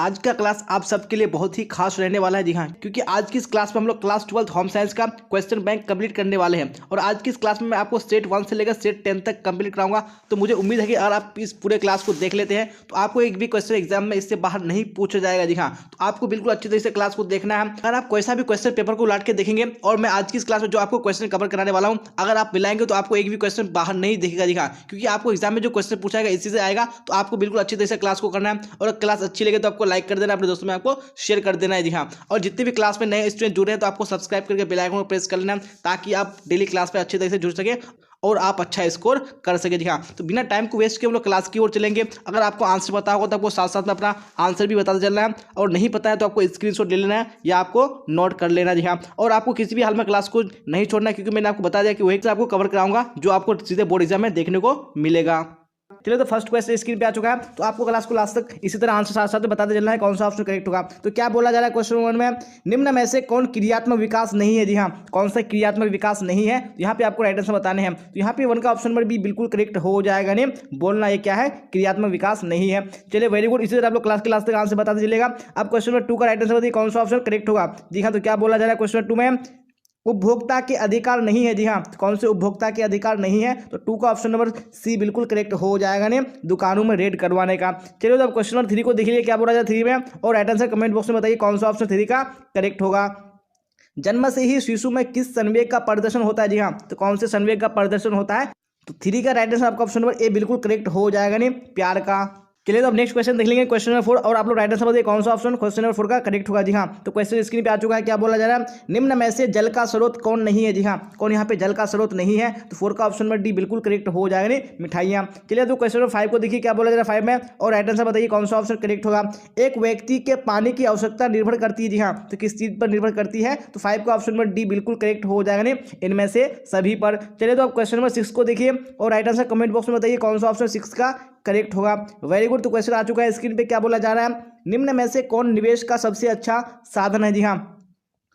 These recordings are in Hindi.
आज का क्लास आप सबके लिए बहुत ही खास रहने वाला है। जी हाँ, क्योंकि आज की इस क्लास में हम लोग क्लास 12 होम साइंस का क्वेश्चन बैंक कंप्लीट करने वाले हैं। और आज की इस क्लास में मैं आपको स्टेट 1 से लेकर स्टेट 10 तक कंप्लीट कराऊंगा। तो मुझे उम्मीद है कि अगर आप इस पूरे क्लास को देख लेते हैं तो आपको एक भी क्वेश्चन एग्जाम में इससे बाहर नहीं पूछा जाएगा। जी हाँ, तो आपको बिल्कुल अच्छी तरीके से क्लास को देखना है। अगर आप कोई सा भी क्वेश्चन पेपर को उलट के देखेंगे और मैं आज की इस क्लास में जो आपको क्वेश्चन कवर कराने वाला हूँ, अगर आप मिलाएंगे तो आपको एक भी क्वेश्चन बाहर नहीं दिखेगा। जी हाँ, क्योंकि आपको एग्जाम में जो क्वेश्चन पूछा जाएगा इसी से आएगा। तो आपको बिल्कुल अच्छी तरह से क्लास को करना है। और क्लास अच्छी लगे तो आपको लाइक कर देना, अपने दोस्तों में आपको शेयर कर देना है। जी हाँ, और जितने भी क्लास में नए स्टूडेंट जुड़े हैं तो आपको सब्सक्राइब करके बेल आइकन को प्रेस कर लेना ताकि आप डेली क्लास पे अच्छी तरह से जुड़ सके और आप अच्छा स्कोर कर सके। जी हाँ, तो बिना टाइम को वेस्ट किए हम लोग क्लास की ओर चलेंगे। अगर आपको आंसर पता होगा तो आपको साथ साथ में अपना आंसर भी बताते चलना है, और नहीं पता है तो आपको स्क्रीनशॉट ले लेना है या आपको नोट कर लेना है। जी हाँ, और आपको किसी भी हाल में क्लास को नहीं छोड़ना है, क्योंकि मैंने आपको बता दिया कि वही से आपको कवर कराऊंगा जो आपको सीधे बोर्ड एग्जाम में देखने को मिलेगा। चलिए, तो फर्स्ट क्वेश्चन स्क्रीन पे आ चुका है। तो आपको क्लास को लास्ट तक इसी तरह आंसर साथ साथ बताते चलना है कौन सा ऑप्शन करेक्ट होगा। तो क्या बोला जा रहा है क्वेश्चन 1 में, निम्न में से कौन क्रियात्मक विकास नहीं है। जी हाँ, कौन सा क्रियात्मक विकास नहीं है, तो यहाँ पे आपको राइट आंसर बताने हैं। तो यहाँ पे 1 का ऑप्शन नंबर बी बिल्कुल करेक्ट हो जाएगा। नहीं बोलना ये क्या है, क्रियात्मक विकास नहीं है। चलिए, वेरी गुड। इसी तरह आप लोग क्लास के लास्ट तक आंसर बताते चलेगा। अब क्वेश्चन नंबर 2 का राइट आंसर बताइए कौन सा ऑप्शन करेक्ट होगा। जी हाँ, तो क्या बोला जा रहा है क्वेश्चन 2 में, उपभोक्ता के अधिकार नहीं है। जी हाँ, कौन से उपभोक्ता के अधिकार नहीं है, तो 2 का ऑप्शन नंबर सी बिल्कुल करेक्ट हो जाएगा। ने दुकानों में रेड करवाने का। चलिए, तो अब क्वेश्चन नंबर 3 को देखिए क्या बोला जाए 3 में, और राइट आंसर कमेंट बॉक्स में बताइए कौन सा ऑप्शन 3 का करेक्ट होगा। जन्म से ही शिशु में किस संवेग का प्रदर्शन होता है। जी हाँ, तो कौन से संवेग का प्रदर्शन होता है, तो 3 का राइट आंसर आपका ऑप्शन नंबर ए बिल्कुल करेक्ट हो जाएगा। नहीं प्यार का। चलिए, तो अब नेक्स्ट क्वेश्चन देख लेंगे क्वेश्चन नंबर 4, और आप लोग राइट आंसर बताइए कौन सा ऑप्शन क्वेश्चन नंबर 4 का करेक्ट होगा। जी हाँ, तो क्वेश्चन स्क्रीन पे आ चुका है। क्या बोला जा रहा है, निम्न में से जल का स्रोत कौन नहीं है। जी हाँ, कौन यहाँ पे जल का स्रोत नहीं है, तो 4 का ऑप्शन नंबर डी बिल्कुल करेक्ट हो जाएगा। नहीं मिठाइयाँ। चलिए, तो क्वेश्चन नंबर 5 को देखिए क्या बोला जा रहा है 5 में, और राइट आंसर बताइए कौन सा ऑप्शन करेक्ट होगा। एक व्यक्ति के पानी की आवश्यकता निर्भर करती है। जी हाँ, तो किस चीज पर निर्भर करती है, तो 5 का ऑप्शन नंबर डी बिल्कुल करेक्ट हो जाएगा। नहीं इनमें से सभी पर। चलिए, तो अब क्वेश्चन नंबर 6 को देखिए, और राइट आंसर कमेंट बॉक्स में बताइए कौन सा ऑप्शन 6 का करेक्ट होगा। Very good. तो क्वेश्चन आ चुका है स्क्रीन पे। क्या बोला जा रहा है, निम्न में से कौन निवेश का सबसे अच्छा साधन है। जी हाँ,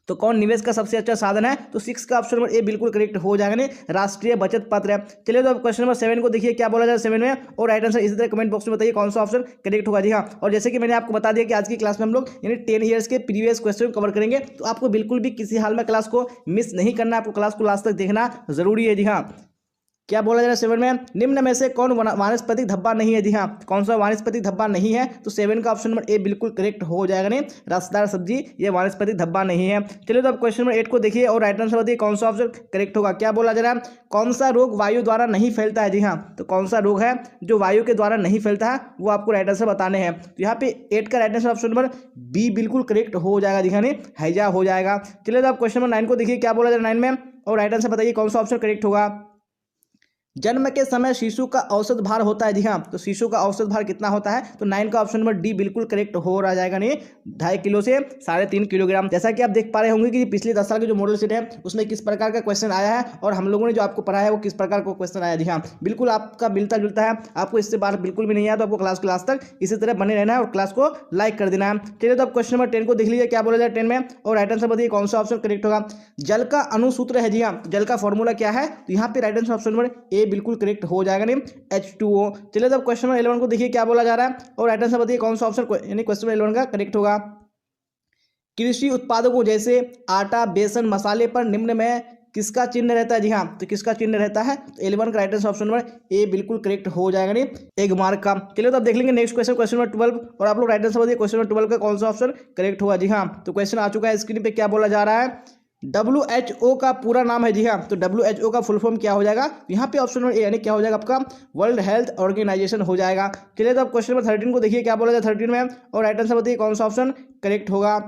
तो कौन निवेश का सबसे अच्छा साधन है, तो 6 का ऑप्शन नंबर ए बिल्कुल करेक्ट हो जाएगा। नहीं राष्ट्रीय बचत पत्र है। चलिए, तो अब क्वेश्चन नंबर 7 को देखिए क्या बोला जाए 7 में, और राइट आंसर इसी तरह कमेंट बॉक्स में बताइए कौन सा ऑप्शन करेक्ट होगा। जी हाँ, और जैसे कि मैंने आपको बता दिया कि आज की क्लास में हम लोग यानी 10 ईयर्स के प्रीवियस क्वेश्चन कवर करेंगे, तो आपको बिल्कुल भी किसी हाल में क्लास को मिस नहीं करना, आपको क्लास को लास्ट तक देखना जरूरी है। जी हाँ, क्या बोला जा रहा है 7 में, निम्न में से कौन वानस्पतिक धब्बा नहीं है। जी हाँ, कौन सा वानस्पतिक धब्बा नहीं है, तो 7 का ऑप्शन नंबर ए बिल्कुल करेक्ट हो जाएगा। नहीं रसदार सब्जी ये वानस्पतिक धब्बा नहीं है। चलिए, तो अब क्वेश्चन नंबर 8 को देखिए, और राइट आंसर बताइए कौन सा ऑप्शन करेक्ट होगा। क्या बोला जा रहा है, कौन सा रोग वायु द्वारा नहीं फैलता है। जी हाँ, तो कौन सा रोग है जो वायु के द्वारा नहीं फैलता है, वो आपको राइट आंसर बताने हैं। तो यहाँ पे 8 का right answer option number B बिल्कुल करेक्ट हो जाएगा। जी हाँ, नहीं हैजा हो जाएगा। चलिए, तो अब क्वेश्चन नंबर 9 को देखिए क्या बोला जा रहा है 9 में, और राइट आंसर बताइए कौन सा ऑप्शन करेक्ट होगा। जन्म के समय शिशु का औसत भार होता है। जी हाँ, तो शिशु का औसत भार कितना होता है, तो 9 का ऑप्शन नंबर डी बिल्कुल करेक्ट हो रहा जाएगा। नहीं 2.5 किलो से 3.5 किलोग्राम। जैसा कि आप देख पा रहे होंगे कि पिछले 10 साल के जो मॉडल सेट है उसमें किस प्रकार का क्वेश्चन आया है, और हम लोगों ने जो आपको पढ़ाया है वो किस प्रकार का क्वेश्चन आया। जी हाँ, बिल्कुल आपका मिलता जुलता है। आपको इससे बाहर बिल्कुल भी नहीं आया, तो आपको क्लास तक इसी तरह बने रहना है और क्लास को लाइक कर देना है। चलिए, तो अब क्वेश्चन नंबर 10 को देख लीजिए क्या बोला जाए 10 में, और राइट आंसर बताइए कौन सा ऑप्शन करेक्ट होगा। जल का अनुसूत्र है। जी हाँ, जल का फॉर्मूला क्या है, तो यहाँ पे right answer option number A बिल्कुल करेक्ट हो जाएगा। नहीं H2O। चलिए, तो क्वेश्चन नंबर 11 को देखिए क्या बोला जा रहा है, और राइट आंसर बताइए कौन सा ऑप्शन यानी क्वेश्चन नंबर 11 का करेक्ट होगा। कृषि उत्पादकों जैसे आटा, बेसन, मसाले पर निम्न में किसका चिन्ह रहता है। जी हाँ, तो किसका चिन्ह रहता है, तो 11 का right answer option number A बिल्कुल करेक्ट हो जाएगा। नहीं एक मार्क का। चलिए, तो अब देख लेंगे नेक्स्ट क्वेश्चन क्वेश्चन नंबर 12, और आप लोग राइट आंसर बताइए क्वेश्चन नंबर 12 का कौन सा ऑप्शन करेक्ट होगा। जी हाँ, तो क्वेश्चन आ चुका है स्क्रीन पे। क्या बोला जा रहा है, WHO का पूरा नाम है। जी हाँ, तो WHO का फुल फॉर्म क्या हो जाएगा, यहाँ पे ऑप्शन नंबर ए यानी क्या हो जाएगा आपका वर्ल्ड हेल्थ ऑर्गेनाइजेशन हो जाएगा। चलिए, तो अब क्वेश्चन नंबर 13 को देखिए क्या बोला जाए 13 में, और राइट आंसर बताइए कौन सा ऑप्शन करेक्ट होगा।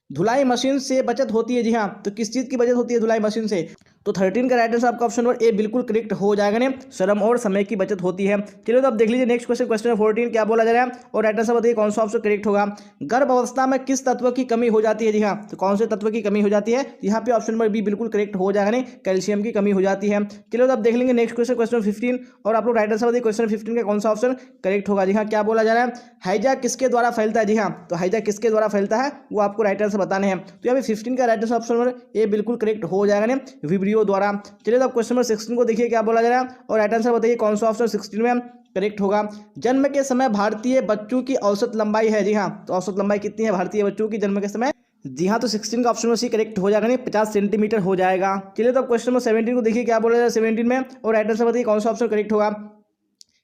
धुलाई मशीन से बचत होती है। जी हाँ, तो किस चीज़ की बचत होती है धुलाई मशीन से, तो 13 का राइट आंसर आपका ऑप्शन नंबर ए बिल्कुल करेक्ट हो जाएगा। ने श्रम और समय की बचत होती है। चलिए, तो अब देख लीजिए नेक्स्ट क्वेश्चन क्वेश्चन नंबर 14 क्या बोला जा रहा है, और राइट आंसर बताइए कौन सा ऑप्शन करेक्ट होगा। गर्भ अवस्था में किस तत्व की कमी हो जाती है। जी हाँ, तो कौन से तत्व की कमी हो जाती है, यहाँ पे ऑप्शन नंबर बी बिल्कुल करेक्ट हो जाएगा। नहीं कैल्शियम की कमी हो जाती है। चलिए, तो अब देख लेंगे नेक्स्ट क्वेश्चन क्वेश्चन 15, और आप लोग राइट आंसर बताइए क्वेश्चन 15 का कौन सा ऑप्शन करेक्ट होगा। जी हाँ, क्या बोला जा रहा है, हैजा किसके द्वारा फैलता है। जी हाँ, तो हैजा किसके द्वारा फैलता है वो आपको राइट आंसर बताने हैं। तो यहाँ पे 15 का right answer option number A बिल्कुल करेक्ट हो जाएगा। नहीं विब्रियो द्वारा। चलिए, तो अब क्वेश्चन नंबर 16 को देखिए क्या बोला जा रहा है, और राइट आंसर बताइए कौन सा ऑप्शन 16 में, करेक्ट होगा। जन्म के समय भारतीय बच्चों की औसत लंबाई है, जी हाँ, तो औसत लंबाई कितनी है भारतीय बच्चों की जन्म के समय? जी हाँ, तो 16 का ऑप्शन में सी करेक्ट हो जाएगा, नहीं 50 सेंटीमीटर हो जाएगा। चलिए तो अब क्वेश्चन नंबर 17 को देखिए क्या बोला जाए 17 में, और राइट आंसर बताइए कौन सा ऑप्शन करेक्ट होगा।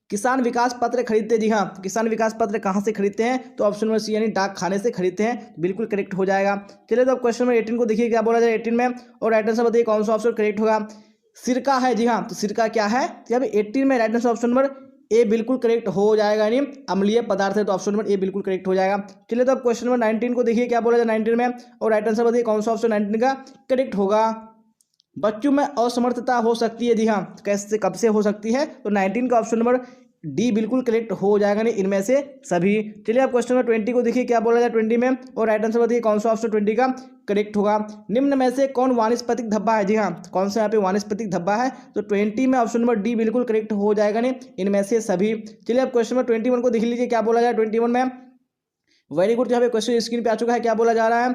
किसान विकास पत्र खरीदते हैं, जी हाँ, तो किसान विकास पत्र कहाँ से खरीदते हैं? तो ऑप्शन नंबर सी यानी डाक खाने से खरीदते हैं, बिल्कुल करेक्ट हो जाएगा। चलिए तो अब क्वेश्चन नंबर 18 को देखिए क्या बोला जाए 18 में, और राइट आंसर बताइए कौन सा ऑप्शन करेक्ट होगा। सिरका है, जी हाँ, तो सिरका क्या है? तो यहाँ पे 18 में right answer option number A बिल्कुल करेक्ट हो जाएगा, यानी अम्लीय पदार्थ है, तो ऑप्शन नंबर ए बिल्कुल करेक्ट हो जाएगा। चलिए तो अब क्वेश्चन नंबर 19 को देखिए क्या बोला जाए 19 में, और राइट आंसर बताइए कौन सा ऑप्शन 19 का करेक्ट होगा। बच्चों में असमर्थता हो सकती है, जी हाँ, कैसे कब से हो सकती है? तो 19 का ऑप्शन नंबर डी बिल्कुल करेक्ट हो जाएगा, नहीं इनमें से सभी। चलिए अब क्वेश्चन नंबर 20 को देखिए क्या बोला जाए 20 में, और राइट आंसर बताइए कौन सा ऑप्शन 20 का करेक्ट होगा। निम्न में से कौन वानस्पतिक धब्बा है? जी हाँ, कौन सा यहाँ पे वानस्पतिक धब्बा है? तो 20 में ऑप्शन नंबर डी बिल्कुल करेक्ट हो जाएगा, नहीं इनमें से सभी। चलिए अब क्वेश्चन नंबर 21 को देख लीजिए क्या बोला जाए 21 में। वेरी गुड, यहाँ पे क्वेश्चन स्क्रीन पे आ चुका है, क्या बोला जा रहा है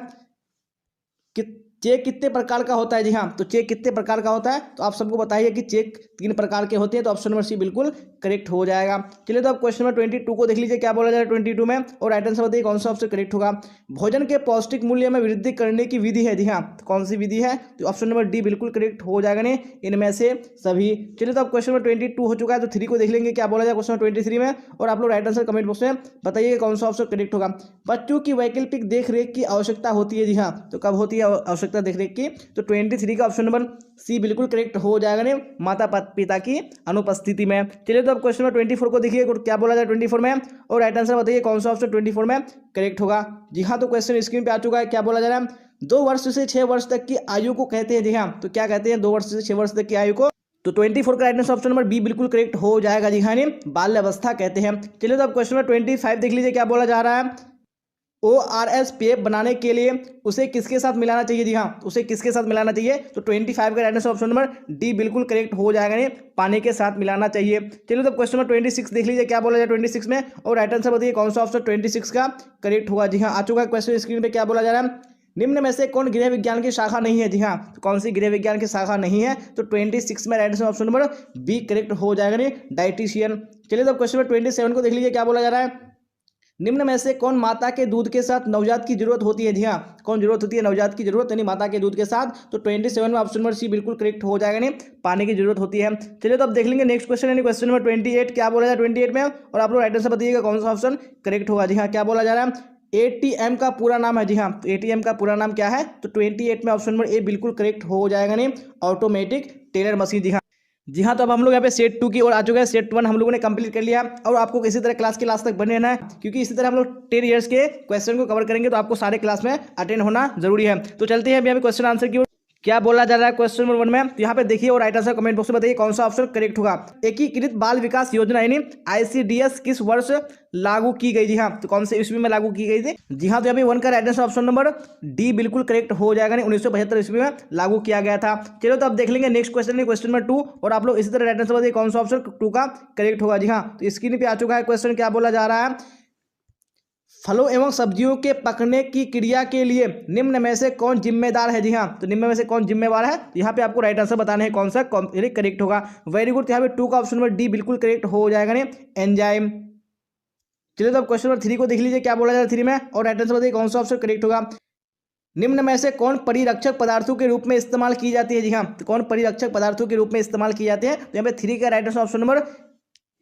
कि चेक कितने प्रकार का होता है? जी हाँ, तो चेक कितने प्रकार का होता है? तो आप सबको बताइए कि चेक 3 प्रकार के होते हैं, तो ऑप्शन नंबर सी बिल्कुल करेक्ट हो जाएगा। चलिए तो अब क्वेश्चन नंबर 22 को देख लीजिए क्या बोला जाए 22 में, और राइट आंसर बताइए कौन सा ऑप्शन करेक्ट होगा। भोजन के पौष्टिक मूल्य में वृद्धि करने की विधि है, जी हाँ, तो कौन सी विधि है? तो ऑप्शन नंबर डी बिल्कुल करेक्ट हो जाएगा, नहीं इनमें से सभी। चलिए तो अब क्वेश्चन नंबर 22 हो चुका है, तो 3 को देख लेंगे क्या बोला जाए क्वेश्चन नंबर 23 में, और आप लोग राइट आंसर कमेंट बॉक्स में बताइए कौन सा ऑप्शन करेक्ट होगा। बच्चों की वैकल्पिक देखरेख की आवश्यकता होती है, जी हाँ, तो कब होती है आवश्यकता देखरेख की? तो 23 का ऑप्शन नंबर सी बिल्कुल करेक्ट हो जाएगा, नहीं माता पिता की अनुपस्थिति में। चलिए तो अब क्वेश्चन नंबर 24 को देखिए क्या बोला जाए 24 में, और राइट आंसर बताइए कौन सा ऑप्शन 24 में करेक्ट होगा। जी हाँ, तो क्वेश्चन स्क्रीन पे आ चुका है, क्या बोला जा रहा है 2 वर्ष से 6 वर्ष तक की आयु को कहते हैं, जी हाँ, तो क्या कहते हैं 2 वर्ष से 6 वर्ष तक की आयु को? तो 24 का right answer option number B बिल्कुल करेक्ट हो जाएगा, जी हाँ, बाल्य अवस्था कहते हैं। चलिए तो अब क्वेश्चन नंबर 25 देख लीजिए क्या बोला जा रहा है। ORS पेय बनाने के लिए उसे किसके साथ मिलाना चाहिए? जी हाँ, उसे किसके साथ मिलाना चाहिए? तो 25 का right answer option number D बिल्कुल करेक्ट हो जाएगा, नहीं पानी के साथ मिलाना चाहिए। चलिए तो क्वेश्चन नंबर 26 देख लीजिए क्या बोला जाए 26 में, और राइट आंसर बताइए कौन सा ऑप्शन 26 का करेक्ट होगा। जी हाँ, आ चुका है क्वेश्चन स्क्रीन पे, क्या बोला जा रहा है निम्न में से कौन गृह विज्ञान की शाखा नहीं है? जी हाँ, तो कौन सी गृह विज्ञान की शाखा नहीं है? तो 26 में right answer option number B correct हो जाएगा, नहीं डाइटिशियन। चलिए तो क्वेश्चन नंबर 27 को देख लीजिए क्या बोला जा रहा है। निम्न में से कौन माता के दूध के साथ नवजात की जरूरत होती है? जी हाँ, कौन जरूरत होती है? नवजात की जरूरत, यानी माता के दूध के साथ। तो 27 में ऑप्शन नंबर सी बिल्कुल करेक्ट हो जाएगा, नहीं पानी की जरूरत होती है। चलिए तो अब देख लेंगे नेक्स्ट क्वेश्चन, यानी क्वेश्चन नंबर 28 क्या बोला जाए 28 में, और आप लोग राइट आंसर बताइएगा कौन सा ऑप्शन करेक्ट होगा। जी हाँ, क्या बोला जा रहा है ATM का पूरा नाम है? जी हाँ, तो ATM का पूरा नाम क्या है? तो 28 में ऑप्शन नंबर ए बिल्कुल करेक्ट हो जाएगा, नहीं ऑटोमेटिक टेलर मशीन। जी हाँ, जी हाँ, तो अब हम लोग यहाँ पे सेट 2 की ओर आ चुके हैं। सेट 1 हम लोगों ने कंप्लीट कर लिया, और आपको इसी तरह क्लास के लास्ट तक बने रहना है, क्योंकि इसी तरह हम लोग 10 ईयर्स के क्वेश्चन को कवर करेंगे, तो आपको सारे क्लास में अटेंड होना जरूरी है। तो चलते हैं अभी यहाँ पे क्वेश्चन आंसर की ओर। क्या बोला जा रहा है क्वेश्चन नंबर 1 में, तो यहाँ पे देखिए और राइट आंसर कमेंट बॉक्स में बताइए कौन सा ऑप्शन करेक्ट होगा। एकीकृत बाल विकास योजना यानी ICDS किस वर्ष लागू की गई? जी हाँ, तो कौन से ईस्वी में लागू की गई थी? जी हाँ, तो यहाँ पे 1 का right answer option number D बिल्कुल करेक्ट हो जाएगा, नहीं 1975 ईस्वी में लागू किया गया था। चलो तो अब देख लेंगे नेक्स्ट क्वेश्चन, क्वेश्चन नंबर 2, और आप लोग इसी तरह राइट आंसर बताइए कौन सा ऑप्शन 2 का करेक्ट होगा। जी हाँ, तो स्क्रीन पे आ चुका है क्वेश्चन, क्या बोला जा रहा है फलों एवं सब्जियों के पकने की क्रिया के लिए निम्न में से कौन जिम्मेदार है? जी हाँ, तो निम्न में से कौन जिम्मेवार है? यहाँ पे आपको राइट आंसर बताना है कौन सा करेक्ट होगा। वेरी गुड, यहाँ पे 2 का ऑप्शन नंबर डी बिल्कुल करेक्ट हो जाएगा, नहीं एंजाइम। चलिए तो अब क्वेश्चन नंबर 3 को देख लीजिए क्या बोला जा रहा है 3 में, और राइट आंसर बताइए कौन सा ऑप्शन करेक्ट होगा। निम्न में से कौन परिरक्षक पदार्थों के रूप में इस्तेमाल की जाती है? जी हाँ, तो कौन परिरक्षक पदार्थों के रूप में इस्तेमाल की जाती है? तो यहाँ पे 3 का right answer option number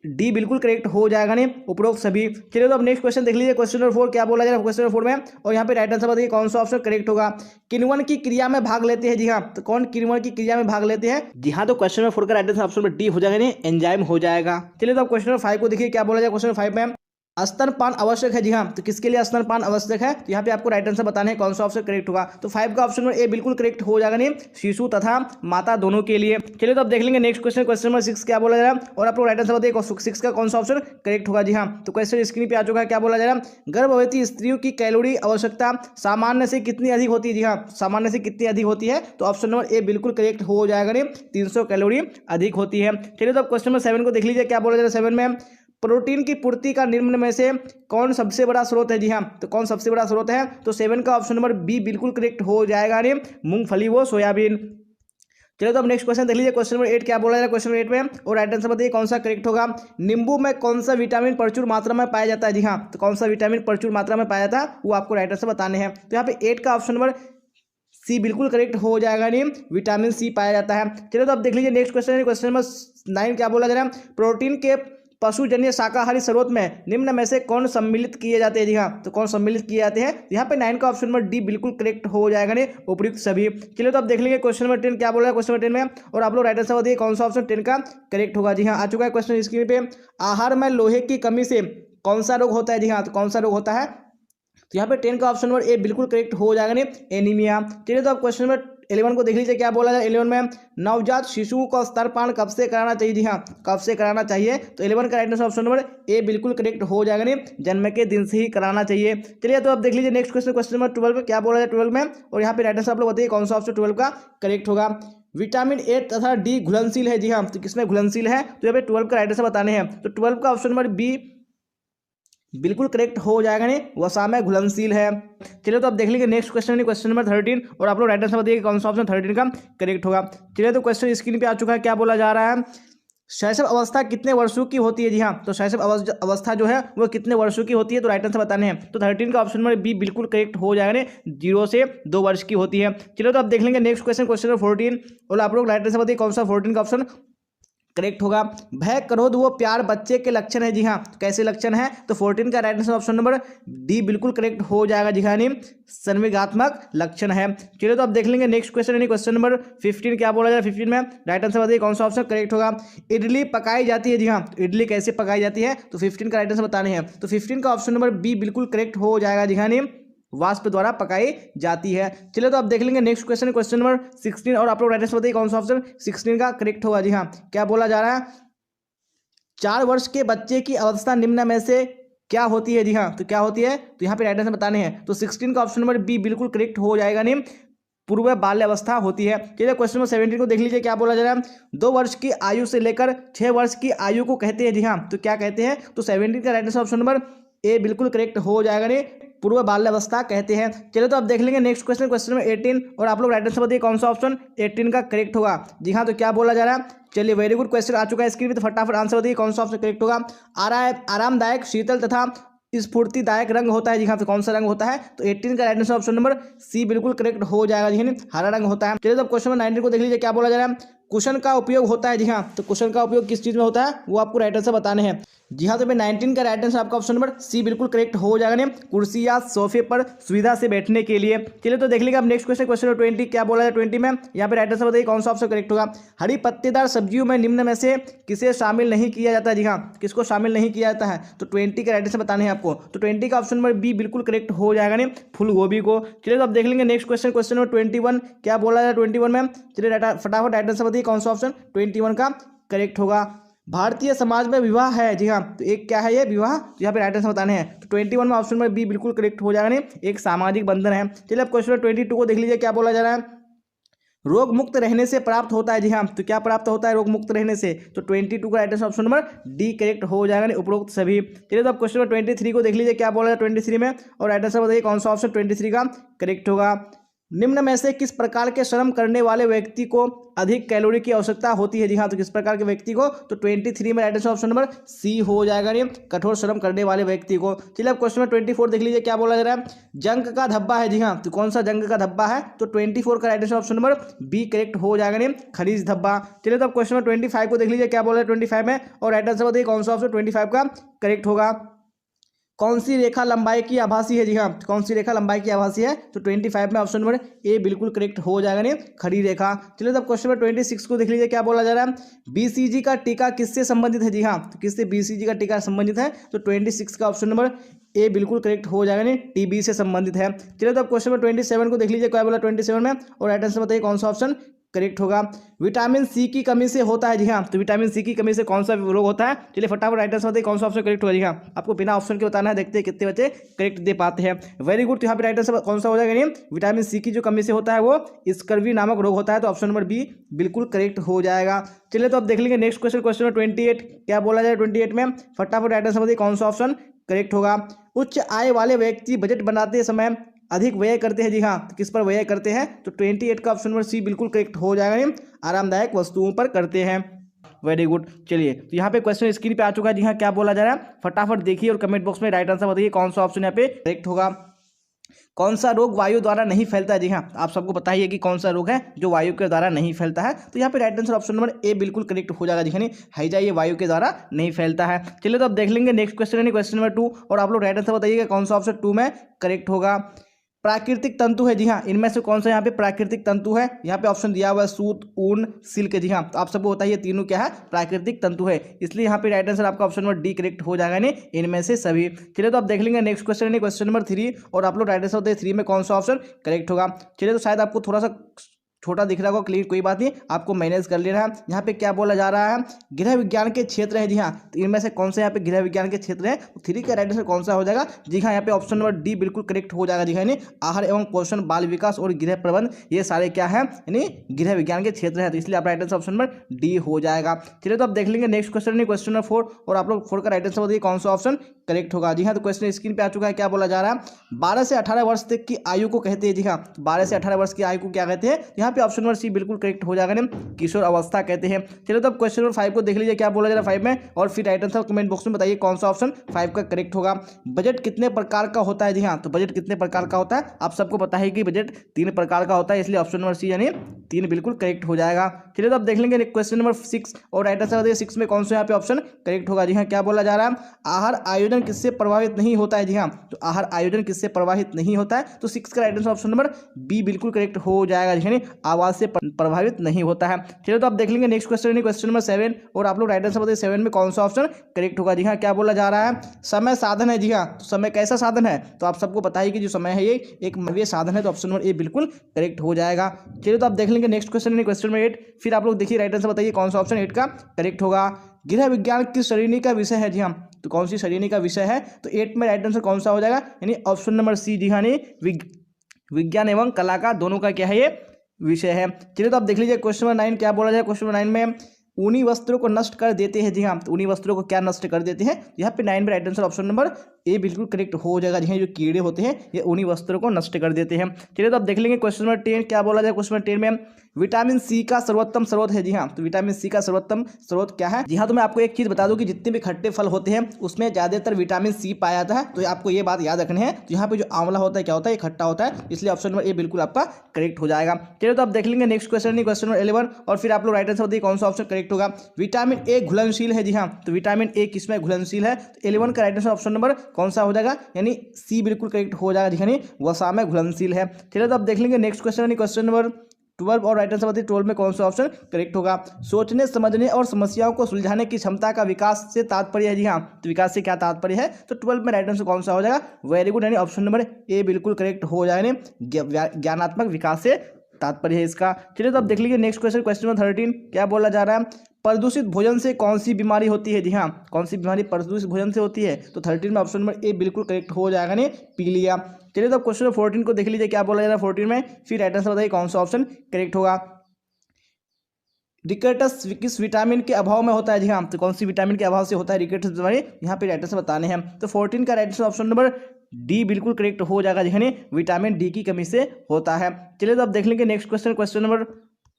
D बिल्कुल करेक्ट हो जाएगा, नहीं उपरोक्त सभी। चलिए तो अब नेक्स्ट क्वेश्चन देख लीजिए क्वेश्चन नंबर 4 क्या बोला जा रहा है क्वेश्चन नंबर 4 में, और यहाँ पे राइट आंसर बताइए कौन सा ऑप्शन करेक्ट होगा। किण्वन की क्रिया में भाग लेते हैं? जी हाँ, तो कौन किण्वन की क्रिया में भाग लेते हैं? जी हाँ, तो क्वेश्चन नंबर 4 का right answer option number D हो जाएगा, नहीं एंजाइम हो जाएगा। चलिए तो अब क्वेश्चन नंबर 5 को देखिए क्या बोला जाए क्वेश्चन नंबर 5 में। स्तनपान आवश्यक है? जी हाँ, तो किसके लिए स्तनपान आवश्यक है? तो यहाँ पे आपको राइट आंसर बताना है कौन सा ऑप्शन करेक्ट होगा। तो 5 का ऑप्शन नंबर ए बिल्कुल करेक्ट हो जाएगा, नहीं शिशु तथा माता दोनों के लिए। चलिए तो अब देख लेंगे नेक्स्ट क्वेश्चन, क्वेश्चन नंबर 6 क्या बोला जा रहा है, और आप लोग राइट आंसर बताइए 6 का कौन सा ऑप्शन करेक्ट होगा। जी हाँ, तो क्वेश्चन स्क्रीन पे आ चुका है, क्या बोला जा रहा है गर्भवती स्त्रियों की कैलोरी आवश्यकता सामान्य से कितनी अधिक होती है? जी हाँ, सामान्य से कितनी अधिक होती है? तो ऑप्शन नंबर ए बिल्कुल करेक्ट हो जाएगा, नहीं 300 कैलोरी अधिक होती है। चलिए तो अब क्वेश्चन नंबर 7 को देख लीजिए क्या बोला जा रहा है 7 में। प्रोटीन की पूर्ति का निम्न में से कौन सबसे बड़ा स्रोत है? जी हाँ, तो कौन सबसे बड़ा स्रोत है? तो 7 का ऑप्शन नंबर बी बिल्कुल करेक्ट हो जाएगा, नहीं मूंगफली व सोयाबीन। चलिए तो अब नेक्स्ट क्वेश्चन देख लीजिए। क्वेश्चन नंबर 8 क्या बोला जा रहा है क्वेश्चन नंबर 8 में, और राइट आंसर बताइए कौन सा करेक्ट होगा। नींबू में कौन सा विटामिन प्रचुर मात्रा में पाया जाता है। जी हाँ, तो कौन सा विटामिन प्रचुर मात्रा में पाया जाता है वो आपको राइट आंसर बताने हैं। तो यहाँ पे 8 का ऑप्शन नंबर सी बिल्कुल करेक्ट हो जाएगा। नहीं, विटामिन सी पाया जाता है। चलिए तो अब देख लीजिए नेक्स्ट क्वेश्चन, क्वेश्चन नंबर 9 क्या बोला जा रहा है, प्रोटीन के पशुजन्य शाकाहारी स्रोत में निम्न में से कौन सम्मिलित किए जाते हैं। जी हाँ, तो कौन सम्मिलित किए जाते हैं। यहाँ पे 9 का ऑप्शन नंबर डी बिल्कुल करेक्ट हो जाएगा। नहीं, उपयुक्त सभी। चलिए तो अब देख लेंगे क्वेश्चन नंबर 10 क्या बोला है क्वेश्चन नंबर 10 में, और आप लोग राइट आंसर बताइए कौन सा ऑप्शन 10 का करेक्ट होगा। जी हाँ, आ चुका है क्वेश्चन स्क्रीन पे। आहार में लोहे की कमी से कौन सा रोग होता है। जी हाँ, तो कौन सा रोग होता है। तो यहाँ पे 10 का ऑप्शन नंबर ए बिल्कुल करेक्ट हो जाएगा। नहीं, एनीमिया। चलिए तो अब क्वेश्चन नंबर 11 को देख लीजिए क्या बोला जाए। 11 में नवजात शिशुओं को स्तनपान कब से कराना चाहिए। जी हाँ, कब से कराना चाहिए। तो 11 का right answer option number A बिल्कुल करेक्ट हो जाएगा। नहीं, जन्म के दिन से ही कराना चाहिए। चलिए तो अब देख लीजिए नेक्स्ट क्वेश्चन, क्वेश्चन नंबर 12 क्या बोला जाए 12 में, और यहाँ पे राइट आंसर आप लोग बताइए कौन सा ऑप्शन 12 का करेक्ट होगा। विटामिन ए तथा डी घुलनशील है। जी हाँ, तो किसमें घुलनशील है। तो यहाँ पे 12 का राइट आंसर बताने हैं। तो 12 का ऑप्शन नंबर बी बिल्कुल करेक्ट हो जाएगा। नहीं, वसा में घुलनशील है। चलिए तो अब देख लीजिए नेक्स्ट क्वेश्चन, क्वेश्चन नंबर 13, और आप लोग राइट आंसर बताइए कौन सा ऑप्शन 13 का करेक्ट होगा। चलिए तो क्वेश्चन स्क्रीन पे आ चुका है क्या बोला जा रहा है, शैशव अवस्था कितने वर्षों की होती है। जी हाँ, तो शैशव अवस्था जो है वो कितने वर्षों की होती है। तो राइट आंसर बताने हैं। तो 13 का ऑप्शन नंबर बी बिल्कुल करेक्ट हो जाएगा। 0 से 2 वर्ष की होती है। चलिए तो अब देख लेंगे नेक्स्ट क्वेश्चन, क्वेश्चन नंबर 14, और आप लोग राइट आंसर बताइए कौन सा 14 का ऑप्शन करेक्ट होगा। भय, क्रोध व प्यार बच्चे के लक्षण है। जी हाँ, कैसे लक्षण है। तो 14 का right answer option number D बिल्कुल करेक्ट हो जाएगा। जी हाँ, नहीं, संवेगात्मक लक्षण है। चलिए तो अब देख लेंगे नेक्स्ट क्वेश्चन, यानी क्वेश्चन नंबर 15 क्या बोला जाए 15 में, राइट आंसर बताइए कौन सा ऑप्शन करेक्ट होगा। इडली पकाई जाती है। जी हाँ, इडली कैसे पकाई जाती है। तो 15 का राइट आंसर बताने हैं। तो 15 का ऑप्शन नंबर बी बिल्कुल करेक्ट हो जाएगा। जी हाँ, नहीं, वाष्प द्वारा पकाई जाती है। चलिए तो आप देख लेंगे नेक्स्ट क्वेश्चन, क्वेश्चन नंबर 16, और आप लोग राइट आंसर बताइए कौन सा ऑप्शन 16 का करेक्ट होगा। जी हाँ, क्या बोला जा रहा है, 4 वर्ष के बच्चे की अवस्था निम्न में से क्या होती है। जी हाँ, तो क्या होती है। तो यहाँ पे राइट आंसर बताने हैं। तो 16 का ऑप्शन नंबर बी बिल्कुल करेक्ट हो जाएगा। नहीं, पूर्व बाल्यावस्था होती है। चलिए क्वेश्चन नंबर 17 को देख लीजिए क्या बोला जा रहा है, 2 वर्ष की आयु से लेकर 6 वर्ष की आयु को कहते हैं। जी हाँ, तो क्या कहते हैं। तो 17 का right answer option number A बिल्कुल करेक्ट हो जाएगा। नहीं, पूर्व बाल्यावस्था कहते हैं। चलिए तो अब देख लेंगे नेक्स्ट क्वेश्चन, क्वेश्चन नंबर 18, और आप लोग राइट आंसर बताइए कौन सा ऑप्शन 18 का करेक्ट होगा। जी हाँ, तो क्या बोला जा रहा है। चलिए वेरी गुड, क्वेश्चन आ चुका है स्क्रीन पे, तो फटाफट आंसर बताइए कौन सा ऑप्शन करेक्ट होगा। आरामदायक, शीतल तथा स्फूर्तिदायक रंग होता है। जी हाँ, तो कौन सा रंग होता है। तो 18 का right answer option number C बिल्कुल करेक्ट हो जाएगा। जी हाँ, हरा रंग होता है। चलिए तो क्वेश्चन नंबर 19 को देख लीजिए क्या बोला जा रहा है, कुशन का उपयोग होता है। जी हाँ, तो कुशन का उपयोग किस चीज में होता है वो आपको राइट आंसर बताने हैं। जी हाँ, तो 19 का राइट आंसर आपका ऑप्शन नंबर सी बिल्कुल करेक्ट हो जाएगा। नहीं, कुर्सी या सोफे पर सुविधा से बैठने के लिए। चलिए तो देख लीजिए अब नेक्स्ट क्वेश्चन, क्वेश्चन नंबर 20 क्या बोला है 20 में, यहाँ पे राइट आंसर बताइए कौन सा ऑप्शन करेक्ट होगा। हरी पत्तेदार सब्जियों में निम्न में से किसे शामिल नहीं किया जाता है। जी हाँ, किसको शामिल नहीं किया जाता है। तो 20 का राइट आंसर बताने हैं आपको। तो 20 का ऑप्शन नंबर बी बिल्कुल करेक्ट हो जाएगा। नहीं, फूल गोभी को। चलिए तो अब देख लेंगे नेक्स्ट क्वेश्चन, क्वेश्चन नंबर 21 क्या बोला है 21 में। चलिए फटाफट राइट आंसर बताइए कौन सा ऑप्शन 21 का करेक्ट होगा। भारतीय समाज में विवाह है। जी हाँ, तो एक क्या है ये विवाह। तो यहाँ पे राइट आंसर बताने हैं। तो 21 में ऑप्शन नंबर बी बिल्कुल करेक्ट हो जाएगा। नहीं, एक सामाजिक बंधन है। चलिए अब क्वेश्चन नंबर 22 को देख लीजिए क्या बोला जा रहा है, रोग मुक्त रहने से प्राप्त होता है। जी हाँ, तो क्या प्राप्त होता है रोग मुक्त रहने से। तो 22 का right answer option number D correct हो जाएगा। उपरोक्त सभी। चलिए तो अब क्वेश्चन नंबर 23 को देख लीजिए क्या बोला है 23 में, और राइट आंसर बताइए कौन सा ऑप्शन 23 का करेक्ट होगा। निम्न में से किस प्रकार के श्रम करने वाले व्यक्ति को अधिक कैलोरी की आवश्यकता होती है। जी हाँ, तो किस प्रकार के व्यक्ति को। तो 23 में right answer option number C हो जाएगा। नहीं, कठोर श्रम करने वाले व्यक्ति को। चलिए अब क्वेश्चन नंबर 24 देख लीजिए क्या बोला जा रहा है, जंक का धब्बा है। जी हाँ, तो कौन सा जंक का धब्बा है। तो 24 का right answer option number B correct हो जाएगा। नहीं, खनिज धब्बा। चलिए तो अब क्वेश्चन नंबर 25 को देख लीजिए क्या बोला है 25 में, और राइट आंसर बताइए कौन सा ऑप्शन 25 का करेक्ट होगा। कौन सी रेखा लंबाई की आभासी है। जी हाँ, कौन सी रेखा लंबाई की आभासी है। तो 25 में ऑप्शन नंबर ए बिल्कुल करेक्ट हो जाएगा। नहीं, खड़ी रेखा। चलिए तब क्वेश्चन नंबर 26 को देख लीजिए क्या बोला जा रहा है, बीसीजी का टीका किससे संबंधित है। जी हाँ, तो किससे बीसीजी का टीका संबंधित है। तो 26 का ऑप्शन नंबर ए बिल्कुल करेक्ट हो जाएगा। नहीं, टीबी से संबंधित है। चलिए तो अब क्वेश्चन नंबर 27 को देख लीजिए क्या बोला 27 में, और राइट आंसर बताइए कौन सा ऑप्शन करेक्ट होगा। विटामिन सी की कमी से होता है। जी हाँ, तो विटामिन सी की कमी से कौन सा रोग होता है। चलिए फटाफट राइट आंसर बताइए कौन सा ऑप्शन करेक्ट होगा। जी हाँ, आपको बिना ऑप्शन के बताना है, देखते हैं कितने बच्चे करेक्ट दे पाते हैं। वेरी गुड, तो यहाँ पे राइट आंसर कौन सा हो जाएगा। नहीं, विटामिन सी की जो कमी से होता है वो स्कर्वी नामक रोग होता है। तो ऑप्शन नंबर बी बिल्कुल करेक्ट हो जाएगा। चलिए तो अब देख लेंगे नेक्स्ट क्वेश्चन, क्वेश्चन नंबर 28 क्या बोला जाए 28 में, फटाफट राइट आंसर बताइए कौन सा ऑप्शन करेक्ट होगा। उच्च आय वाले व्यक्ति बजट बनाते समय अधिक व्यय करते हैं। जी हाँ, तो किस पर व्यय करते हैं? तो 28 का ऑप्शन नंबर सी बिल्कुल करेक्ट हो जाएगा। आरामदायक वस्तुओं पर करते हैं। Very good. चलिए, तो यहाँ पे क्वेश्चन स्क्रीन पे आ चुका है। जी हाँ, क्या बोला जा रहा है फटाफट देखिए और कमेंट बॉक्स में राइट आंसर बताइए कौन सा ऑप्शन यहाँ पे करेक्ट होगा। कौन सा रोग वायु द्वारा नहीं फैलता है? जी हाँ, आप सबको पता ही है कि कौन सा रोग है जो वायु के द्वारा नहीं फैलता है। तो यहाँ पे right answer option number A बिल्कुल करेक्ट हो जाएगा। जी हैजा ये वायु के द्वारा नहीं फैलता है। चलिए, तो अब देख लेंगे नेक्स्ट क्वेश्चन यानी क्वेश्चन नंबर 2 और आप लोग राइट आंसर बताइएगा कौन सा ऑप्शन 2 में करेक्ट होगा। प्राकृतिक तंतु है। जी हाँ, इनमें से कौन सा यहाँ पे प्राकृतिक तंतु है? यहाँ पे ऑप्शन दिया हुआ है सूत, ऊन, सिल्क। जी हाँ, तो आप सबको बताइए तीनों क्या है? प्राकृतिक तंतु है। इसलिए यहाँ पे राइट आंसर आपका ऑप्शन नंबर डी करेक्ट हो जाएगा नहीं इनमें से सभी। चलिए, तो आप देख लेंगे नेक्स्ट क्वेश्चन क्वेश्चन नंबर 3 और आप लोग राइट आंसर बताइए 3 में कौन सा ऑप्शन करेक्ट होगा। चलिए, तो शायद आपको थोड़ा सा छोटा दिख रहा होगा, क्लियर, कोई बात नहीं, आपको मैनेज कर लेना है। यहाँ पे क्या बोला जा रहा है? गृह विज्ञान के क्षेत्र है। जी हाँ, तो इनमें से कौन सा यहाँ पे गृह विज्ञान के क्षेत्र है? तो 3 का राइट आंसर कौन सा हो जाएगा? जी हाँ, यहाँ पे ऑप्शन नंबर डी बिल्कुल करेक्ट हो जाएगा। जी हाँ, यानी आहार एवं पोषण, बाल विकास और गृह प्रबंध, ये सारे क्या है? यानी गृह विज्ञान के क्षेत्र है। तो इसलिए आप right answer option number D हो जाएगा। चलिए, तो आप देख लेंगे नेक्स्ट क्वेश्चन क्वेश्चन नंबर 4 और आप लोग 4 का राइट आंसर बताइए कौन सा ऑप्शन करेक्ट होगा। जी हाँ, तो क्वेश्चन स्क्रीन पे आ चुका है। क्या बोला जा रहा है? 12 से 18 वर्ष तक की आयु को कहते हैं। जी हाँ, 12 से 18 वर्ष की आयु को क्या कहते हैं? यहाँ पे ऑप्शन नंबर सी बिल्कुल करेक्ट हो जाएगा। किशोर अवस्था कहते हैं। चलिए, तो अब क्वेश्चन नंबर 5 को देख लीजिए क्या बोला जा रहा है 5 में और फिर राइट आंसर कमेंट बॉक्स में बताइए कौन सा ऑप्शन 5 का करेक्ट होगा। बजट कितने प्रकार का होता है? जी हाँ, तो बजट कितने प्रकार का होता है? आप सबको पता है कि बजट 3 प्रकार का होता है, इसलिए ऑप्शन नंबर सी यानी 3 बिल्कुल करेक्ट हो जाएगा। चलिए, तो अब देख लेंगे क्वेश्चन नंबर 6 और राइट आंसर बताइए 6 में कौन सा यहाँ पे ऑप्शन करेक्ट होगा। जी हाँ, क्या बोला जा रहा है? आहार आयोजन किससे प्रभावित नहीं होता है? जी हाँ, तो आहार आयोजन किससे प्रभावित नहीं होता है? तो 6 का right answer option number B बिल्कुल करेक्ट हो जाएगा। यानी आवाज से प्रभावित नहीं होता है। चलिए, तो आप देख लेंगे नेक्स्ट क्वेश्चन क्वेश्चन नंबर 7 और आप लोग राइट आंसर बताइए 7 में कौन सा ऑप्शन करेक्ट होगा। जी हाँ, क्या बोला जा रहा है? समय साधन है। जी हाँ, तो समय कैसा साधन है? तो आप सबको पता है कि जो समय है ये एक मानवीय साधन है, तो ऑप्शन नंबर ए बिल्कुल करेक्ट हो जाएगा। चलिए, तो आप देख लेंगे नेक्स्ट क्वेश्चन क्वेश्चन नंबर 8 फिर आप लोग देखिए राइट आंसर बताइए कौन सा ऑप्शन 8 का करेक्ट होगा। गृह विज्ञान किस श्रेणी का विषय है? जी हाँ, तो कौन सी श्रेणी का विषय है? तो 8 में राइट आंसर कौन सा हो जाएगा? यानी ऑप्शन नंबर सी। जी हाँ, विज्ञान एवं कला का दोनों का क्या है ये विषय है। चलिए, तो आप देख लीजिए क्वेश्चन नंबर 9 क्या बोला जाए। क्वेश्चन नंबर 9 में ऊनी वस्त्रों को नष्ट कर देते हैं। जी हाँ, तो ऊनी वस्त्रों को क्या नष्ट कर देते हैं? यहाँ पे 9 में right answer option number A बिल्कुल करेक्ट हो जाएगा। जी हाँ, जो कीड़े होते हैं ये ऊनी वस्त्रों को नष्ट कर देते हैं। चलिए, तो आप देख लेंगे क्वेश्चन नंबर 10 क्या बोला जाए। क्वेश्चन नंबर 10 में विटामिन सी का सर्वोत्तम स्रोत है। जी हाँ, तो विटामिन सी का सर्वोत्तम स्रोत क्या है? जी हाँ, तो मैं आपको एक चीज बता दूं कि जितने भी खट्टे फल होते हैं उसमें ज्यादातर विटामिन सी पाया जाता है, तो आपको ये बात याद रखनी है। तो यहाँ पे जो आंवला होता है क्या होता है? ये खट्टा होता है, इसलिए ऑप्शन नंबर ए बिल्कुल आपका करेक्ट हो जाएगा। चलिए, तो आप देख लेंगे नेक्स्ट क्वेश्चन क्वेश्चन नंबर 11 और फिर आप लोग राइट आंसर बताइए कौन सा ऑप्शन करेक्ट होगा। विटामिन ए घुलनशील है। जी हाँ, तो विटामिन ए किसमें घुलनशील है? तो 11 का राइट आंसर ऑप्शन नंबर कौन सा हो जाएगा? यानी सी बिल्कुल करेक्ट हो जाएगा। यानी वसा में घुलनशील है। चलिए, तो आप देख लेंगे नेक्स्ट क्वेश्चन क्वेश्चन नंबर 12 और राइट आंसर बताइए 12 में कौन सा ऑप्शन करेक्ट होगा। सोचने, समझने और समस्याओं को सुलझाने की क्षमता का विकास से तात्पर्य है। जी हाँ, तो विकास से क्या तात्पर्य है? तो 12 में राइट आंसर कौन सा हो जाएगा? वेरी गुड, यानी ऑप्शन नंबर ए बिल्कुल करेक्ट हो जाएगा। ज्ञानात्मक विकास से तात्पर्य है इसका। चलिए, तो आप देख लीजिए नेक्स्ट क्वेश्चन क्वेश्चन नंबर 13 क्या बोला जा रहा है? प्रदूषित भोजन से कौन सी बीमारी होती है? जी हाँ, कौन सी बीमारी प्रदूषित भोजन से होती है? तो 13 में ऑप्शन नंबर ए बिल्कुल करेक्ट हो जाएगा, नहीं पीलिया। चलिए, तो क्वेश्चन नंबर 14 को देख लीजिए क्या बोला जा रहा है 14 में, फिर राइट आंसर बताइए कौन सा ऑप्शन करेक्ट होगा। रिकेटस किस विटामिन के अभाव में होता है? जी हाँ, तो कौन सी विटामिन के अभाव से होता है रिकेटस बीमारी? यहाँ पे राइट आंसर बताने हैं। तो 14 का right answer option number D बिल्कुल करेक्ट हो जाएगा। यानी विटामिन डी की कमी से होता है। चलिए, तो आप देख लेंगे नेक्स्ट क्वेश्चन क्वेश्चन नंबर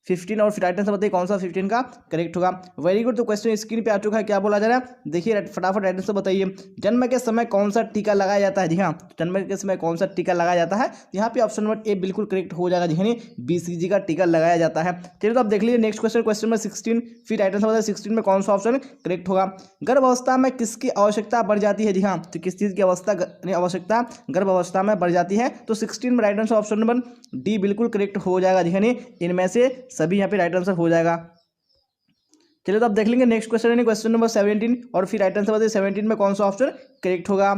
15 और फिर राइट आंसर बताइए कौन सा 15 का करेक्ट होगा। वेरी गुड, तो क्वेश्चन स्क्रीन पे आ चुका है। क्या बोला जा रहा है? देखिए फटाफट राइट आंसर बताइए। जन्म के समय कौन सा टीका लगाया जाता है? जी हाँ, जन्म के समय कौन सा टीका लगाया जाता है? यहाँ पे ऑप्शन नंबर ए बिल्कुल करेक्ट हो जाएगा। यानी BCG का टीका लगाया जाता है। चलिए, तो आप देख लीजिए नेक्स्ट क्वेश्चन क्वेश्चन नंबर 16 फिर राइट आंसर बताइए 16 में कौन सा ऑप्शन करेक्ट होगा। गर्भावस्था में किसकी आवश्यकता बढ़ जाती है? जी हाँ, तो किस चीज़ की आवश्यकता गर्भावस्था में बढ़ जाती है? तो 16 में right answer option number D बिल्कुल करेक्ट हो जाएगा। यानी इनमें से सभी यहाँ पे राइट आंसर हो जाएगा। चलिए, तो आप देख लेंगे नेक्स्ट क्वेश्चन क्वेश्चन नंबर 17 और फिर राइट आंसर बताइए 17 में कौन सा ऑप्शन करेक्ट होगा।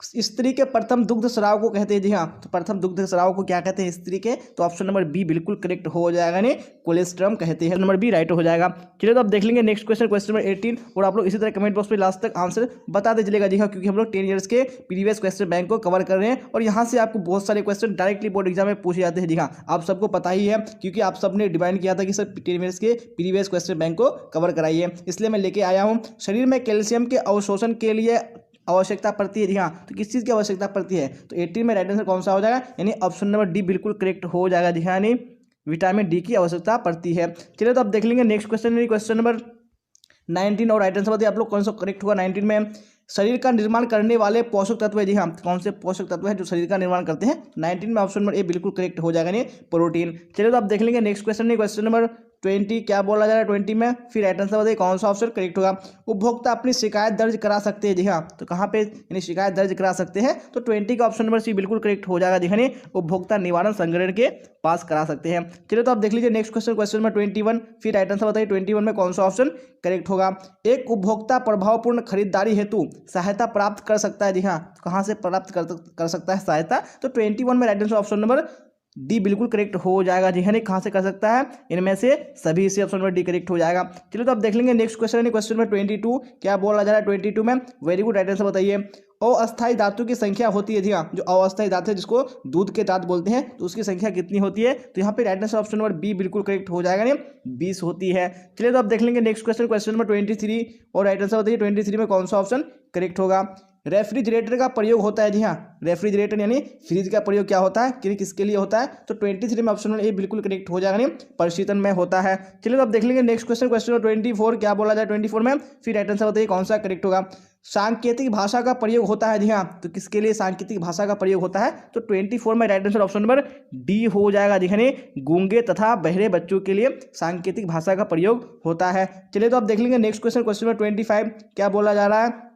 स्त्री के प्रथम दुग्ध स्राव को कहते हैं। जी हाँ, तो प्रथम दुग्ध स्राव को क्या कहते हैं स्त्री के? तो ऑप्शन नंबर बी बिल्कुल करेक्ट हो जाएगा, यानी कोलेस्ट्रम कहते हैं। नंबर बी राइट हो जाएगा। चलिए, तो आप देख लेंगे नेक्स्ट क्वेश्चन क्वेश्चन नंबर 18 और आप लोग इसी तरह कमेंट बॉक्स में लास्ट तक आंसर बताते चलेगा। जी हाँ, क्योंकि हम लोग 10 ईयर्स के प्रीवियस क्वेश्चन बैंक को कवर कर रहे हैं और यहाँ से आपको बहुत सारे क्वेश्चन डायरेक्टली बोर्ड एग्जाम में पूछे जाते हैं। जी हाँ, आप सबको पता ही है क्योंकि आप सबने डिमांड किया था कि सर 10 ईयर्स के प्रीवियस क्वेश्चन बैंक को कवर कराइए, इसलिए मैं लेके आया हूँ। शरीर में कैल्शियम के अवशोषण के लिए आवश्यकता पड़ती है? जी हाँ, तो किस चीज़ की आवश्यकता पड़ती है? तो 18 में राइट आंसर कौन सा हो जाएगा, यानी ऑप्शन नंबर डी बिल्कुल करेक्ट हो जाएगा। जी हाँ, यानी विटामिन डी की आवश्यकता पड़ती है। चलिए तो अब देख लेंगे नेक्स्ट क्वेश्चन, क्वेश्चन नंबर 19 और राइट आंसर बताइए आप लोग कौन सा करेक्ट हुआ। 19 में शरीर का निर्माण करने वाले पोषक तत्व है। जी हाँ, कौन से पोषक तत्व है जो शरीर का निर्माण करते हैं? 19 में ऑप्शन नंबर ए बिल्कुल करेक्ट हो जाएगा, नहीं प्रोटीन। चलिए तो आप देख लेंगे नेक्स्ट क्वेश्चन, क्वेश्चन नंबर 20 क्या बोला जा रहा है 20 में, फिर राइट आंसर बताइए कौन सा ऑप्शन करेक्ट होगा। उपभोक्ता अपनी शिकायत दर्ज करा सकते हैं। जी हाँ, तो कहाँ पे यानी शिकायत दर्ज करा सकते हैं? तो 20 का ऑप्शन नंबर सी बिल्कुल करेक्ट हो जाएगा। जी हाँ, उपभोक्ता निवारण संगठन के पास करा सकते हैं। चलिए तो आप देख लीजिए नेक्स्ट क्वेश्चन, क्वेश्चन नंबर 21, फिर राइट आंसर बताइए 21 में कौन सा ऑप्शन करेक्ट होगा। एक उपभोक्ता प्रभावपूर्ण खरीदारी हेतु सहायता प्राप्त कर सकता है। जी हाँ, तो कहाँ से प्राप्त कर सकता है सहायता? तो 21 में right answer option number D बिल्कुल करेक्ट हो जाएगा। जी हाँ, कहाँ से कर सकता है? इनमें से सभी से ऑप्शन नंबर डी करेक्ट हो जाएगा। चलिए तो आप देख लेंगे नेक्स्ट क्वेश्चन, क्वेश्चन नंबर 22 क्या बोला जा रहा है 22 में, वेरी गुड, राइट आंसर बताइए। अस्थायी धातु की संख्या होती है। जी हाँ, जो अस्थायी धातु है जिसको दूध के दांत बोलते हैं, तो उसकी संख्या कितनी होती है? तो यहाँ पे right answer option number B बिल्कुल करेक्ट हो जाएगा, नहीं 20 होती है। चलिए तो आप देख लेंगे नेक्स्ट क्वेश्चन, क्वेश्चन नंबर 23 और राइट आंसर बताइए 23 में कौन सा ऑप्शन करेक्ट होगा। रेफ्रिजरेटर का प्रयोग होता है। जी हाँ, रेफ्रिजरेटर यानी फ्रिज का प्रयोग क्या होता है, किसके लिए होता है? तो 23 में ऑप्शन नंबर ए बिल्कुल करेक्ट हो जाएगा, नहीं परिशीतन में होता है। चलिए तो आप देख लेंगे नेक्स्ट क्वेश्चन, क्वेश्चन नंबर 24 क्या बोला जाए 24 में, फिर राइट आंसर बताइए कौन सा करेक्ट होगा। सांकेतिक भाषा का प्रयोग होता है। जी हाँ, तो किसके लिए सांकेतिक भाषा का प्रयोग होता है? तो 24 में right answer option number D हो जाएगा। जी हाँ, गूंगे तथा बहरे बच्चों के लिए सांकेतिक भाषा का प्रयोग होता है। चलिए तो आप देख लेंगे नेक्स्ट क्वेश्चन, क्वेश्चन नंबर 25 क्या बोला जा रहा है।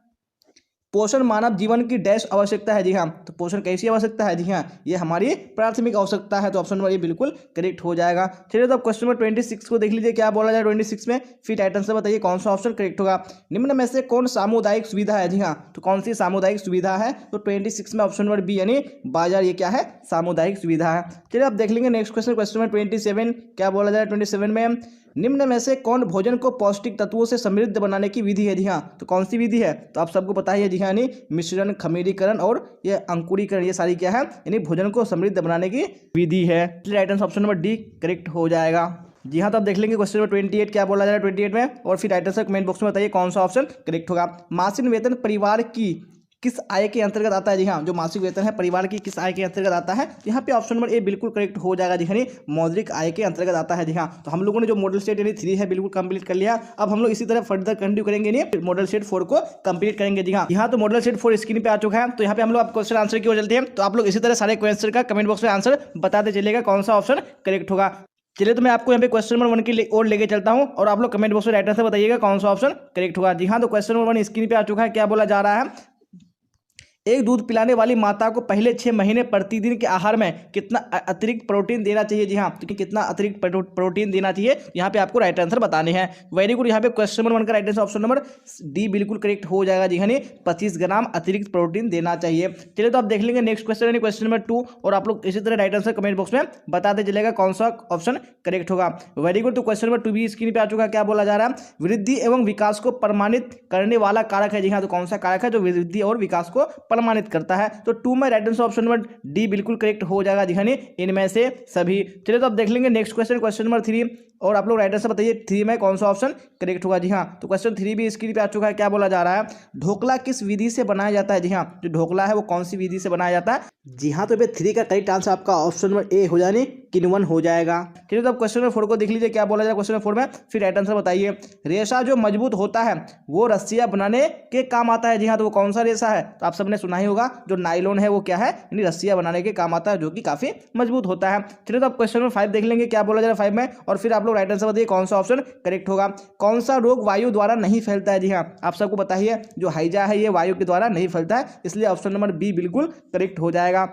पोषण मानव जीवन की डैश आवश्यकता है। जी हाँ, तो पोषण कैसी आवश्यकता है? जी हाँ, ये हमारी प्राथमिक आवश्यकता है, तो ऑप्शन नंबर ये बिल्कुल करेक्ट हो जाएगा। चलिए तो अब क्वेश्चन नंबर 26 को देख लीजिए क्या बोला जाए 26 में, फिर राइट आंसर बताइए कौन सा ऑप्शन करेक्ट होगा। निम्न में से कौन सामुदायिक सुविधा है? जी हाँ, तो कौन सी सामुदायिक सुविधा है? तो 26 में ऑप्शन नंबर बी यानी बाजार, ये क्या है? सामुदायिक सुविधा है। चलिए अब देख लेंगे नेक्स्ट क्वेश्चन, क्वेश्चन नंबर 27 क्या बोला जाए 27 में, निम्न में से कौन भोजन को पौष्टिक तत्वों से समृद्ध बनाने की विधि है? जी हाँ, तो कौन सी विधि है? तो आप सबको पता है। जी हाँ, यानी मिश्रण, खमीरीकरण और ये अंकुरीकरण, ये सारी क्या है? यानी भोजन को समृद्ध बनाने की विधि है। Right answer option number D correct हो जाएगा। जी हाँ, तो आप देख लेंगे क्वेश्चन नंबर 28 क्या बोला जा रहा है 28 में, और फिर राइट आंसर कमेंट बॉक्स में बताइए कौन सा ऑप्शन करेक्ट होगा। मासिक वेतन परिवार की किस आय के अंतर्गत आता है? जी हाँ, जो मासिक वेतन है परिवार की किस आय के अंतर्गत आता है? यहाँ पे ऑप्शन नंबर ए बिल्कुल करेक्ट हो जाएगा। जी हाँ, मौद्रिक आय के अंतर्गत आता है। जी हाँ, तो हम लोगों ने जो मॉडल स्टेट यानी 3 है बिल्कुल कंप्लीट कर लिया। अब हम लोग इसी तरह फर्दर कंटिन्यू करेंगे, नहीं मॉडल स्टेट 4 को कंप्लीट करेंगे। जी हाँ, यहाँ तो मॉडल स्टेट 4 स्क्रीन पे आ चुका है, तो यहाँ पे हम लोग क्वेश्चन आंसर की ओर चलते हैं। तो आप लोग इसी तरह सारे क्वेश्चन का कमेंट बॉक्स में आंसर बताते चलिएगा कौन सा ऑप्शन करेक्ट होगा। चलिए तो मैं आपको यहाँ पे क्वेश्चन नंबर 1 की ओर लेके चलता हूँ, और आप लोग कमेंट बॉक्स में राइट आंसर बताइएगा कौन सा ऑप्शन करेक्ट होगा। जी हाँ, तो क्वेश्चन नंबर 1 स्क्रीन पे आ चुका है। क्या बोला जा रहा है, एक दूध पिलाने वाली माता को पहले 6 महीने प्रतिदिन के आहार में कितना अतिरिक्त प्रोटीन देना चाहिए? जी हाँ, तो कितना अतिरिक्त प्रोटीन देना चाहिए, यहाँ पे आपको राइट आंसर बताने हैं। वेरी गुड, यहाँ पे क्वेश्चन नंबर 1 का right answer option number D बिल्कुल करेक्ट हो जाएगा। जी हाँ, 25 ग्राम अतिरिक्त प्रोटीन देना चाहिए। चलिए तो आप देख लेंगे नेक्स्ट क्वेश्चन, क्वेश्चन नंबर 2, और आप लोग इसी तरह राइट आंसर कमेंट बॉक्स में बताते चलेगा कौन सा ऑप्शन करेक्ट होगा। वेरी गुड, तो क्वेश्चन नंबर 2 भी स्क्रीन पे आ चुका है। क्या बोला जा रहा है, वृद्धि एवं विकास को प्रमाणित करने वाला कारक है? जी हाँ, तो कौन सा कारक है जो वृद्धि और विकास को प्रमाणित करता है? तो 2 में right answer option number D बिल्कुल करेक्ट हो जाएगा। जी हाँ, इनमें से सभी। चलिए तो अब देख लेंगे नेक्स्ट क्वेश्चन, क्वेश्चन नंबर 3, और आप लोग राइट आंसर बताइए 3 में कौन सा ऑप्शन करेक्ट होगा। जी हाँ, तो क्वेश्चन 3 भी स्क्रीन पे आ चुका है। क्या बोला जा रहा है, ढोकला किस विधि से बनाया जाता है? जी हाँ, जो ढोकला है वो कौन सी विधि से बनाया जाता है? जी हाँ, तो 3 का करेक्ट आंसर आपका ऑप्शन नंबर ए हो जाने किन्वन हो जाएगा। चलिए तो अब क्वेश्चन नंबर 4 को देख लीजिए। क्या बोला जाए क्वेश्चन नंबर 4 में, फिर राइट आंसर बताइए। रेशा जो मजबूत होता है वो रस्सियां बनाने के काम आता है। जी हाँ, तो वो कौन सा रेशा है? तो आप सबने सुना ही होगा, जो नायलॉन है वो क्या है, यानी रस्सियां बनाने के काम आता है, जो कि काफी मजबूत होता है। चलिए तो अब क्वेश्चन नंबर 5 देख लेंगे। क्या बोला जा रहा है 5 में, और फिर आप लोग राइट आंसर बताइए कौन सा ऑप्शन करेक्ट होगा। कौन सा रोग वायु द्वारा नहीं फैलता है? जी हाँ, आप सबको पता ही है जो हैजा है ये वायु के द्वारा नहीं फैलता है, इसलिए ऑप्शन नंबर बी बिल्कुल करेक्ट हो जाएगा।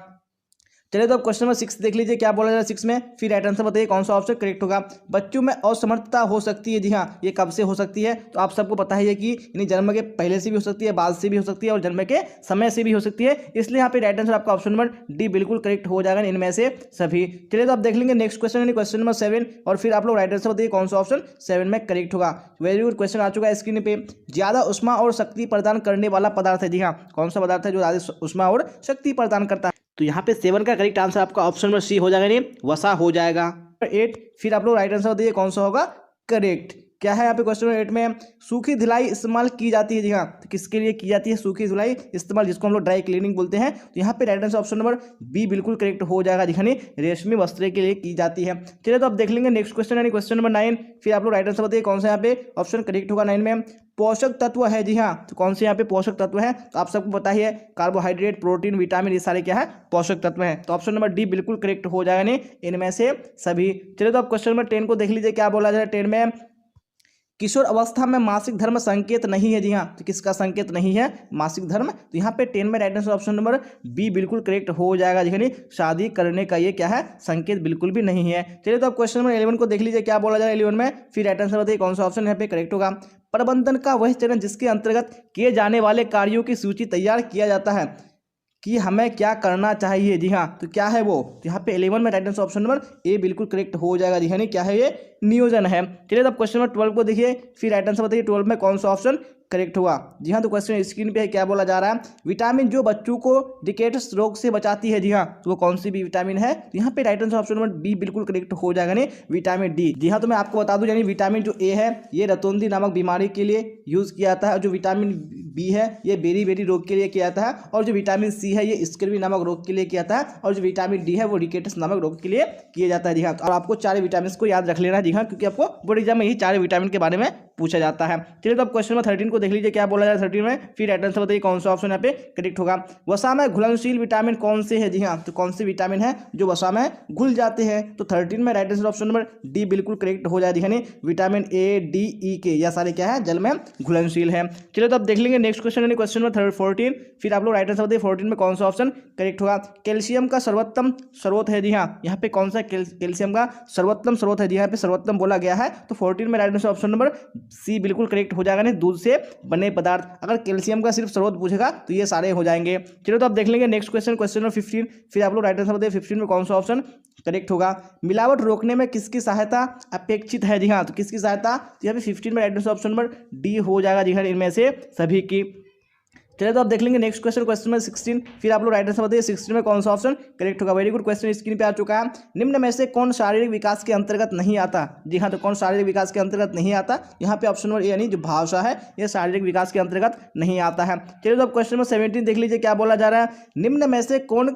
चलिए तो अब क्वेश्चन नंबर 6 देख लीजिए। क्या बोला जा रहा है 6 में, फिर राइट आंसर बताइए कौन सा ऑप्शन करेक्ट होगा। बच्चों में असमर्थता हो सकती है। जी हाँ, ये कब से हो सकती है? तो आप सबको पता ही है कि यानी जन्म के पहले से भी हो सकती है, बाद से भी हो सकती है, और जन्म के समय से भी हो सकती है, इसलिए यहाँ पे राइट आंसर आपका ऑप्शन नंबर डी बिल्कुल करेक्ट हो जाएगा इनमें से सभी। चलिए तो आप देख लेंगे नेक्स्ट क्वेश्चन, क्वेश्चन नंबर 7, और फिर आप लोग राइट आंसर बताइए कौन सा ऑप्शन 7 में करेक्ट होगा। वेरी गुड, क्वेश्चन आ चुका है स्क्रीन पे। ज्यादा उष्मा और शक्ति प्रदान करने वाला पदार्थ है? जी हाँ, कौन सा पदार्थ है जो ज्यादा उष्मा और शक्ति प्रदान करता है? तो यहाँ पे 7 का करेक्ट आंसर आपका ऑप्शन नंबर सी हो जाएगा, नहीं वसा हो जाएगा। 8, फिर आप लोग राइट आंसर बताइए कौन सा होगा करेक्ट। क्या है यहाँ पे क्वेश्चन नंबर 8 में, सूखी धुलाई इस्तेमाल की जाती है। जी हाँ, तो किसके लिए की जाती है सूखी धुलाई इस्तेमाल, जिसको हम लोग ड्राई क्लीनिंग बोलते हैं। तो यहाँ पे right answer option number B बिल्कुल करेक्ट हो जाएगा। दिखाने रेशमी वस्त्र के लिए की जाती है। चलिए तो अब देख लेंगे नेक्स्ट क्वेश्चन यानी क्वेश्चन नंबर 9। फिर आप लोग राइट आंसर बताइए कौन सा यहाँ पे ऑप्शन करेक्ट होगा 9 में। पोषक तत्व है। जी हाँ, तो कौन से यहाँ पे पोषक तत्व है, तो आप सबको पता ही है कार्बोहाइड्रेट, प्रोटीन, विटामिन, ये सारे क्या है पोषक तत्व हैं। तो ऑप्शन नंबर डी बिल्कुल करेक्ट हो जाएगा नहीं इनमें से सभी। चलिए तो अब क्वेश्चन नंबर 10 को देख लीजिए क्या बोला जाए 10 में, किशोर अवस्था में मासिक धर्म संकेत नहीं है। जी हाँ, तो किसका संकेत नहीं है मासिक धर्म, तो यहाँ पे 10 में right answer option number B बिल्कुल करेक्ट हो जाएगा। देखिए शादी करने का ये क्या है संकेत बिल्कुल भी नहीं है। चलिए तो अब क्वेश्चन नंबर 11 को देख लीजिए क्या बोला जाए 11 में। फिर राइट आंसर बताइए कौन सा ऑप्शन यहाँ पे करेक्ट होगा। प्रबंधन का वह चरण जिसके अंतर्गत किए जाने वाले कार्यों की सूची तैयार किया जाता है कि हमें क्या करना चाहिए। जी हाँ, तो क्या है वो, तो यहाँ पे 11 में right answer option number A बिल्कुल करेक्ट हो जाएगा। जी हाँ, नहीं क्या है ये नियोजन है। चलिए तब क्वेश्चन नंबर 12 को देखिए, फिर राइट आंसर बताइए 12 में कौन सा ऑप्शन करेक्ट होगा। जी हाँ, तो क्वेश्चन स्क्रीन पे क्या बोला जा रहा है, विटामिन जो बच्चों को रिकेट्स रोग से बचाती है। जी हाँ, तो वो कौन सी भी विटामिन है, तो यहाँ पे right answer option number B बिल्कुल करेक्ट हो जाएगा नहीं विटामिन डी। जी हाँ, तो मैं आपको बता दूं यानी विटामिन जो ए है ये रतौंधी नामक बीमारी के लिए यूज किया जाता है, और जो विटामिन बी है ये बेरी रोग के लिए किया जाता है, और जो विटामिन सी है ये स्कर्वी नामक रोग के लिए किया जाता है, और जो विटामिन डी है वो रिकेट्स नामक रोग के लिए किया जाता है। जी हाँ, और आपको 4 विटामिन को याद रख लेना। जी हाँ, क्योंकि आपको बोर्ड एग्जाम में यही 4 विटामिन के बारे में पूछा जाता है। चलिए तो अब क्वेश्चन नंबर 13 को देख लीजिए क्या बोला जाए 13 में। फिर राइट आंसर बताइए कौन सा ऑप्शन यहाँ पे करेक्ट होगा। वसा में घुलनशील विटामिन कौन से है। जी हाँ, तो कौन से विटामिन है जो वसा में घुल जाते हैं, तो 13 में right answer option number D बिल्कुल करेक्ट हो जाए। दिखाने विटामिन ए, डी, ई के यह सारे क्या है जल में घुलनशील है। चलिए तो अब देख लेंगे नेक्स्ट क्वेश्चन यानी क्वेश्चन नंबर 14। फिर आप लोग राइट आंसर बताइए 14 में कौन सा ऑप्शन करेक्ट होगा। कैल्शियम का सर्वोत्तम स्रोत है। जी हाँ, यहाँ पे कौन सा कैल्शियम का सर्वोत्तम स्रोत है। जी यहाँ पे सर्वोत्तम बोला गया है, तो 14 में right answer option number C बिल्कुल करेक्ट हो जाएगा। नहीं दूध से बने पदार्थ, अगर कैल्शियम का सिर्फ स्रोत पूछेगा तो ये सारे हो जाएंगे। चलो तो आप देख लेंगे नेक्स्ट क्वेश्चन क्वेश्चन नंबर 15। फिर आप लोग राइट आंसर बताइए 15 में कौन सा ऑप्शन करेक्ट होगा। मिलावट रोकने में किसकी सहायता अपेक्षित है। जी हाँ, तो किसकी सहायता, तो यहाँ पे 15 में right answer option number D हो जाएगा। जी हाँ, इनमें से सभी की। चलिए तो आप देख लेंगे नेक्स्ट क्वेश्चन क्वेश्चन नंबर 16। फिर आप लोग राइट आंसर बताइए 16 में कौन सा ऑप्शन करेक्ट होगा। वेरी गुड, क्वेश्चन स्क्रीन पे आ चुका है। निम्न में से कौन शारीरिक विकास के अंतर्गत नहीं आता। जी हाँ, तो कौन शारीरिक विकास के अंतर्गत नहीं आता, यहाँ पे ऑप्शन नंबर ए यानी जो भाषा है ये शारीरिक विकास के अंतर्गत नहीं आता है। चलिए तो अब क्वेश्चन नंबर 17 देख लीजिए क्या बोला जा रहा है। निम्न में से कौन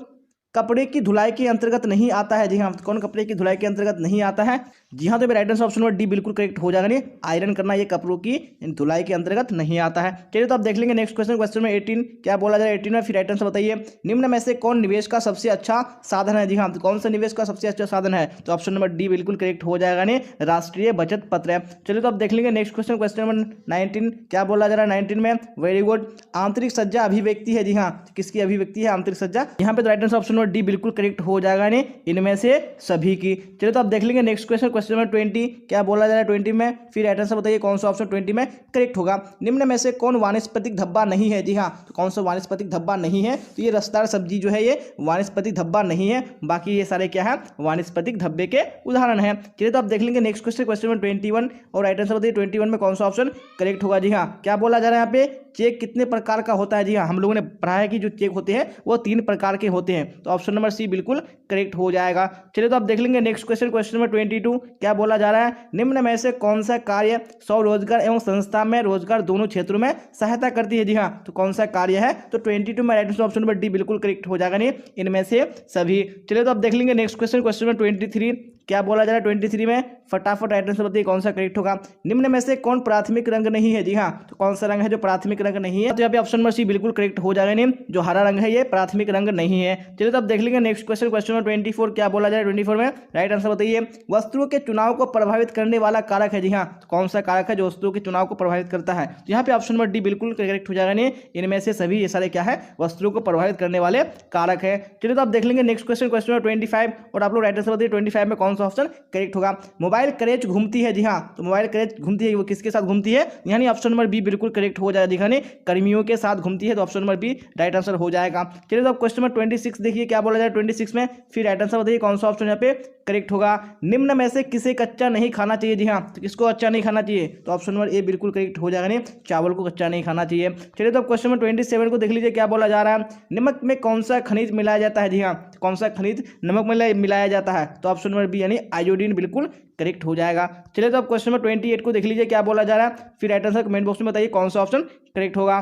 कपड़े की धुलाई के अंतर्गत नहीं आता है। जी हाँ, कौन कपड़े की धुलाई के अंतर्गत नहीं आता है। जी हाँ, तो right answer option number D बिल्कुल करेक्ट हो जाएगा। नहीं आयरन करना ये कपड़ों की धुलाई के अंतर्गत नहीं आता है। चलिए तो आप देख लेंगे नेक्स्ट क्वेश्चन क्वेश्चन में 18 क्या बोला जाए 18 में। फिर राइट आंसर बताइए निम्न में से कौन निवेश का सबसे अच्छा साधन है। जी हाँ, तो कौन सा निवेश का सबसे अच्छा साधन है, तो ऑप्शन नंबर डी बिल्कुल करेक्ट हो जाएगा। नहीं राष्ट्रीय बचत पत्र है। चलिए तो आप देख लेंगे नेक्स्ट क्वेश्चन क्वेश्चन नंबर 19 क्या बोला जा रहा है 19 में। वेरी गुड, आंतरिक सज्जा अभिव्यक्ति है। जी हाँ, किसकी अभिव्यक्ति है आंतरिक सज्जा, यहाँ पे तो right answer option number D बिल्कुल करेक्ट हो जाएगा। नहीं इनमें से सभी की। चलिए तो आप देख लेंगे नेक्स्ट क्वेश्चन क्वेश्चन नंबर 20 क्या बोला जा रहा है 20 में। फिर राइट आंसर बताइए कौन सा ऑप्शन 20 में करेक्ट होगा। निम्न में से कौन वानस्पतिक धब्बा नहीं है। जी हाँ, तो कौन सा वानस्पतिक धब्बा नहीं है, तो ये रसदार सब्जी जो है ये वानस्पतिक धब्बा नहीं है, बाकी ये सारे क्या है वानस्पतिक धब्बे के उदाहरण है। चलिए तो आप देख लेंगे नेक्स्ट क्वेश्चन क्वेश्चन नंबर 21 और राइट आंसर बताइए 21 में कौन सा ऑप्शन करेक्ट होगा। जी हाँ, क्या बोला जा रहा है यहाँ पे चेक कितने प्रकार का होता है। जी हाँ, हम लोगों ने पढ़ा है कि जो चेक होते हैं वो 3 प्रकार के होते हैं, तो ऑप्शन नंबर सी बिल्कुल करेक्ट हो जाएगा। चलिए तो आप देख लेंगे नेक्स्ट क्वेश्चन क्वेश्चन नंबर 22 क्या बोला जा रहा है। निम्न में से कौन सा कार्य स्वरोजगार एवं संस्था में रोजगार दोनों क्षेत्रों में सहायता करती है। जी हाँ, तो कौन सा कार्य है, तो 22 में right answer option number D बिल्कुल करेक्ट हो जाएगा। नहीं इनमें से सभी। चलिए तो आप देख लेंगे नेक्स्ट क्वेश्चन क्वेश्चन नंबर 23 क्या बोला जा रहा है 23 में। फटाफट राइट आंसर बताइए कौन सा करेक्ट होगा। निम्न में से कौन प्राथमिक रंग नहीं है। जी हाँ, तो कौन सा रंग है जो प्राथमिक रंग नहीं है, तो यहाँ पे ऑप्शन नंबर सी बिल्कुल करेक्ट हो जाएगा। नहीं जो हरा रंग है ये प्राथमिक रंग नहीं है। चलिए तो आप देख लेंगे नेक्स्ट क्वेश्चन क्वेश्चन नंबर 24 क्या बोला जाए 24 में। राइट आंसर बताइए वस्तुओं के चुनाव को प्रभावित करने वाला कारक है। जी हाँ, तो कौन सा कारक है जो वस्तुओं के चुनाव को प्रभावित करता है, तो यहाँ पे ऑप्शन नंबर डी बिल्कुल करेक्ट हो जाएगा। नहीं इनमें से सभी ये सारे क्या है वस्तुओं को प्रभावित करने वाले कारक है। चलिए तो आप देख लेंगे नेक्स्ट क्वेश्चन क्वेश्चन नंबर 25 और आप लोग राइट आंसर बताइए 25 में कौन सा ऑप्शन करेक्ट होगा। मोबाइल करेज घूमती है। जी हाँ, तो मोबाइल करेज घूमती है वो किसके साथ घूमती है, यानी ऑप्शन नंबर बी बिल्कुल करेक्ट हो जाएगा। दिखाने कर्मियों के साथ घूमती है, तो option number B right answer हो जाएगा। चलिए तो अब क्वेश्चन नंबर 26 देखिए क्या बोला जाए 26 में। फिर राइट आंसर बताइए कौन सा ऑप्शन यहाँ पे करेक्ट होगा। निम्न में से किसे कच्चा नहीं खाना चाहिए? जी हाँ, तो किसको कच्चा नहीं खाना चाहिए? तो ऑप्शन नंबर ए बिल्कुल करेक्ट हो जाएगा, नहीं चावल को कच्चा नहीं खाना चाहिए। चलिए तो क्वेश्चन नंबर 27 को देख लीजिए, क्या बोला जा रहा है? नमक में कौन सा खनिज मिलाया जाता है? जी हाँ, कौन सा खनिज नमक में मिलाया जाता है? तो ऑप्शन नंबर बी यानी आयोडीन बिल्कुल करेक्ट हो जाएगा। चलिए तो अब क्वेश्चन नंबर 28 को देख लीजिए, क्या बोला जा रहा है? फिर राइट आंसर कमेंट बॉक्स में बताइए कौन सा ऑप्शन करेक्ट होगा।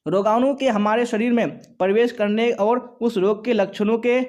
रोगाणु के हमारे शरीर में प्रवेश करने और उस रोग के लक्षणों के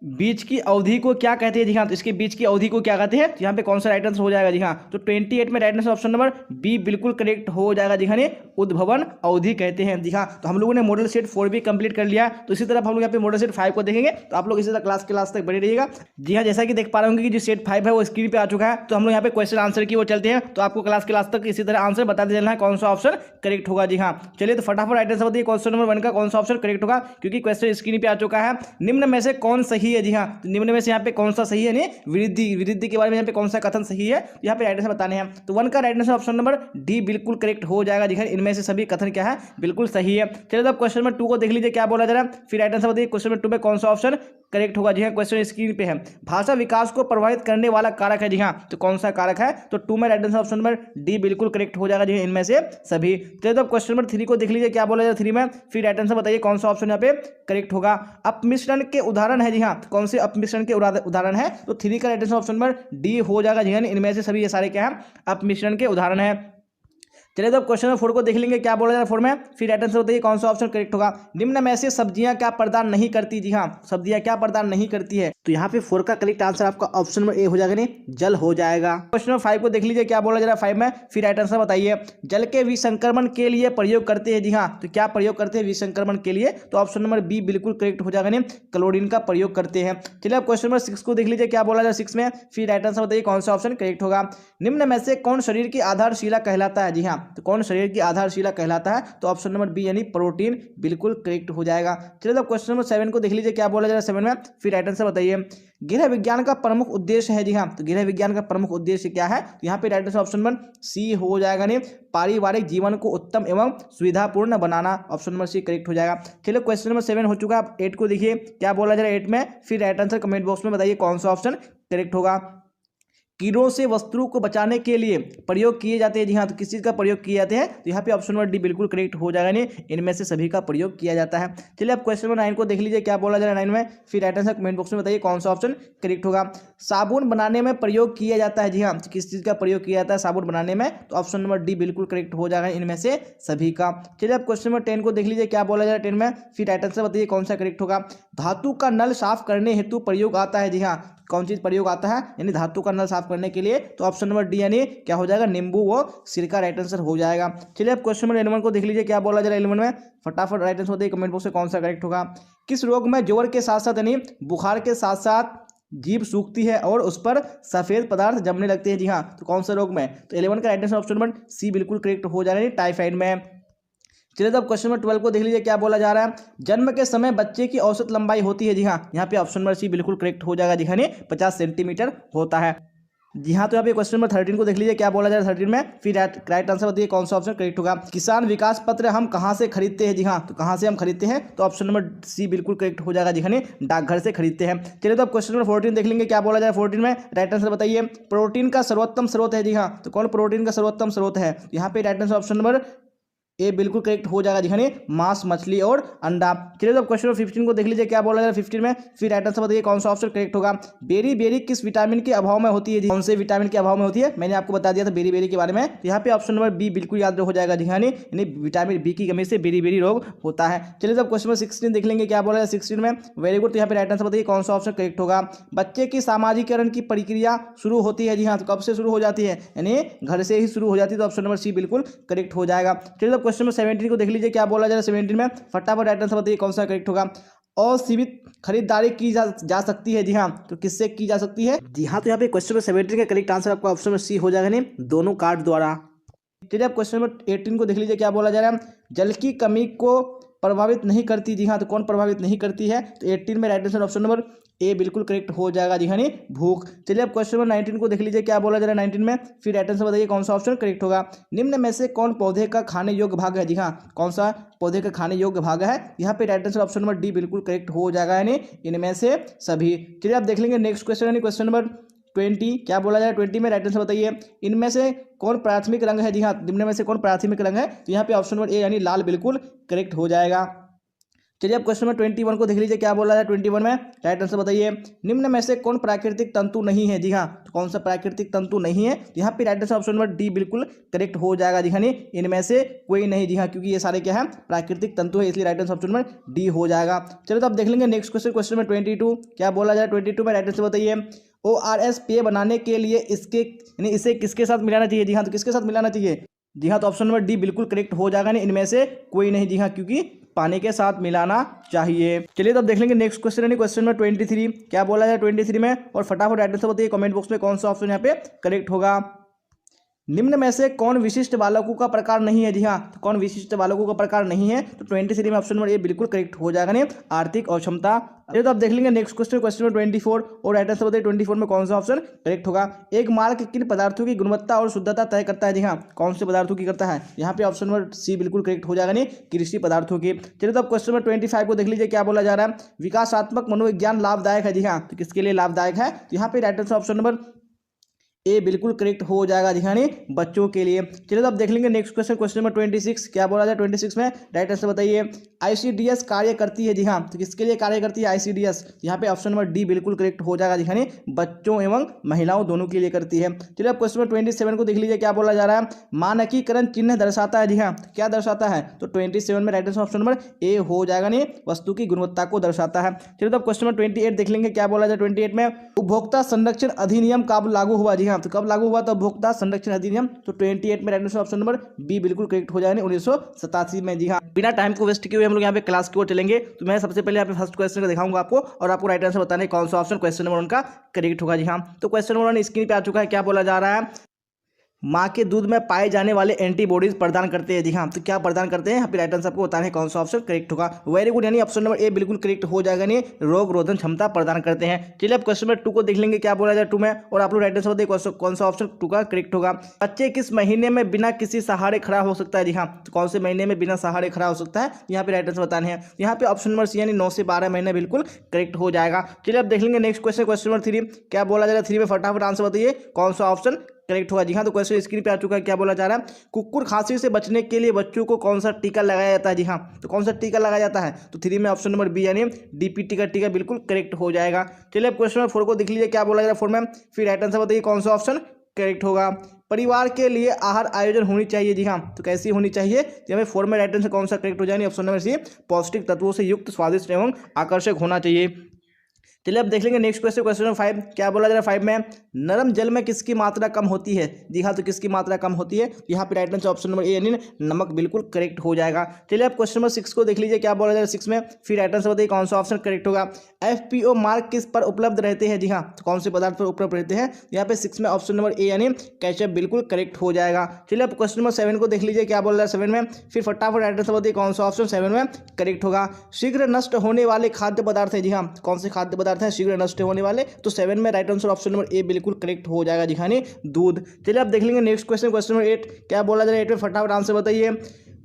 बीच की अवधि को क्या कहते हैं? जी हाँ, तो इसके बीच की अवधि को क्या कहते हैं? यहाँ पे कौन सा राइट आंसर हो जाएगा? जी हाँ, तो 28 में right answer option number B बिल्कुल करेक्ट हो जाएगा। जी हाँ, उद्भवन अवधि कहते हैं। जी हाँ, तो हम लोगों ने मॉडल सेट 4 भी कंप्लीट कर लिया, तो इसी तरह हम लोग यहाँ पे मॉडल सेट 5 को देखेंगे। तो आप लोग इसी तरह क्लास तक बने रहिएगा। जी हाँ, जैसा कि देख पा रहे होंगे कि जो सेट 5 है वो स्क्रीन पे आ चुका है। तो हम लोग यहाँ पे क्वेश्चन आंसर की वो चलते हैं, तो आपको क्लास तक इसी तरह आंसर बताते चलना है कौन सा ऑप्शन करेक्ट होगा। जी हाँ, चलिए तो फटाफट राइट आंसर बताइए क्वेश्चन नंबर 1 का कौन सा ऑप्शन करेक्ट होगा, क्योंकि क्वेश्चन स्क्रीन पे आ चुका है। निम्न में से कौन सही है? जी हाँ, तो निम्न में से यहाँ पे कौन सा सही है? नहीं वृद्धि के बारे में यहाँ पे कौन सा कथन सही है, यहाँ पे राइट आंसर बताने हैं। तो 1 का right answer option number D बिल्कुल करेक्ट हो जाएगा। जी हाँ, इनमें से सभी कथन क्या है? बिल्कुल सही है। चलिए तो अब क्वेश्चन नंबर 2 को देख लीजिए, क्या बोला जा रहा है? फिर राइट आंसर बताइए क्वेश्चन नंबर 2 में कौन सा ऑप्शन करेक्ट होगा। जी हाँ, क्वेश्चन स्क्रीन पे है। भाषा विकास को प्रभावित करने वाला कारक है। जी हाँ, तो कौन सा कारक है? तो 2 में right answer option number D बिल्कुल करेक्ट हो जाएगा। जी इनमें से सभी। चलिए तो क्वेश्चन नंबर 3 को देख लीजिए, क्या बोला जा रहा है 3 में? फिर राइट आंसर बताइए कौन सा ऑप्शन यहाँ पे करेक्ट होगा। अपमिश्रण के उदाहरण है। जी हाँ, तो कौन से अपमिश्रण के उदाहरण है? तो 3 का right answer option number D हो जाएगा। जी हाँ, इनमें से सभी ये सारे क्या है? अपमिश्रण के उदाहरण है। चलिए तो क्वेश्चन नंबर 4 को देख लेंगे, क्या बोला जा रहा है 4 में? फिर राइट आंसर बताइए कौन सा ऑप्शन करेक्ट होगा। निम्न में से सब्जियां क्या प्रदान नहीं करती? जी हाँ, सब्जियां क्या प्रदान नहीं करती है? तो यहाँ पे 4 का करेक्ट आंसर आपका ऑप्शन नंबर ए हो जाएगा, नहीं जल हो जाएगा। क्वेश्चन नंबर 5 को देख लीजिए, क्या बोला जा रहा है 5 में? फिर राइट आंसर बताइए। जल के विसंक्रमण के लिए प्रयोग करते हैं। जी हाँ, तो क्या प्रयोग करते हैं विसंक्रमण के लिए? तो ऑप्शन नंबर बी बिल्कुल करेक्ट हो जाएगा, नहीं क्लोरीन का प्रयोग करते हैं। चलिए अब क्वेश्चन नंबर 6 को देख लीजिए, क्या बोला जा रहा है 6 में? फिर राइट आंसर बताइए कौन सा ऑप्शन करेक्ट होगा। निम्न में से कौन शरीर की आधारशिला कहलाता है? जी हाँ, तो कौन शरीर की आधारशिला कहलाता है? तो ऑप्शन नंबर बी यानी प्रोटीन बिल्कुल करेक्ट हो जाएगा। चलिए तो क्वेश्चन नंबर 7 को देख लीजिए, क्या बोला जा रहा है 7 में? फिर राइट आंसर बताइए। गृह विज्ञान का प्रमुख उद्देश्य है। जी हाँ, तो गृह विज्ञान का प्रमुख उद्देश्य क्या है? तो यहाँ पे right answer option number C हो जाएगा, नहीं पारिवारिक जीवन को उत्तम एवं सुविधापूर्ण बनाना। ऑप्शन नंबर सी करेक्ट हो जाएगा। चलिए क्वेश्चन नंबर 7 हो चुका है। 8 को देखिए, क्या बोला जा रहा है 8 में? फिर राइट आंसर कमेंट बॉक्स में बताइए कौन सा ऑप्शन करेक्ट होगा। कीड़ों से वस्तुओं को बचाने के लिए प्रयोग किए जाते हैं। जी हाँ, तो किस चीज़ का प्रयोग किए जाते हैं? तो यहाँ पे ऑप्शन नंबर डी बिल्कुल करेक्ट हो जाएगा, नहीं इनमें से सभी का प्रयोग किया जाता है। चलिए अब क्वेश्चन नंबर 9 को देख लीजिए, क्या बोला जा रहा है 9 में? फिर राइट आंसर कमेंट बॉक्स में बताइए कौन सा ऑप्शन करेक्ट होगा। साबुन बनाने में प्रयोग किया जाता है। जी हाँ, तो किस चीज़ का प्रयोग किया जाता है साबुन बनाने में? तो ऑप्शन नंबर डी बिल्कुल करेक्ट हो जाएगा, इनमें से सभी का। चलिए अब क्वेश्चन नंबर 10 को देख लीजिए, क्या बोला जा रहा है 10 में? फिर राइट आंसर बताइए कौन सा करेक्ट होगा। धातु का नल साफ करने हेतु प्रयोग आता है। जी हाँ, कौन चीज प्रयोग आता है यानी धातु का नल साफ करने के लिए? तो ऑप्शन नंबर डी यानी क्या हो जाएगा? नींबू व सिरका राइट आंसर हो जाएगा। चलिए अब क्वेश्चन नंबर 11 को देख लीजिए, क्या बोला जा रहा है 11 में? फटाफट राइट आंसर बताइए कमेंट बॉक्स में कौन सा करेक्ट होगा। किस रोग में ज्वर के साथ साथ यानी बुखार के साथ साथ जीभ सूखती है और उस पर सफेद पदार्थ जमने लगते हैं? जी हाँ, तो कौन सा रोग में? तो 11 का right answer option number C बिल्कुल करेक्ट हो जाएगा, टाइफाइड में। चलिए तो अब क्वेश्चन नंबर 12 को देख लीजिए, क्या बोला जा रहा है। जन्म के समय बच्चे की औसत लंबाई होती है? जी हाँ, यहाँ पे ऑप्शन नंबर सी बिल्कुल करेक्ट हो जाएगा। जी हाँ, 50 सेंटीमीटर होता है। जी हाँ, तो यहाँ पे क्वेश्चन नंबर 13 को देख लीजिए, क्या बोला जा रहा है 13 में? फिर राइट आंसर बताइए कौन सा ऑप्शन करेक्ट होगा। किसान विकास पत्र हम कहाँ से खरीदते हैं? जी हाँ, तो कहाँ से हम खरीदते हैं? तो ऑप्शन नंबर सी बिल्कुल करेक्ट हो जाएगा। जी हाँ, डाकघर से खरीदते हैं। चलिए तो अब क्वेश्चन नंबर 14 देख लेंगे, क्या बोला जा रहा है 14 में? राइट आंसर बताइए। प्रोटीन का सर्वोत्तम स्रोत है? जी हाँ, तो कौन प्रोटीन का सर्वोत्तम स्रोत है? यहाँ पे right answer option number A बिल्कुल करेक्ट हो जाएगा। जी हाँ, मांस, मछली और अंडा। चलिए तो क्वेश्चन नंबर 15 को देख लीजिए, क्या बोला जा रहा है 15 में? फिर राइट आंसर बताइए कौन सा ऑप्शन करेक्ट होगा। बेरी बेरी किस विटामिन के अभाव में होती है? जी कौन से विटामिन के अभाव में होती है? मैंने आपको बता दिया था बेरी बेरी के बारे में। तो यहाँ पे ऑप्शन नंबर बी बिल्कुल याद हो जाएगा। जी हाँ, यानी विटामिन बी की कमी से बेरी बेरी रोग होता है। चलिए तो क्वेश्चन नंबर 16 देख लेंगे, क्या बोला है 16 में? Very good. तो यहाँ पे राइट आंसर बताइए कौन सा ऑप्शन करेक्ट होगा। बच्चे की सामाजिकरण की प्रक्रिया शुरू होती है? जी हाँ, तो कब से शुरू हो जाती है? यानी घर से ही शुरू हो जाती है। तो ऑप्शन नंबर सी बिल्कुल करेक्ट हो जाएगा। चलिए तो क्वेश्चन नंबर 17 को देख लीजिए, क्या बोला जा रहा है 17 में? फटाफट राइट आंसर बताइए कौन सा करेक्ट होगा। असीमित खरीदारी की जा सकती है? जी हाँ, तो किससे की जा सकती है? जी हाँ, तो यहाँ पे क्वेश्चन नंबर 17 का करेक्ट आंसर आपका ऑप्शन नंबर सी हो जाएगा, नहीं दोनों कार्ड द्वारा। चलिए आप क्वेश्चन नंबर 18 को देख लीजिए, क्या बोला जा रहा है। जल की कमी को प्रभावित नहीं करती। जी हाँ, तो कौन प्रभावित नहीं करती है? तो 18 में right answer option number A बिल्कुल करेक्ट हो जाएगा जी हाँ, भूख। चलिए अब क्वेश्चन नंबर 19 को देख लीजिए, क्या बोला जा रहा है 19 में, फिर राइट आंसर बताइए कौन सा ऑप्शन करेक्ट होगा। निम्न में से कौन पौधे का खाने योग्य भाग है? जी हाँ, कौन सा पौधे का खाने योग्य भाग है? यहाँ पे right answer option number D बिल्कुल करेक्ट हो जाएगा, यानी इनमें से सभी। चलिए आप देख लेंगे नेक्स्ट क्वेश्चन, यानी क्वेश्चन नंबर 20, क्या बोला जाए 20 में राइट आंसर बताइए, इनमें से कौन प्राथमिक रंग है? जी हाँ, निम्न में से कौन प्राथमिक रंग है? तो यहाँ पे ऑप्शन नंबर ए यानी लाल बिल्कुल करेक्ट हो जाएगा। चलिए अब क्वेश्चन नंबर 21 को देख लीजिए, क्या बोला है 21 में, राइट आंसर बताइए, निम्न में से कौन प्राकृतिक तंतु नहीं है? जी हाँ, तो कौन सा प्राकृतिक तंतु नहीं है? यहाँ पे right answer option number D बिल्कुल करेक्ट हो जाएगा जी हाँ, इनमें से कोई नहीं। जी हाँ, क्योंकि ये सारे क्या है, प्राकृतिक तंतु है, इसलिए right answer option number D हो जाएगा। चलो तो अब देख लेंगे नेक्स्ट क्वेश्चन, क्वेश्चन नंबर 22, क्या बोला जाए 22 में, राइट आंसर बताइए, ORS पेय बनाने के लिए इसके यानी इसे किसके साथ मिलाना चाहिए? जी हाँ, तो किसके साथ मिलाना चाहिए? जी हाँ, तो ऑप्शन नंबर डी बिल्कुल करेक्ट हो जाएगा, नहीं इनमें से कोई नहीं। जी हाँ, क्योंकि पानी के साथ मिलाना चाहिए। चलिए तो अब देख लेंगे नेक्स्ट क्वेश्चन, यानी क्वेश्चन नंबर 23, क्या बोला जाए 23 में, और फटाफट राइट आंसर बताइए कमेंट बॉक्स में कौन सा ऑप्शन यहाँ पे करेक्ट होगा। निम्न में से कौन विशिष्ट बालकों का प्रकार नहीं है? जी हाँ, तो कौन विशिष्ट बालकों का प्रकार नहीं है? तो 23 में ऑप्शन नंबर ए बिल्कुल करेक्ट हो जाएगा, नहीं आर्थिक अक्षमता। चलिए तो आप देख लेंगे नेक्स्ट क्वेश्चन, क्वेश्चन नंबर 24, और राइट आंसर बताइए 24 में कौन सा ऑप्शन करेक्ट होगा। एक मार्क किन पदार्थों की गुणवत्ता और शुद्धता तय करता है? जी हाँ, कौन से पदार्थों की करता है? यहाँ पे ऑप्शन नंबर सी बिल्कुल करेक्ट हो जाएगा, नहीं कृषि पदार्थों की। चलिए तो अब क्वेश्चन नंबर 25 को देख लीजिए, क्या बोला जा रहा है, विकासात्मक मनोविज्ञान लाभदायक है? जी हाँ, तो किसके लिए लाभदायक है? तो यहाँ पे right answer option number A बिल्कुल करेक्ट हो जाएगा जी हाँ, बच्चों के लिए। चलिए तो अब देख लेंगे नेक्स्ट क्वेश्चन, क्वेश्चन नंबर 26, क्या बोला जाए 26 में, राइट आंसर बताइए, ICDS कार्य करती है? जी हाँ, तो किसके लिए कार्य करती है ICDS? यहाँ पे ऑप्शन नंबर डी बिल्कुल करेक्ट हो जाएगा जी हाँ, बच्चों एवं महिलाओं दोनों के लिए करती है। चलिए अब क्वेश्चन नंबर 27 को देख लीजिए, क्या बोला जा रहा है, मानकीकरण चिन्ह दर्शाता है? जी हाँ, क्या दर्शाता है? तो 27 में right answer option number A हो जाएगा, नहीं वस्तु की गुणवत्ता को दर्शाता है। चलिए तो अब क्वेश्चन नंबर 28 देख लेंगे, क्या बोला जाए 28 में, उपभोक्ता संरक्षण अधिनियम कब लागू हुआ? जी हाँ, तो कब लागू हुआ? तो उपभोक्ता संरक्षण अधिनियम, तो 28 में right answer option number B बिल्कुल करेक्ट हो जाएगा, 1987 में। जी हाँ, बिना टाइम को वेस्ट किए हुए हम लोग यहाँ पे क्लास की ओर चलेंगे। तो मैं सबसे पहले यहाँ पे फर्स्ट क्वेश्चन का दिखाऊंगा आपको, और आपको राइट आंसर बताने कौन सा ऑप्शन क्वेश्चन नंबर 1 का करेक्ट होगा। जी हाँ, तो क्वेश्चन नंबर 1 स्क्रीन पे आ चुका है, क्या बोला जा रहा है, माँ के दूध में पाए जाने वाले एंटीबॉडीज प्रदान करते हैं? जी हाँ, तो क्या प्रदान करते हैं? यहाँ पे राइट आंसर आपको बताना है कौन सा ऑप्शन करेक्ट होगा। वेरी गुड, यानी ऑप्शन नंबर ए बिल्कुल करेक्ट हो जाएगा, नहीं रोग रोधन क्षमता प्रदान करते हैं। चलिए अब क्वेश्चन नंबर 2 को देख लेंगे, क्या बोला जाए 2 में, और आप लोग राइट आंसर बताइए कौन सा ऑप्शन 2 का करेक्ट होगा। बच्चे किस महीने में बिना किसी सहारे खड़ा हो सकता है? जी हाँ, तो कौन से महीने में बिना सहारे खड़ा हो सकता है? यहाँ पे राइट आंसर बताने हैं। यहाँ पे ऑप्शन नंबर सी यानी 9 से 12 महीने बिल्कुल करेक्ट हो जाएगा। चलिए अब देख लेंगे नेक्स्ट क्वेश्चन, क्वेश्चन नंबर 3, क्या बोला जा रहा है 3 में, फटाफट आंसर बताइए कौन सा ऑप्शन करेक्ट होगा। जी हाँ, तो क्वेश्चन स्क्रीन पे आ चुका है, क्या बोला जा रहा है, कुकुर खांसी से बचने के लिए बच्चों को कौन सा टीका लगाया जाता है? जी हाँ, तो कौन सा टीका लगाया जाता है? तो 3 में ऑप्शन नंबर बी यानी DPT का टीका बिल्कुल करेक्ट हो जाएगा। चलिए अब क्वेश्चन नंबर 4 को देख लीजिए, क्या बोला जा रहा है 4 में, फिर राइट आंसर बताइए कौन सा ऑप्शन करेक्ट होगा। परिवार के लिए आहार आयोजन होनी चाहिए? जी हाँ, तो कैसी होनी चाहिए? हमें 4 में राइट आंसर कौन सा करेक्ट हो जाए? ऑप्शन नंबर सी, पौष्टिक तत्वों से युक्त, स्वादिष्ट एवं आकर्षक होना चाहिए। चलिए अब देख लेंगे नेक्स्ट क्वेश्चन, क्वेश्चन नंबर 5, क्या बोला जा रहा है 5 में, नरम जल में किसकी मात्रा कम होती है? जी हाँ, तो किसकी मात्रा कम होती है? यहाँ पे right answer option number A यानी नमक बिल्कुल करेक्ट हो जाएगा। चलिए अब क्वेश्चन नंबर 6 को देख लीजिए, क्या बोला जा रहा है 6 में, फिर राइट आंसर बताइए कौन सा ऑप्शन करेक्ट होगा। FPO मार्क किस पर उपलब्ध रहते हैं? जी हाँ, तो कौन से पदार्थ पर उपलब्ध रहते हैं? यहाँ पे 6 में ऑप्शन नंबर ए यानी केचप बिल्कुल करेक्ट हो जाएगा। चलिए अब क्वेश्चन नंबर 7 को देख लीजिए, क्या बोल रहा है 7 में, फिर फटाफट राइट आंसर बताइए कौन सा ऑप्शन 7 में करेक्ट होगा। शीघ्र नष्ट होने वाले खाद्य पदार्थ है? जी हाँ, कौन से खाद्य पदार्थ हैं शीघ्र नष्ट होने वाले? तो 7 में right answer option number A बिल्कुल करेक्ट हो जाएगा जी हाँ, दूध। चलिए अब देख लेंगे नेक्स्ट क्वेश्चन, क्वेश्चन नंबर 8, क्या बोला जा रहा है 8 में, फटाफट आंसर बताइए।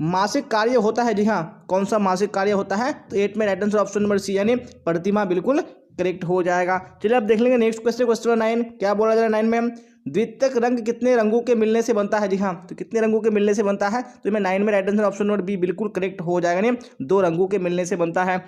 मासिक कार्य होता है? जी हाँ, कौन सा मासिक कार्य होता है? तो 8 में right answer option number C यानी प्रतिमा बिल्कुल करेक्ट हो जाएगा। चलिए अब देख लेंगे नेक्स्ट क्वेश्चन, क्वेश्चन नंबर 9, क्या बोला जा रहा है 9 में, द्वितीयक रंग कितने रंगों के मिलने से बनता है? जी हाँ, तो कितने रंगों के मिलने से बनता है? तो मैं 9 में right answer option number B बिल्कुल करेक्ट हो जाएगा, नहीं 2 रंगों के मिलने से बनता है।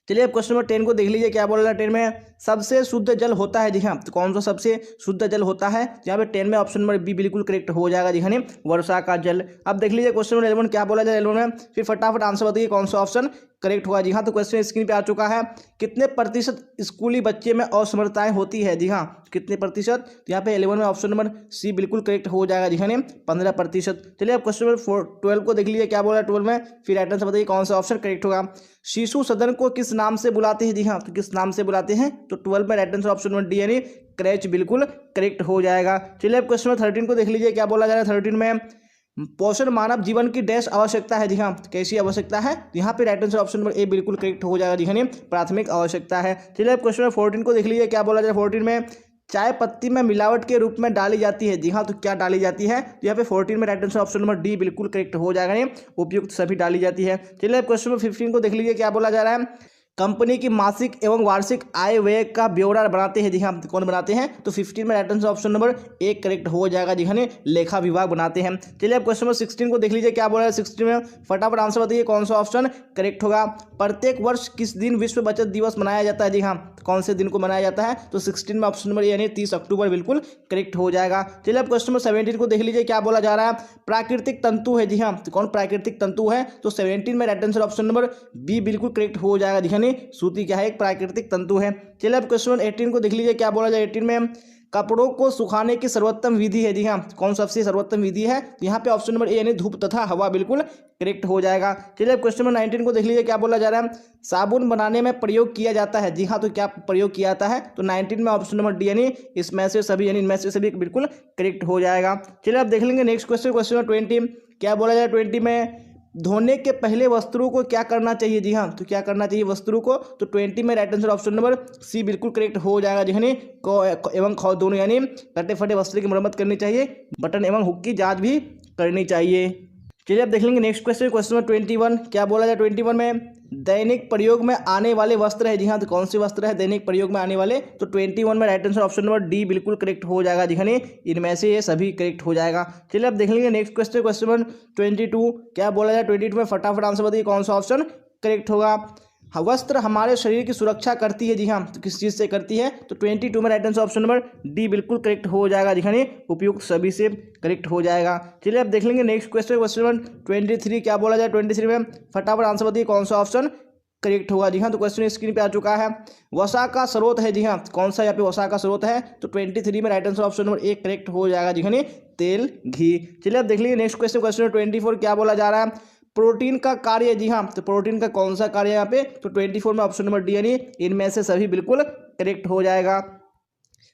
चलिए अब क्वेश्चन नंबर 10 को देख लीजिए, क्या बोल रहा है 10 में, सबसे शुद्ध जल होता है? जी हाँ, तो कौन सा सबसे शुद्ध जल होता है? यहाँ पे 10 में ऑप्शन नंबर बी बिल्कुल करेक्ट हो जाएगा जी हाँ, वर्षा का जल। अब देख लीजिए क्वेश्चन नंबर 11, क्या बोला जाए 11 में, फिर फटाफट आंसर बताइए कौन सा ऑप्शन करेक्ट होगा। जी हाँ, तो क्वेश्चन स्क्रीन पे आ चुका है, कितने प्रतिशत स्कूली बच्चे में असमर्थताएं होती है? जी हाँ, कितने प्रतिशत? तो यहाँ पे 11 में ऑप्शन नंबर सी बिल्कुल करेक्ट हो जाएगा जी हाँ, 15%। चलिए अब क्वेश्चन नंबर 12 को देख लीजिए, क्या बोला 12 में, फिर राइट आंसर बताइए कौन सा ऑप्शन करेक्ट होगा। शिशु सदन को किस नाम से बुलाते हैं? जी हाँ, तो किस नाम से बुलाते हैं? तो 12 में right answer option number D यानी क्रैच बिल्कुल करेक्ट हो जाएगा। चलिए अब क्वेश्चन नंबर 13 को देख लीजिए, क्या बोला जा रहा है 13 में, पोषण मानव जीवन की डैश आवश्यकता है। जी हाँ, कैसी आवश्यकता है? यहाँ पे right answer option number A बिल्कुल करेक्ट हो जाएगा। जी हाँ, प्राथमिक आवश्यकता है। चलिए अब क्वेश्चन नंबर 14 को देख लीजिए, क्या बोला जाए 14 में चाय पत्ती में मिलावट के रूप में डाली जाती है। जी हाँ, तो क्या डाली जाती है? तो यहाँ पे 14 में right answer option number D बिल्कुल करेक्ट हो जाएगा। नहीं, उपयुक्त सभी डाली जाती है। चलिए अब क्वेश्चन नंबर 15 को देख लीजिए, क्या बोला जा रहा है? कंपनी की मासिक एवं वार्षिक आय व्यय का ब्यौरा बनाते हैं। जी हाँ, कौन बनाते हैं? तो 15 में right answer option number A correct हो जाएगा। जी हाँ, लेखा विभाग बनाते हैं। चलिए अब क्वेश्चन नंबर 16 को देख लीजिए, क्या बोला है 16 में? फटाफट आंसर बताइए कौन सा ऑप्शन करेक्ट होगा। प्रत्येक वर्ष किस दिन विश्व बचत दिवस मनाया जाता है? जी हाँ, कौन से दिन को मनाया जाता है? तो 16 में ऑप्शन नंबर यानी 30 अक्टूबर बिल्कुल करेक्ट हो जाएगा। चलिए अब क्वेश्चन नंबर 17 को देख लीजिए, क्या बोला जा रहा है? प्राकृतिक तंतु है। जी हाँ, तो कौन प्राकृतिक तंतु है? तो 17 में right answer option number B बिल्कुल करेक्ट हो जाएगा। जी हाँ, सूती क्या है? एक प्राकृतिक तंतु है। चलिए अब क्वेश्चन 18 को देख लीजिए, क्या बोला जाए 18 में? कपड़ों को सुखाने की सर्वोत्तम विधि है। जी हाँ, कौन सबसे सर्वोत्तम विधि है? तो यहाँ पे ऑप्शन नंबर ए यानी धूप तथा हवा बिल्कुल करेक्ट हो जाएगा। चलिए अब क्वेश्चन नंबर 19 को देख लीजिए, क्या बोला जा रहा है? साबुन बनाने में प्रयोग किया जाता है। जी हाँ, तो क्या प्रयोग किया जाता है? तो 19 में ऑप्शन नंबर डी यानी इसमें से सभी यानी इनमें से सभी बिल्कुल करेक्ट हो जाएगा। चलिए अब देख लेंगे नेक्स्ट क्वेश्चन, क्वेश्चन नंबर 20, क्या बोला जाए 20 में? धोने के पहले वस्त्रों को क्या करना चाहिए? जी हाँ, तो क्या करना चाहिए वस्त्रों को? तो 20 में right answer option number C बिल्कुल करेक्ट हो जाएगा। जी हाँ, क एवं ख दोनों यानी कटे फटे वस्त्र की मरम्मत करनी चाहिए, बटन एवं हुक की जांच भी करनी चाहिए। चलिए अब देख लेंगे नेक्स्ट क्वेश्चन, क्वेश्चन नंबर 21, क्या बोला जाए 21 में? दैनिक प्रयोग में आने वाले वस्त्र है। जी हाँ, तो कौन से वस्त्र है दैनिक प्रयोग में आने वाले? तो 21 में right answer option number D बिल्कुल करेक्ट हो जाएगा। जी हाँ, इनमें से ये सभी करेक्ट हो जाएगा। चलिए अब देख लेंगे नेक्स्ट क्वेश्चन, क्वेश्चन नंबर 22, क्या बोला जाए 22 में? फटाफट आंसर बताइए कौन सा ऑप्शन करेक्ट होगा। वस्त्र हमारे शरीर की सुरक्षा करती है। जी हाँ, तो किस चीज़ से करती है? तो 22 में right answer option number D बिल्कुल करेक्ट हो जाएगा। जी हाँ, उपयुक्त सभी से करेक्ट हो जाएगा। चलिए अब देख लेंगे नेक्स्ट क्वेश्चन, क्वेश्चन नंबर 23, क्या बोला जाए 23 में? फटाफट आंसर बताइए कौन सा ऑप्शन करेक्ट होगा। जी हाँ, तो क्वेश्चन स्क्रीन पे आ चुका है। वसा का स्रोत है। जी हाँ, कौन सा यहाँ पे वसा का स्रोत है? तो 23 में right answer option number A correct हो जाएगा। जी हाँ, तेल, घी। चलिए अब देख लीजिए नेक्स्ट क्वेश्चन, क्वेश्चन नंबर 24, क्या बोला जा रहा है? प्रोटीन का कार्य। जी हाँ, तो प्रोटीन का कौन सा कार्य है यहाँ पे? तो 24 में ऑप्शन नंबर डी यानी इनमें से सभी बिल्कुल करेक्ट हो जाएगा।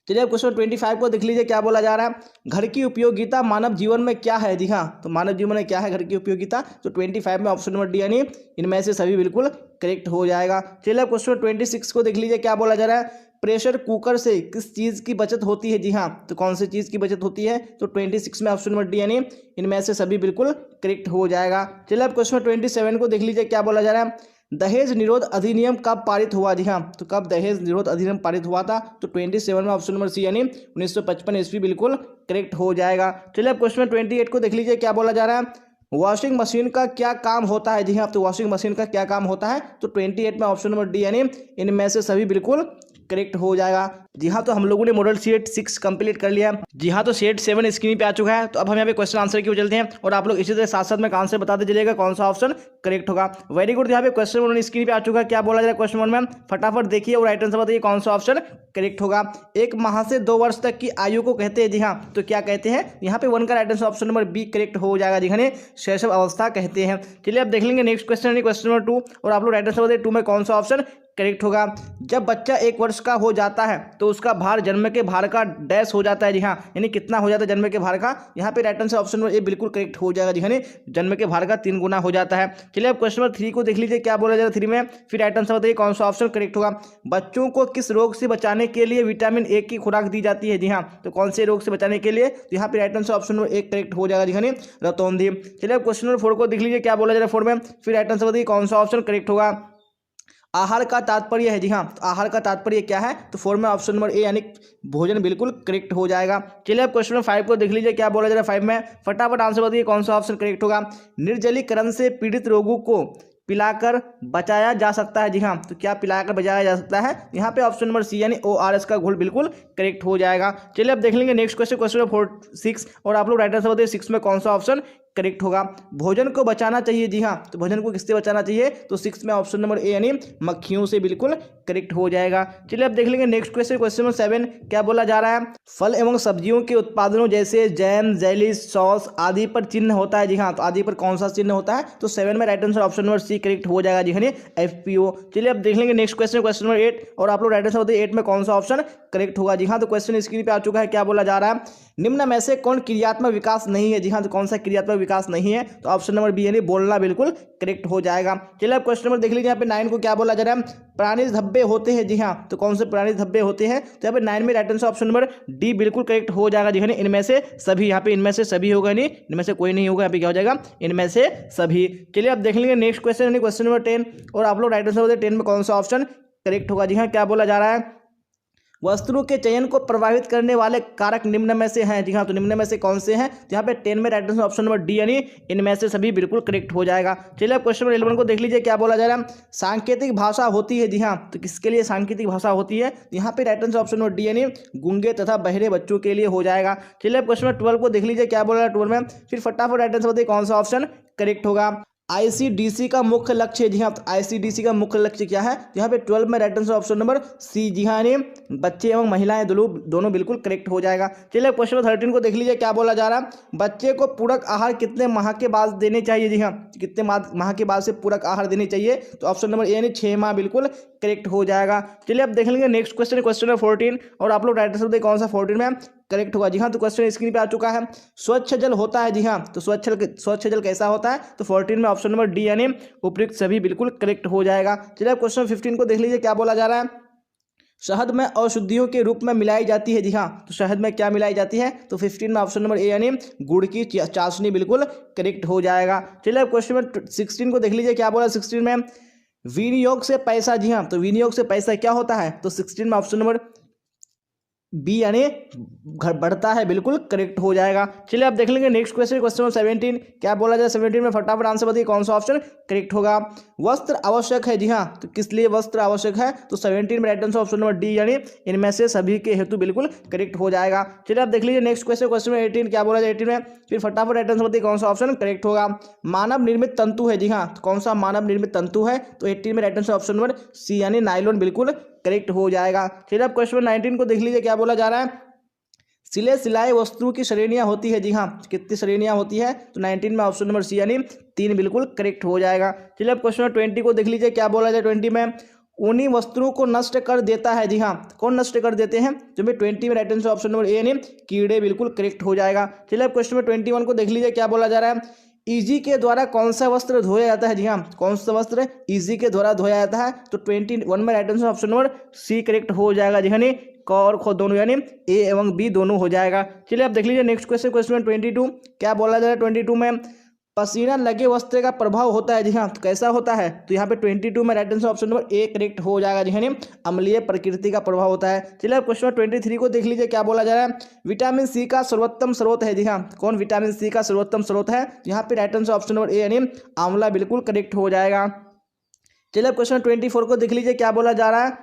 चलिए अब क्वेश्चन 25 को देख लीजिए, क्या बोला जा रहा है? घर की उपयोगिता मानव जीवन में क्या है? जी हाँ, तो मानव जीवन में क्या है घर की उपयोगिता? तो 25 में ऑप्शन नंबर डी यानी इनमें से सभी बिल्कुल करेक्ट हो जाएगा। चलिए अब क्वेश्चन 26 को देख लीजिए, क्या बोला जा रहा है? प्रेशर कुकर से किस चीज़ की बचत होती है? जी हाँ, तो कौन सी चीज़ की बचत होती है? तो 26 में ऑप्शन नंबर डी यानी इनमें से सभी बिल्कुल करेक्ट हो जाएगा। चलिए अब क्वेश्चन 27 को देख लीजिए, क्या बोला जा रहा है? दहेज निरोध अधिनियम कब पारित हुआ? जी हाँ, तो कब दहेज निरोध अधिनियम पारित हुआ था? तो 27 में ऑप्शन नंबर सी यानी 1955 ईस्वी बिल्कुल करेक्ट हो जाएगा। चलिए अब क्वेश्चन 28 को देख लीजिए, क्या बोला जा रहा है? वॉशिंग मशीन का क्या काम होता है? जी हाँ, तो वॉशिंग मशीन का क्या काम होता है? तो 28 में ऑप्शन नंबर डी यानी इनमें से सभी बिल्कुल करेक्ट हो जाएगा। जी हाँ, तो हम लोगों ने मॉडल सेट 6 कंप्लीट कर लिया। जी हाँ, तो सेट 7 स्क्रीन पे आ चुका है। तो अब हम यहाँ पे क्वेश्चन आंसर की ओर चलते हैं और आप लोग इसी तरह साथ साथ में आंसर बताते चलिएगा कौन सा ऑप्शन करेक्ट होगा। वेरी गुड, यहाँ पे क्वेश्चन 1 स्क्रीन पे आ चुका है। क्या बोला जाए क्वेश्चन 1 में? फटाफट देखिए और राइट आंसर बताइए कौन सा ऑप्शन करेक्ट होगा। 1 माह से 2 वर्ष तक की आयु को कहते हैं। जी हाँ, तो क्या कहते हैं? यहाँ पे 1 का right answer option number B correct हो जाएगा। जी हाँ, शैशव अवस्था कहते हैं। चलिए अब देख लेंगे नेक्स्ट क्वेश्चन, क्वेश्चन नंबर 2 और आप लोग राइट आंसर बताइए 2 में कौन सा ऑप्शन करेक्ट होगा। जब बच्चा 1 वर्ष का हो जाता है तो उसका भार जन्म के भार का डैश हो जाता है। जी हाँ, यानी कितना हो जाता है जन्म के भार का? यहाँ पे right answer option number A बिल्कुल करेक्ट हो जाएगा। जी हाँ, जन्म के भार का 3 गुना हो जाता है। चलिए अब क्वेश्चन नंबर 3 को देख लीजिए, क्या बोला जा रहा है 3 में? फिर राइट आंसर बताइए कौन सा ऑप्शन करेक्ट होगा। बच्चों को किस रोग से बचाने के लिए विटामिन ए की खुराक दी जाती है? जी हाँ, तो कौन से रोग से बचाने के लिए? तो यहाँ पे right answer option number A correct हो जाएगा। जी हाँ, रतौंधी। चलिए अब क्वेश्चन नंबर 4 को देख लीजिए, क्या बोला जा रहा है 4 में? फिर राइट आंसर बताइए कौन सा ऑप्शन करेक्ट होगा। आहार का तात्पर्य है। जी हाँ, तो आहार का तात्पर्य क्या है? तो 4 में ऑप्शन नंबर ए यानी भोजन बिल्कुल करेक्ट हो जाएगा। चलिए अब क्वेश्चन नंबर 5 को देख लीजिए, क्या बोला जा रहा है 5 में? फटाफट आंसर बताइए कौन सा ऑप्शन करेक्ट होगा। निर्जलीकरण से पीड़ित रोगों को पिलाकर बचाया जा सकता है। जी हाँ, तो क्या पिलाकर बचाया जा सकता है? यहाँ पे ऑप्शन नंबर सी यानी ORS का घोल बिल्कुल करेक्ट हो जाएगा। चलिए अब देख लेंगे नेक्स्ट क्वेश्चन, क्वेश्चन नंबर 6 और आप लोग राइट आंसर बताइए 6 में कौन सा ऑप्शन करेक्ट होगा। भोजन को बचाना चाहिए। जी हाँ, तो भोजन को किससे बचाना चाहिए? तो 6 में ऑप्शन नंबर ए यानी मक्खियों से बिल्कुल करेक्ट हो जाएगा। चलिए अब देख लेंगे नेक्स्ट क्वेश्चन, क्वेश्चन नंबर 7, क्या बोला जा रहा है? फल एवं सब्जियों के उत्पादनों जैसे जैम, जेली, सॉस आदि पर चिन्ह होता है। जी हाँ, तो आदि पर कौन सा चिन्ह होता है? तो 7 में right answer option number C correct हो जाएगा। जी हाँ, FPO। चलिए अब देख लेंगे नेक्स्ट क्वेश्चन, क्वेश्चन नंबर 8 और आप लोग राइट आंसर बताइए 8 में कौन सा ऑप्शन करेक्ट होगा। जी हाँ, तो क्वेश्चन स्क्रीन पे आ चुका है। क्या बोला जा रहा है? निम्न में से कौन क्रियात्मक विकास नहीं है? जी हाँ, तो कौन सा क्रियात्मक विकास नहीं है, तो ऑप्शन नंबर बी यानी बोलना बिल्कुल करेक्ट हो जाएगा। चलिए आप क्वेश्चन नंबर देख लीजिए, यहाँ पे 9 को क्या बोला जा रहा है, प्राणी धब्बे होते हैं। जी हाँ, तो कौन से प्राणी धब्बे होते हैं, तो यहाँ पे 9 में right answer option number D बिल्कुल करेक्ट हो जाएगा। जी हाँ, इनमें से सभी, यहाँ पे इनमें से सभी होगा, नहीं इनमें से कोई नहीं होगा, यहाँ पे क्या हो जाएगा, इनमें से सभी। चलिए आप देख लेंगे नेक्स्ट क्वेश्चन यानी क्वेश्चन नंबर 10, और आप लोग राइट आंसर बताइए 10 में कौन सा ऑप्शन करेक्ट होगा। जी हाँ, क्या बोला जा रहा है, वस्तुओं के चयन को प्रभावित करने वाले कारक निम्न में से हैं। जी हाँ, तो निम्न में से कौन से हैं, तो यहाँ पे 10 में right answer option number D यानी इनमें से सभी बिल्कुल करेक्ट हो जाएगा। चलिए अब क्वेश्चन नंबर 11 को देख लीजिए, क्या बोला जा रहा है, सांकेतिक भाषा होती है। जी हाँ, तो किसके लिए सांकेतिक भाषा होती है, यहाँ पे right answer option number D यानी गूंगे तथा बहरे बच्चों के लिए हो जाएगा। चलिए अब क्वेश्चन नंबर 12 को देख लीजिए, क्या बोला रहा है 12 में, फिर फटाफट राइट आंसर बताइए कौन सा ऑप्शन करेक्ट होगा। आईसीडीसी का मुख्य लक्ष्य, जी हाँ, तो आईसीडीसी का मुख्य लक्ष्य क्या है, यहाँ पे 12 में right answer option number C. जी हाँ, यानी बच्चे एवं महिलाएं दोनों बिल्कुल करेक्ट हो जाएगा। चलिए क्वेश्चन नंबर 13 को देख लीजिए, क्या बोला जा रहा है, बच्चे को पूरक आहार कितने माह के बाद देने चाहिए। जी हाँ, कितने माह के बाद से पूरक आहार देने चाहिए, तो ऑप्शन नंबर ए यानी 6 माह बिल्कुल करेक्ट हो जाएगा। चलिए अब देख लेंगे नेक्स्ट क्वेश्चन, क्वेश्चन नंबर 14, और आप लोग राइट आंसर बताइए कौन सा 14 में करेक्ट होगा। जी हाँ, तो क्वेश्चन स्क्रीन पे आ चुका है, स्वच्छ जल होता है। जी हाँ, तो स्वच्छ जल कैसा होता है, तो 14 में ऑप्शन नंबर डी यानी उपयुक्त सभी बिल्कुल करेक्ट हो जाएगा। चलिए क्वेश्चन 15 को देख लीजिए, क्या बोला जा रहा है, शहद में औषधियों के रूप में मिलाई जाती है। जी हाँ, तो शहद में क्या मिलाई जाती है, तो 15 में ऑप्शन नंबर ए यानी गुड़ की चाशनी बिल्कुल करेक्ट हो जाएगा। चलिए क्वेश्चन नंबर 16 को देख लीजिए, क्या बोला 16 में, विनियोग से पैसा। जी हाँ, तो विनियोग से पैसा क्या होता है, तो 16 में ऑप्शन नंबर बी यानी बढ़ता है बिल्कुल करेक्ट हो जाएगा। चलिए आप देख लेंगे नेक्स्ट क्वेश्चन, क्वेश्चन नंबर 17, क्या बोला जाए 17 में, फटाफट आंसर बताइए कौन सा ऑप्शन करेक्ट होगा। वस्त्र आवश्यक है। जी हाँ, तो किस लिए वस्त्र आवश्यक है, तो 17 में right answer option number D यानी इनमें से सभी के हेतु बिल्कुल करेक्ट हो जाएगा। चलिए आप देख लीजिए नेक्स्ट क्वेश्चन, क्वेश्चन नंबर 18, क्या बोला जाए 18 में, फिर फटाफट राइट आंसर बताइए कौन सा ऑप्शन करेक्ट होगा। मानव निर्मित तंतु है। जी हाँ, तो कौन सा मानव निर्मित तंतु है, तो 18 में right answer option number C यानी नायलॉन बिल्कुल करेक्ट हो जाएगा। चलिए आप क्वेश्चन 19 को देख लीजिए, क्या बोला जा रहा है, सिलाई वस्तुओं की श्रेणियां होती है। जी हाँ, कितनी श्रेणियां होती है, तो 19 में ऑप्शन नंबर सी यानी 3 बिल्कुल करेक्ट हो जाएगा। चलिए अब क्वेश्चन नंबर 20 को देख लीजिए, क्या बोला जाए 20 में, उन्हीं वस्तुओं को नष्ट कर देता है। जी हाँ, कौन नष्ट कर देते हैं, तो मैं 20 में right answer option number A यानी कीड़े बिल्कुल करेक्ट हो जाएगा। चलिए अब क्वेश्चन नंबर 21 को देख लीजिए, क्या बोला जा रहा है, ईजी के द्वारा कौन सा वस्त्र धोया जाता है। जी हाँ, कौन सा वस्त्र ईजी के द्वारा धोया जाता है, तो 21 में right answer option number C correct हो जाएगा। जी हाँ, क और ख दोनों यानी ए एवं बी दोनों हो जाएगा। चलिए आप देख लीजिए नेक्स्ट क्वेश्चन, क्वेश्चन नंबर 22, क्या बोला जा रहा है 22 में, पसीना लगे वस्त्र का प्रभाव होता है। जी हाँ, तो कैसा होता है, तो यहाँ पे 22 में right answer option number A correct हो जाएगा। जी हाँ, अम्लीय प्रकृति का प्रभाव होता है। चलिए अब क्वेश्चन 23 को देख लीजिए, क्या बोला जा रहा है, विटामिन सी का सर्वोत्तम स्रोत है। जी हाँ, कौन विटामिन सी का सर्वोत्तम स्रोत है, यहाँ पे right answer option number A यानी आंवला बिल्कुल करेक्ट हो जाएगा। चलिए अब क्वेश्चन 24 को देख लीजिए, क्या बोला जा रहा है,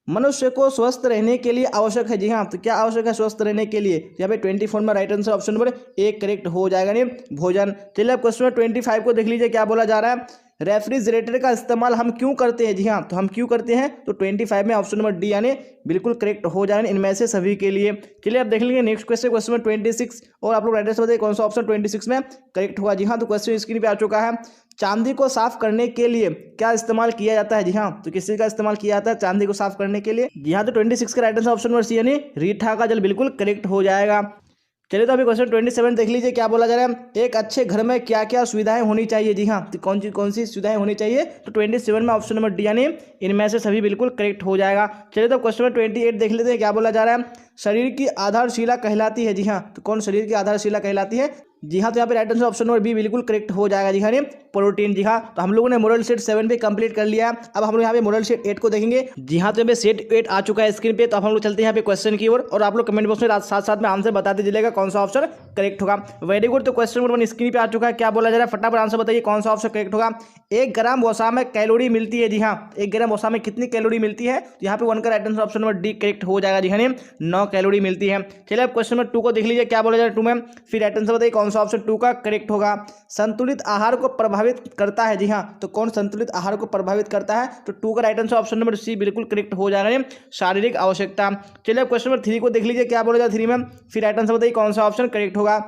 मनुष्य को स्वस्थ रहने के लिए आवश्यक है। जी हाँ, तो क्या आवश्यक है स्वस्थ रहने के लिए, यहाँ पे 24 में right answer option number A correct हो जाएगा, नहीं भोजन। चलिए अब क्वेश्चन 25 को देख लीजिए, क्या बोला जा रहा है, रेफ्रिजरेटर का इस्तेमाल हम क्यों करते हैं। जी हाँ, तो हम क्यों करते हैं, तो 25 में ऑप्शन नंबर डी यानी बिल्कुल करेक्ट हो जाएगा इनमें से सभी के लिए। चलिए अब देख लेंगे नेक्स्ट क्वेश्चन, क्वेश्चन नंबर 26, और आप लोग राइट आंसर बताइए कौन सा ऑप्शन 26 में करेक्ट होगा। जी हाँ, तो क्वेश्चन स्क्रीन पे आ चुका है, चांदी को साफ करने के लिए क्या इस्तेमाल किया जाता है। जी हाँ, तो किसी का इस्तेमाल किया जाता है चांदी को साफ करने के लिए। जी हाँ, तो 26 का right answer option number C यानी रीठा का जल बिल्कुल करेक्ट हो जाएगा। चलिए तो अभी क्वेश्चन 27 देख लीजिए, क्या बोला जा रहा है, एक अच्छे घर में क्या क्या सुविधाएं होनी चाहिए। जी हाँ, तो कौन सी सुविधाएं होनी चाहिए, तो 27 में ऑप्शन नंबर डी यानी इनमें से सभी बिल्कुल करेक्ट हो जाएगा। चलिए तो क्वेश्चन नंबर 28 देख लेते हैं, क्या बोला जा रहा है, शरीर की आधारशिला कहलाती है। जी हाँ, तो कौन शरीर की आधारशिला कहलाती है, जी हाँ, तो यहाँ पे right answer option number B बिल्कुल करेक्ट हो जाएगा। जी हाँ, प्रोटीन। जी हाँ, तो हम लोगों ने मोरल सेट 7 पे कंप्लीट कर लिया। अब हम लोग यहाँ पे मोरल सेट 8 को देखेंगे। जी हाँ, तो यहाँ पे सेट 8 आ चुका है स्क्रीन पे, तो अब हम लोग चलते हैं यहाँ पे क्वेश्चन की ओर, और आप लोग कमेंट बॉक्स में साथ साथ में आंसर बताते चलेगा कौन सा ऑप्शन करेक्ट होगा। वेरी गुड, तो क्वेश्चन नंबर 1 स्क्रीन पे आ चुका है, क्या बोला जा रहा है, फटाफट आंसर बताइए कौन सा ऑप्शन करेक्ट होगा। 1 ग्राम वसा में कैलोरी मिलती है। जी हाँ, 1 ग्राम वसा में कितनी कैलोरी मिलती है, तो यहाँ पे 1 का right answer option number D correct हो जाएगा। जी हाँ, 9 कैलोरी मिलती है। चलिए अब क्वेश्चन नंबर 2 को देख लीजिए, क्या बोला जा रहा है 2 में, फिर राइट आंसर बताइए कौन सा ऑप्शन 2 का करेक्ट होगा। संतुलित आहार को प्रभावित करता है। जी हाँ, तो कौन संतुलित आहार को प्रभावित करता है, तो 2 का right answer option number C बिल्कुल करेक्ट हो जाएगा, शारीरिक आवश्यकता। चलिए अब क्वेश्चन नंबर 3 को देख लीजिए, क्या बोला जाए 3 में, फिर राइट आंसर बताइए कौन सा ऑप्शन करेक्ट होगा।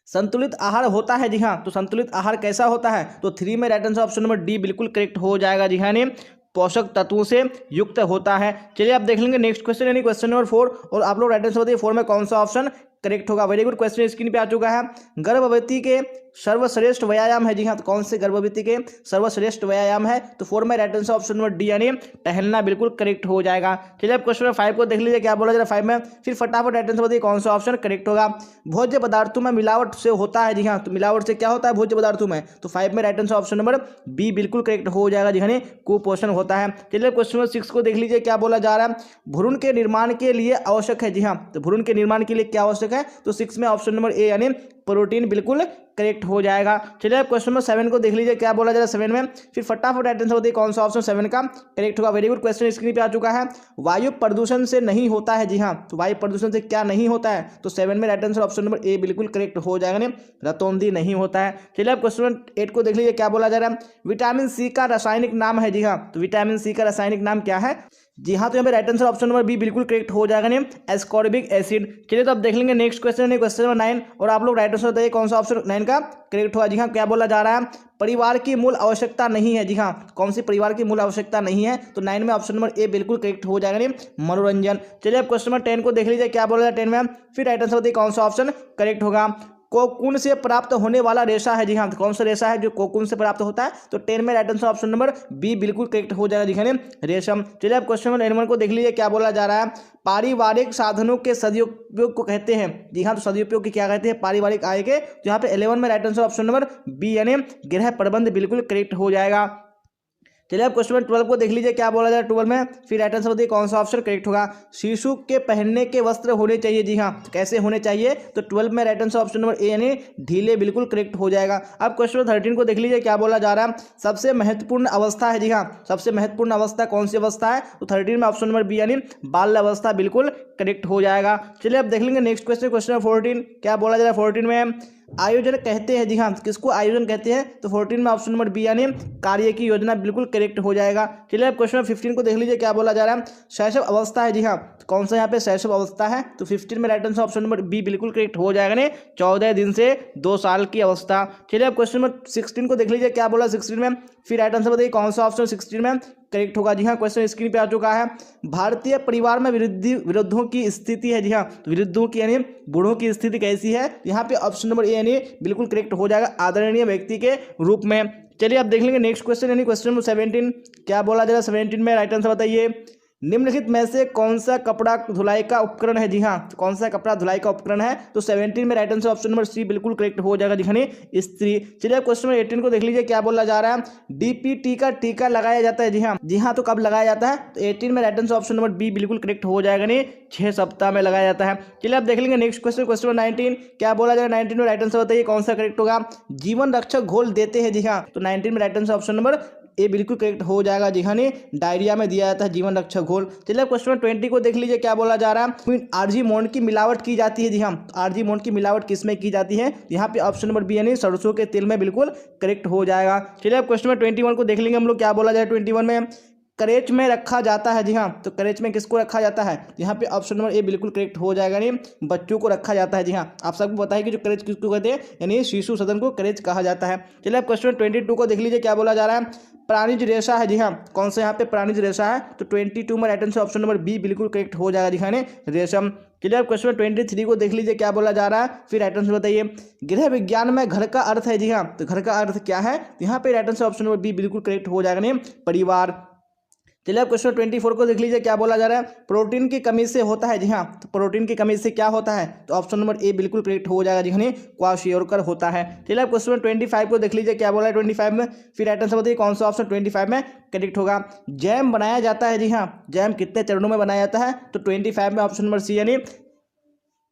संतुलित आहार होता है। जी हाँ, तो संतुलित आहार कैसा होता है, तो 3 में right answer option number D बिल्कुल करेक्ट हो जाएगा। जी हाँ, पोषक तत्वों से युक्त होता है। चलिए आप देख लेंगे नेक्स्ट क्वेश्चन यानी क्वेश्चन नंबर 4, और आप लोग राइट आंसर बताइए 4 में कौन सा ऑप्शन करेक्ट होगा। वेरी गुड, क्वेश्चन स्क्रीन पे आ चुका है। गर्भवती के सर्वश्रेष्ठ व्यायाम है, जी हाँ, तो कौन से गर्भवती के सर्वश्रेष्ठ व्यायाम है? तो 4 में right answer option number D यानी टहलना बिल्कुल करेक्ट हो जाएगा। चलिए अब क्वेश्चन नंबर 5 को देख लीजिए क्या बोला जा रहा है 5 में, फिर फटाफट राइट आंसर बताइए कौन सा ऑप्शन करेक्ट होगा। भोज्य पदार्थों में मिलावट से होता है, जी हाँ, तो मिलावट से क्या होता है भोज्य पदार्थों में? तो 5 में right answer option number B बिल्कुल करेक्ट हो जाएगा, जी हाँ, कुपोषण होता है। चलिए क्वेश्चन नंबर 6 को देख लीजिए क्या बोला जा रहा है। भ्रूण के निर्माण के लिए आवश्यक है, जी हाँ, तो भ्रूण के निर्माण के लिए क्या आवश्यक है? तो 6 में ऑप्शन नंबर ए यानी प्रोटीन बिल्कुल करेक्ट हो जाएगा। चलिए अब क्वेश्चन नंबर 7 को देख लीजिए क्या बोला जा रहा है 7 में, फिर फटाफट राइट आंसर बताइए कौन सा ऑप्शन 7 का करेक्ट होगा। वेरी गुड, क्वेश्चन स्क्रीन पे आ चुका है। वायु प्रदूषण से नहीं होता है, जी हाँ, तो वायु प्रदूषण से क्या नहीं होता है? तो 7 में right answer option number A बिल्कुल करेक्ट हो जाएगा, नहीं रतौंधी नहीं होता है। चलिए अब क्वेश्चन नंबर 8 को देख लीजिए क्या बोला जा रहा है। विटामिन सी का रासायनिक नाम है, जी हाँ, तो विटामिन सी का रासायनिक नाम क्या है? जी हाँ, तो यहाँ पे right answer option number B बिल्कुल करेक्ट हो जाएगा, नहीं एस्कॉर्बिक एसिड। चलिए तो अब देख लेंगे नेक्स्ट क्वेश्चन है क्वेश्चन नंबर 9, और आप लोग राइट आंसर बताइए कौन सा ऑप्शन 9 का करेक्ट होगा। जी हाँ, क्या बोला जा रहा है? परिवार की मूल आवश्यकता नहीं है, जी हाँ, कौन सी परिवार की मूल आवश्यकता नहीं है? तो 9 में ऑप्शन नंबर ए बिल्कुल करेक्ट हो जाएगा, नहीं मनोरंजन। चलिए अब क्वेश्चन नंबर 10 को देख लीजिए क्या बोला जा रहा है 10 में, फिर राइट आंसर बताइए कौन सा ऑप्शन करेक्ट होगा। कोकून से प्राप्त होने वाला रेशा है, जी हाँ, तो कौन सा रेशा है जो कोकून से प्राप्त होता है? तो 10 में right answer option number B बिल्कुल करेक्ट हो जाएगा, जी हाँ, रेशम। चलिए अब क्वेश्चन नंबर 11 को देख लीजिए क्या बोला जा रहा है। पारिवारिक साधनों के सदुपयोग को कहते हैं, जी हाँ, तो सदुपयोग की क्या कहते हैं? पारिवारिक आय के। तो यहाँ पे 11 में right answer option number B यानी गृह प्रबंध बिल्कुल करेक्ट हो जाएगा। चलिए अब क्वेश्चन नंबर 12 को देख लीजिए क्या बोला जाए 12 में, फिर राइट आंसर बताइए कौन सा ऑप्शन करेक्ट होगा। शिशु के पहनने के वस्त्र होने चाहिए, जी हाँ, तो कैसे होने चाहिए? तो 12 में right answer option number A यानी ढीले बिल्कुल करेक्ट हो जाएगा। अब क्वेश्चन नंबर 13 को देख लीजिए क्या बोला जा रहा है। सबसे महत्वपूर्ण अवस्था है, जी हाँ, सबसे महत्वपूर्ण अवस्था कौन सी अवस्था है? तो 13 में ऑप्शन नंबर बी यानी बाल्य अवस्था बिल्कुल करेक्ट हो जाएगा। चलिए अब देख लेंगे नेक्स्ट क्वेश्चन क्वेश्चन नंबर 14 क्या बोला जा रहा है 14 में, आयोजन कहते हैं, जी हाँ, किसको आयोजन कहते हैं? तो 14 में ऑप्शन नंबर बी यानी कार्य की योजना बिल्कुल करेक्ट हो जाएगा। चलिए अब क्वेश्चन नंबर 15 को देख लीजिए क्या बोला जा रहा है। शैशव अवस्था है, जी हाँ, तो कौन सा यहाँ पे शैशव अवस्था है? तो 15 में right answer option number B बिल्कुल करेक्ट हो जाएगा, नहीं 14 दिन से 2 साल की अवस्था। चलिए अब क्वेश्चन नंबर 16 को देख लीजिए क्या बोला 16 में, फिर राइट आंसर बताइए कौन सा ऑप्शन 16 में करेक्ट होगा। जी हाँ, क्वेश्चन स्क्रीन पे आ चुका है। भारतीय परिवार में विरुद्धों की स्थिति है, जी हाँ, तो विरुद्धों की यानी बूढ़ों की स्थिति कैसी है? यहाँ पे ऑप्शन नंबर ए यानी बिल्कुल करेक्ट हो जाएगा, आदरणीय व्यक्ति के रूप में। चलिए अब देख लेंगे नेक्स्ट क्वेश्चन यानी क्वेश्चन नंबर 17 क्या बोला जा रहा है 17 में, राइट आंसर बताइए। निम्नलिखित में से कौन सा कपड़ा धुलाई का उपकरण है? जी हाँ, तो कौन सा कपड़ा धुलाई का उपकरण है? तो 17 में right answer option number C बिल्कुल करेक्ट हो जाएगा, जी हाँ, स्त्री। चलिए क्वेश्चन नंबर 18 को देख लीजिए क्या बोला जा रहा है। डीपीटी का टीका लगाया जाता है, जी हाँ, जी हाँ, तो कब लगाया जाता है? तो 18 में right answer option number B बिल्कुल करेक्ट हो जाएगा, नहीं 6 सप्ताह में लगाया जाता है। चलिए अब देख लेंगे नेक्स्ट क्वेश्चन क्वेश्चन नंबर 19 क्या बोला जा रहा है 19 में राइट आंसर बताइए कौन सा करेक्ट होगा। जीवन रक्षक घोल देते हैं, जी हाँ, तो 19 में right answer option number A बिल्कुल करेक्ट हो जाएगा, जी हाँ, डायरिया में दिया जाता है जीवन रक्षक घोल। चलिए क्वेश्चन नंबर 20 को देख लीजिए क्या बोला जा रहा है। आरजी मोंड की मिलावट की जाती है, जी हाँ, आरजी मोंड की मिलावट किसमें की जाती है? यहाँ पे ऑप्शन नंबर बी यानी सरसों के तेल में बिल्कुल करेक्ट हो जाएगा। चलिए अब क्वेश्चन नंबर 21 को देख लेंगे हम लोग क्या बोला जाए 21 में, करेच में रखा जाता है, जी हाँ, तो करेच में किसको रखा जाता है? यहाँ पे ऑप्शन नंबर ए बिल्कुल करेक्ट हो जाएगा, नहीं बच्चों को रखा जाता है, जी हाँ, आप सबको पता है कि जो करेच किसको कहते हैं, यानी शिशु सदन को करेच कहा जाता है। चलिए अब क्वेश्चन 22 को देख लीजिए क्या बोला जा रहा है। प्राणिज रेशा है, जी हाँ, कौन सा यहाँ पे प्राणिज रेशा है? तो 22 में right answer option number B बिल्कुल करेक्ट हो जाएगा, जी हाँ, रेशम। चलिए अब क्वेश्चन 23 को देख लीजिए क्या बोला जा रहा है, फिर राइट आंसर बताइए। गृह विज्ञान में घर का अर्थ है, जी हाँ, तो घर का अर्थ क्या है? यहाँ पे right answer option number B बिल्कुल करेक्ट हो जाएगा, नहीं परिवार। चलिए अब क्वेश्चन 24 को देख लीजिए क्या बोला जा रहा है। प्रोटीन की कमी से होता है, जी हाँ, तो प्रोटीन की कमी से क्या होता है? तो ऑप्शन नंबर ए बिल्कुल करेक्ट हो जाएगा, जी हाँ, क्वाशियोरकर होता है। चलिए अब क्वेश्चन 25 को देख लीजिए क्या बोला है 25 में, फिर राइट आंसर बताइए कौन सा ऑप्शन 25 में करेक्ट होगा। जैम बनाया जाता है, जी हाँ, जैम कितने चरणों में बनाया जाता है? तो 25 में ऑप्शन नंबर सी यानी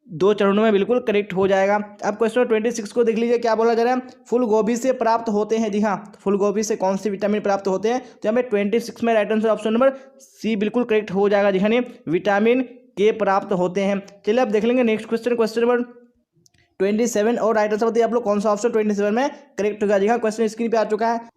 2 चरणों में बिल्कुल करेक्ट हो जाएगा। अब क्वेश्चन 26 को देख लीजिए क्या बोला जा रहा है। फूल गोभी से प्राप्त होते हैं, जी हाँ, फूल गोभी से कौन से विटामिन प्राप्त होते हैं? तो हमें 26 में right answer option number C बिल्कुल करेक्ट हो जाएगा, जी हाँ, विटामिन के प्राप्त होते हैं। चलिए अब देख लेंगे नेक्स्ट क्वेश्चन क्वेश्चन नंबर 27 और राइट आंसर बताइए आप लोग कौन सा ऑप्शन 27 में करेक्ट होगा। जी हाँ, क्वेश्चन स्क्रीन पे आ चुका है।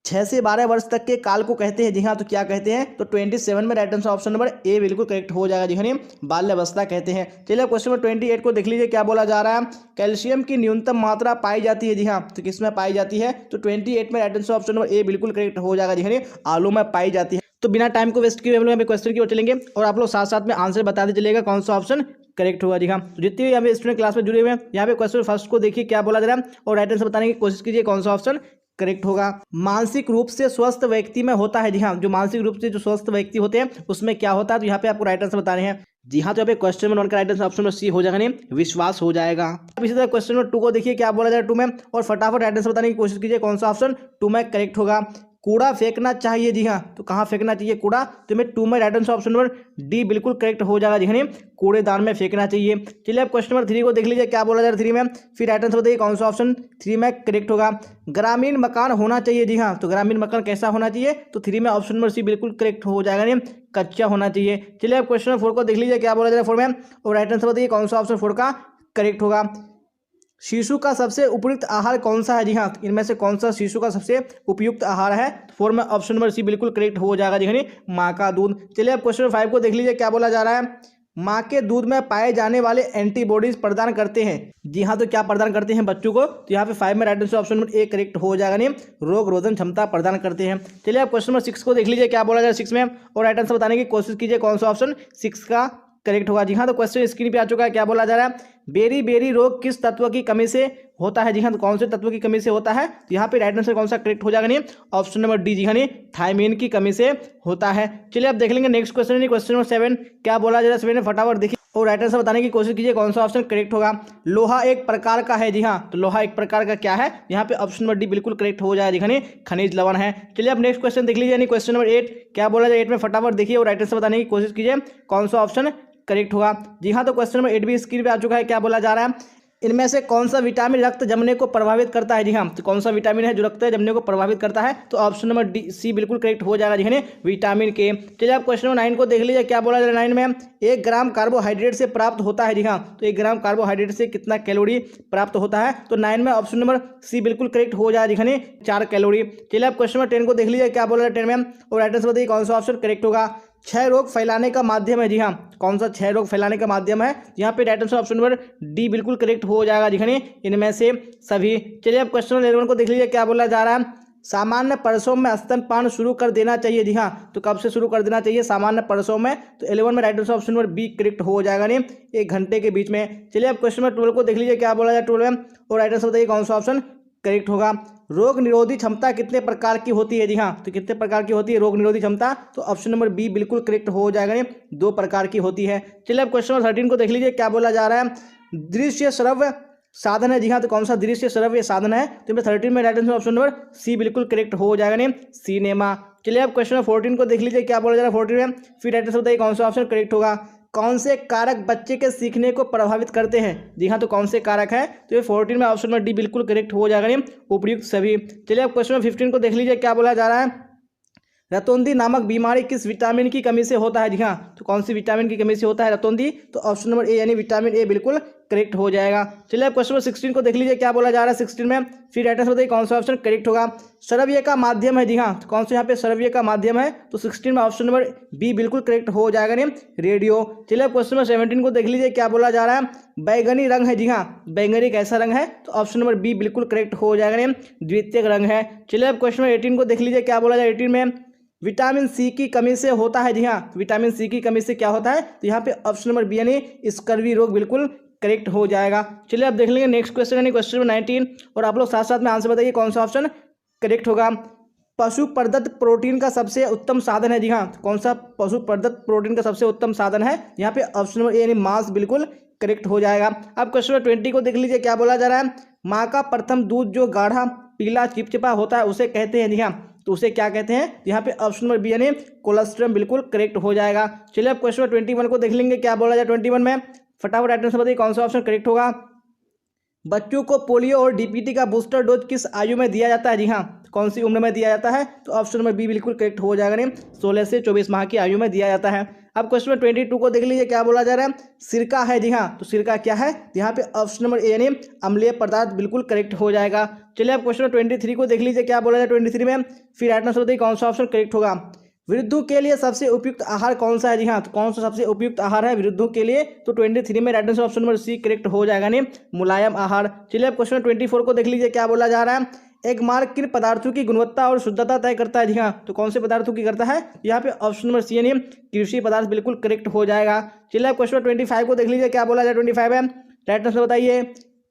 6 से 12 वर्ष तक के काल को कहते हैं, जी हाँ, तो क्या कहते हैं? तो 27 में right answer option number A बिल्कुल करेक्ट हो जाएगा, जी हाँ, बाल्यावस्था कहते हैं। चलिए क्वेश्चन नंबर 28 को देख लीजिए क्या बोला जा रहा है। कैल्शियम की न्यूनतम मात्रा पाई जाती है, जी हाँ, तो किसमें पाई जाती है? तो 28 में right answer option number A बिल्कुल करेक्ट हो जाएगा, जी हाँ, आलू में पाई जाती है। तो बिना टाइम को वेस्ट किए हम लोग क्वेश्चन की ओर चलेंगे और आप लोग साथ साथ में आंसर बताते चलेगा कौन सा ऑप्शन करेक्ट होगा जी हाँ। तो जितने भी यहाँ पे स्टूडेंट क्लास में जुड़े हुए हैं यहाँ पे क्वेश्चन फर्स्ट को देखिए क्या बोला जा रहा है और राइट आंसर बताने की कोशिश कीजिए कौन सा ऑप्शन करेक्ट होगा। मानसिक रूप से स्वस्थ व्यक्ति में होता है जी हाँ, जो मानसिक रूप से जो स्वस्थ व्यक्ति होते हैं उसमें क्या होता है, तो यहाँ पे आपको राइट आंसर बताने हैं जी हाँ। तो यहाँ पे क्वेश्चन नंबर 1 का right answer option number C हो जाएगा, नहीं विश्वास हो जाएगा। अब इसी तरह क्वेश्चन नंबर 2 को देखिए क्या बोला जाए 2 में, और फटाफट राइट आंसर बताने की कोशिश कीजिए कौन सा ऑप्शन 2 में करेक्ट होगा। कूड़ा फेंकना चाहिए जी हाँ, तो कहाँ फेंकना चाहिए कूड़ा, तो मैं 2 में right answer option number D बिल्कुल करेक्ट हो जाएगा जी हाँ, कूड़ेदान में फेंकना चाहिए। चलिए अब क्वेश्चन नंबर 3 को देख लीजिए क्या बोला जा रहा है 3 में, फिर राइट आंसर बताइए कौन सा ऑप्शन 3 में करेक्ट होगा। ग्रामीण मकान होना चाहिए जी हाँ, तो ग्रामीण मकान कैसा होना चाहिए, तो 3 में ऑप्शन नंबर सी बिल्कुल करेक्ट हो जाएगा, नहीं कच्चा होना चाहिए। चलिए अब क्वेश्चन नंबर 4 को देख लीजिए क्या बोला जा रहा है 4 में, और राइट आंसर बताइए कौन सा ऑप्शन 4 का करेक्ट होगा। शिशु का सबसे उपयुक्त आहार कौन सा है जी हाँ, इनमें से कौन सा शिशु का सबसे उपयुक्त आहार है, 4 में ऑप्शन नंबर सी बिल्कुल करेक्ट हो जाएगा जी हाँ, माँ का दूध। चलिए अब क्वेश्चन नंबर 5 को देख लीजिए क्या बोला जा रहा है, माँ के दूध में पाए जाने वाले एंटीबॉडीज प्रदान करते हैं जी हाँ, तो क्या प्रदान करते हैं बच्चों को, तो यहाँ पे 5 में right answer option number A correct हो जाएगा, नहीं रोग रोधन क्षमता प्रदान करते हैं। चलिए अब क्वेश्चन नंबर 6 को देख लीजिए क्या बोला जा रहा है 6 में, और राइट आंसर बताने की कोशिश कीजिए कौन सा ऑप्शन 6 का करेक्ट होगा जी हाँ। तो क्वेश्चन स्क्रीन पे आ चुका है क्या बोला जा रहा है, बेरी बेरी रोग किस तत्व की कमी से होता है जी हाँ, तो कौन से तत्व की कमी से होता है, तो यहाँ पे राइट आंसर कौन सा करेक्ट हो जाएगा, नहीं ऑप्शन नंबर डी जी हाँ, नहीं थायमीन की कमी से होता है। चलिए अब देख लेंगे नेक्स्ट क्वेश्चन, नहीं क्वेश्चन नंबर 7 क्या बोला जा रहा है 7 में, फटाफट देखिए और राइट आंसर बताने की कोशिश कीजिए कौन सा ऑप्शन करेक्ट होगा। लोहा एक प्रकार का है जी हाँ, तो लोहा एक प्रकार का क्या है, यहाँ पे ऑप्शन नंबर डी बिल्कुल करेक्ट हो जाएगा जी हाँ, खनिज लवण है। चलिए अब नेक्स्ट क्वेश्चन देख लीजिए, यानी क्वेश्चन नंबर 8 क्या बोला जाए 8 में, फटाफट देखिए और राइट आंसर बताने की कोशिश कीजिए कौन सा ऑप्शन करेक्ट होगा जी हाँ। तो क्वेश्चन नंबर 8 भी स्क्रीन पे आ चुका है क्या बोला जा रहा है, इनमें से कौन सा विटामिन रक्त जमने को प्रभावित करता है जी हाँ, तो कौन सा विटामिन है जो रक्त जमने को प्रभावित करता है, तो ऑप्शन नंबर डी सी बिल्कुल करेक्ट हो जाएगा जी हाँ, विटामिन के। चलिए आप क्वेश्चन नंबर 9 को देख लीजिए क्या बोला जा रहा है 9 में, 1 ग्राम कार्बोहाइड्रेट से प्राप्त होता है जी हाँ, तो 1 ग्राम कार्बोहाइड्रेट से कितना कैलोरी प्राप्त होता है, तो 9 में ऑप्शन नंबर सी बिल्कुल करेक्ट हो जाएगा जी हाँ, 4 कैलोरी। चलिए आप क्वेश्चन नंबर 10 को देख लीजिए क्या बोला जा रहा है 10 में, और राइट आंसर बताइए कौन सा ऑप्शन करेक्ट होगा। क्षय रोग फैलाने का माध्यम है जी हाँ, कौन सा क्षय रोग फैलाने का माध्यम है, यहाँ पे right answer option number D बिल्कुल करेक्ट हो जाएगा जी हाँ, इनमें से सभी। चलिए अब क्वेश्चन नंबर 11 को देख लीजिए क्या बोला जा रहा है, सामान्य परसों में स्तनपान शुरू कर देना चाहिए जी हाँ, तो कब से शुरू कर देना चाहिए सामान्य परसों में, तो 11 में right answer option number B correct हो जाएगा, नहीं 1 घंटे के बीच में। चलिए अब क्वेश्चन नंबर 12 को देख लीजिए क्या बोला जाए 12 में, और राइट आंसर बताइए कौन सा ऑप्शन करेक्ट होगा। रोग निरोधी क्षमता कितने प्रकार की होती है जी हाँ, तो कितने प्रकार की होती है रोग निरोधी क्षमता, तो ऑप्शन नंबर बी बिल्कुल करेक्ट हो जाएगा, नहीं 2 प्रकार की होती है। चलिए अब क्वेश्चन नंबर 13 को देख लीजिए क्या बोला जा रहा है, दृश्य श्रव्य साधन है जी हाँ, तो कौन सा दृश्य श्रव्य साधन है, तो 13 में right answer option number C बिल्कुल करेक्ट हो जाएगा, नहीं सिनेमा। चलिए अब क्वेश्चन नंबर 14 को देख लीजिए क्या बोला जा रहा है 14 में, फिर राइट आंसर बताइए कौन सा ऑप्शन करेक्ट होगा। कौन से कारक बच्चे के सीखने को प्रभावित करते हैं जी हाँ, तो कौन से कारक है, तो ये 14 में ऑप्शन नंबर डी बिल्कुल करेक्ट हो जाएगा, नहीं उपयुक्त सभी। चलिए अब क्वेश्चन नंबर 15 को देख लीजिए क्या बोला जा रहा है, रतौंधी नामक बीमारी किस विटामिन की कमी से होता है जी हाँ, तो कौन सी विटामिन की कमी से होता है रतौंधी, तो ऑप्शन नंबर ए यानी विटामिन ए बिल्कुल करेक्ट हो जाएगा। चलिए अब क्वेश्चन नंबर 16 को देख लीजिए क्या बोला जा रहा है 16 में, फिर राइट आंसर बताइए कौन सा ऑप्शन करेक्ट होगा। श्रव्य का माध्यम है जी हाँ, तो कौन सा यहाँ पे श्रव्य का माध्यम है, तो 16 में ऑप्शन नंबर बी बिल्कुल करेक्ट हो जाएगा, नहीं रेडियो। चलिए अब क्वेश्चन नंबर 17 को देख लीजिए क्या बोला जा रहा है, बैगनी रंग है जी हाँ, बैगनी कैसा रंग है, तो ऑप्शन नंबर बी बिल्कुल करेक्ट हो जाएगा, नहीं द्वितीयक रंग है। चलिए अब क्वेश्चन नंबर 18 को देख लीजिए क्या बोला जाए 18 में, विटामिन सी की कमी से होता है जी हाँ, विटामिन सी की कमी से क्या होता है, तो यहाँ पे ऑप्शन नंबर बी यानी स्कर्वी रोग बिल्कुल करेक्ट हो जाएगा। चलिए अब देख लेंगे नेक्स्ट क्वेश्चन यानी क्वेश्चन नंबर 19, और आप लोग साथ साथ में आंसर बताइए कौन सा ऑप्शन करेक्ट होगा। पशु प्रदत्त प्रोटीन का सबसे उत्तम साधन है जी हाँ, कौन सा पशु प्रदत्त प्रोटीन का सबसे उत्तम साधन है, यहाँ पे ऑप्शन नंबर ए यानी मांस बिल्कुल करेक्ट हो जाएगा। अब क्वेश्चन नंबर 20 को देख लीजिए क्या बोला जा रहा है, माँ का प्रथम दूध जो गाढ़ा पीला चिपचिपा होता है उसे कहते हैं जी हाँ, तो उसे क्या कहते हैं, यहाँ पे ऑप्शन नंबर बी यानी कोलेस्ट्रम बिल्कुल करेक्ट हो जाएगा। चलिए अब क्वेश्चन नंबर 21 को देख लेंगे क्या बोला जाए 21 में, फटाफट राइट आंसर बताइए कौन सा ऑप्शन करेक्ट होगा। बच्चों को पोलियो और डीपीटी का बूस्टर डोज किस आयु में दिया जाता है जी हाँ, कौन सी उम्र में दिया जाता है, तो ऑप्शन नंबर बी बिल्कुल करेक्ट हो जाएगा, नहीं 16 से 24 माह की आयु में दिया जाता है। अब क्वेश्चन नंबर 22 को देख लीजिए क्या बोला जा रहा है, सिरका है जी हाँ, तो सिरका क्या है, यहाँ पे ऑप्शन नंबर ए यानी अम्लीय पदार्थ बिल्कुल करेक्ट हो जाएगा। चलिए अब क्वेश्चन नंबर 23 को देख लीजिए क्या बोला जाए 23 में, फिर राइट आंसर बताइए कौन सा ऑप्शन करेक्ट होगा। वृद्धों के लिए सबसे उपयुक्त आहार कौन सा है जी हाँ, तो कौन सा सबसे उपयुक्त आहार है वृद्धों के लिए, तो 23 में right answer option number C correct हो जाएगा, नहीं मुलायम आहार। चलिए अब क्वेश्चन 24 को देख लीजिए क्या बोला जा रहा है, एक मार्क किन पदार्थों की गुणवत्ता और शुद्धता तय करता है? जी हाँ, तो कौन से पदार्थों की करता है? यहाँ पे ऑप्शन नंबर सी यानी कृषि पदार्थ बिल्कुल करेक्ट हो जाएगा। चलिए आप क्वेश्चन 25 को देख लीजिए, क्या बोला जाए 25 है। राइट आंसर बताइए।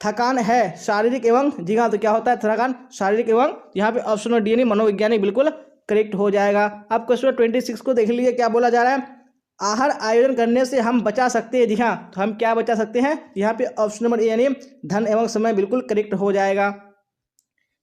थकान है शारीरिक एवं, जी हाँ, तो क्या होता है थकान? शारीरिक एवं, यहाँ पे ऑप्शन नंबर डी यानी मनोवैज्ञानिक बिल्कुल करेक्ट हो जाएगा। अब क्वेश्चन 26 को देख लीजिए, क्या बोला जा रहा है। आहार आयोजन करने से हम बचा सकते हैं? जी हाँ, तो हम क्या बचा सकते हैं? यहाँ पे ऑप्शन नंबर ए यानी धन एवं समय बिल्कुल करेक्ट हो जाएगा।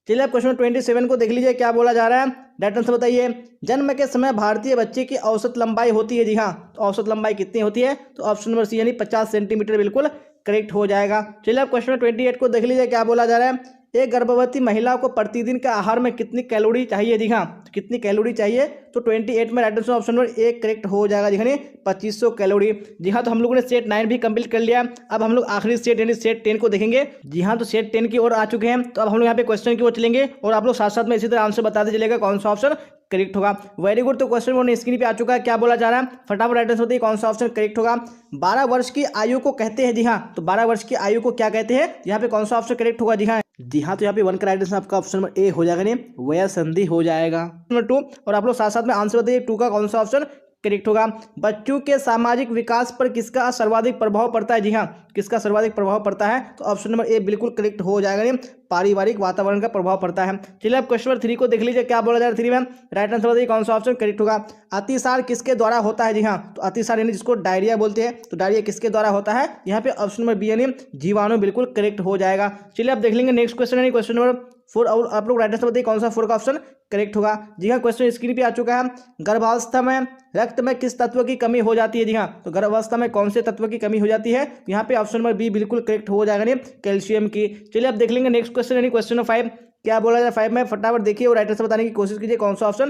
चलिए आप क्वेश्चन 27 को देख लीजिए, क्या बोला जा रहा है। राइट आंसर बताइए। जन्म के समय भारतीय बच्चे की औसत लंबाई होती है? जी हाँ, तो औसत लंबाई कितनी होती है? तो ऑप्शन नंबर सी यानी 50 सेंटीमीटर बिल्कुल करेक्ट हो जाएगा। चलिए आप क्वेश्चन 28 को देख लीजिए, क्या बोला जा रहा है। एक गर्भवती महिला को प्रतिदिन के आहार में कितनी कैलोरी चाहिए? जी हाँ, तो कितनी कैलोरी चाहिए? तो 28 में right answer option number A correct हो जाएगा। जी हाँ, 2500 कैलोरी। जी हाँ, तो हम लोगों ने सेट 9 भी कंप्लीट कर लिया। अब हम लोग आखिरी सेट यानी सेट 10 को देखेंगे। जी हाँ, तो सेट 10 की ओर आ चुके हैं। तो अब हम लोग यहाँ पे क्वेश्चन की ओर चलेंगे और आप लोग साथ साथ में इसी तरह आंसर बताते चलेगा कौन सा ऑप्शन करेक्ट होगा। Very good. तो क्वेश्चन वन स्क्रीन पे आ चुका है, क्या बोला जा रहा है। फटाफट राइट आंसर बताइए कौन सा ऑप्शन करेक्ट होगा। 12 वर्ष की आयु को कहते हैं? जी हाँ, तो 12 वर्ष की आयु को क्या कहते हैं? यहाँ पे कौन सा ऑप्शन करेक्ट होगा? जी हाँ, जी हाँ, तो यहाँ पे वन का राइट आंसर आपका ऑप्शन नंबर ए हो जाएगा, नहीं वया संधि हो जाएगा। नंबर 2, और आप लोग साथ साथ में आंसर बताइए 2 का कौन सा ऑप्शन करेक्ट होगा। बच्चों के सामाजिक विकास पर किसका सर्वाधिक प्रभाव पड़ता है? जी हाँ, किसका सर्वाधिक प्रभाव पड़ता है? तो ऑप्शन नंबर ए बिल्कुल करेक्ट हो जाएगा, नहीं पारिवारिक वातावरण का प्रभाव पड़ता है। चलिए आप क्वेश्चन नंबर 3 को देख लीजिए, क्या बोला जा रहा है 3 में। राइट आंसर बताइए कौन सा ऑप्शन करेक्ट होगा। अतिसार किसके द्वारा होता है? जी हाँ, तो अतिसार यानी जिसको डायरिया बोलते हैं, तो डायरिया किसके द्वारा होता है? यहाँ पे ऑप्शन नंबर बी यानी जीवाणु बिल्कुल करेक्ट हो जाएगा। चलिए आप देख लेंगे नेक्स्ट क्वेश्चन यानी क्वेश्चन नंबर 4, और आप लोग राइट आंसर बताइए कौन सा 4 का ऑप्शन करेक्ट होगा। जी हाँ, क्वेश्चन स्क्रीन पे आ चुका है। गर्भावस्था में रक्त में किस तत्व की कमी हो जाती है? जी हाँ, तो गर्भावस्था में कौन से तत्व की कमी हो जाती है? यहाँ पे ऑप्शन नंबर बी बिल्कुल करेक्ट हो जाएगा, नहीं कैल्शियम की। चलिए आप देख लेंगे नेक्स्ट क्वेश्चन यानी क्वेश्चन नंबर 5, क्या बोला जाए 5 में। फटाफट देखिए और राइट आंसर बताने की कोशिश कीजिए कौन सा ऑप्शन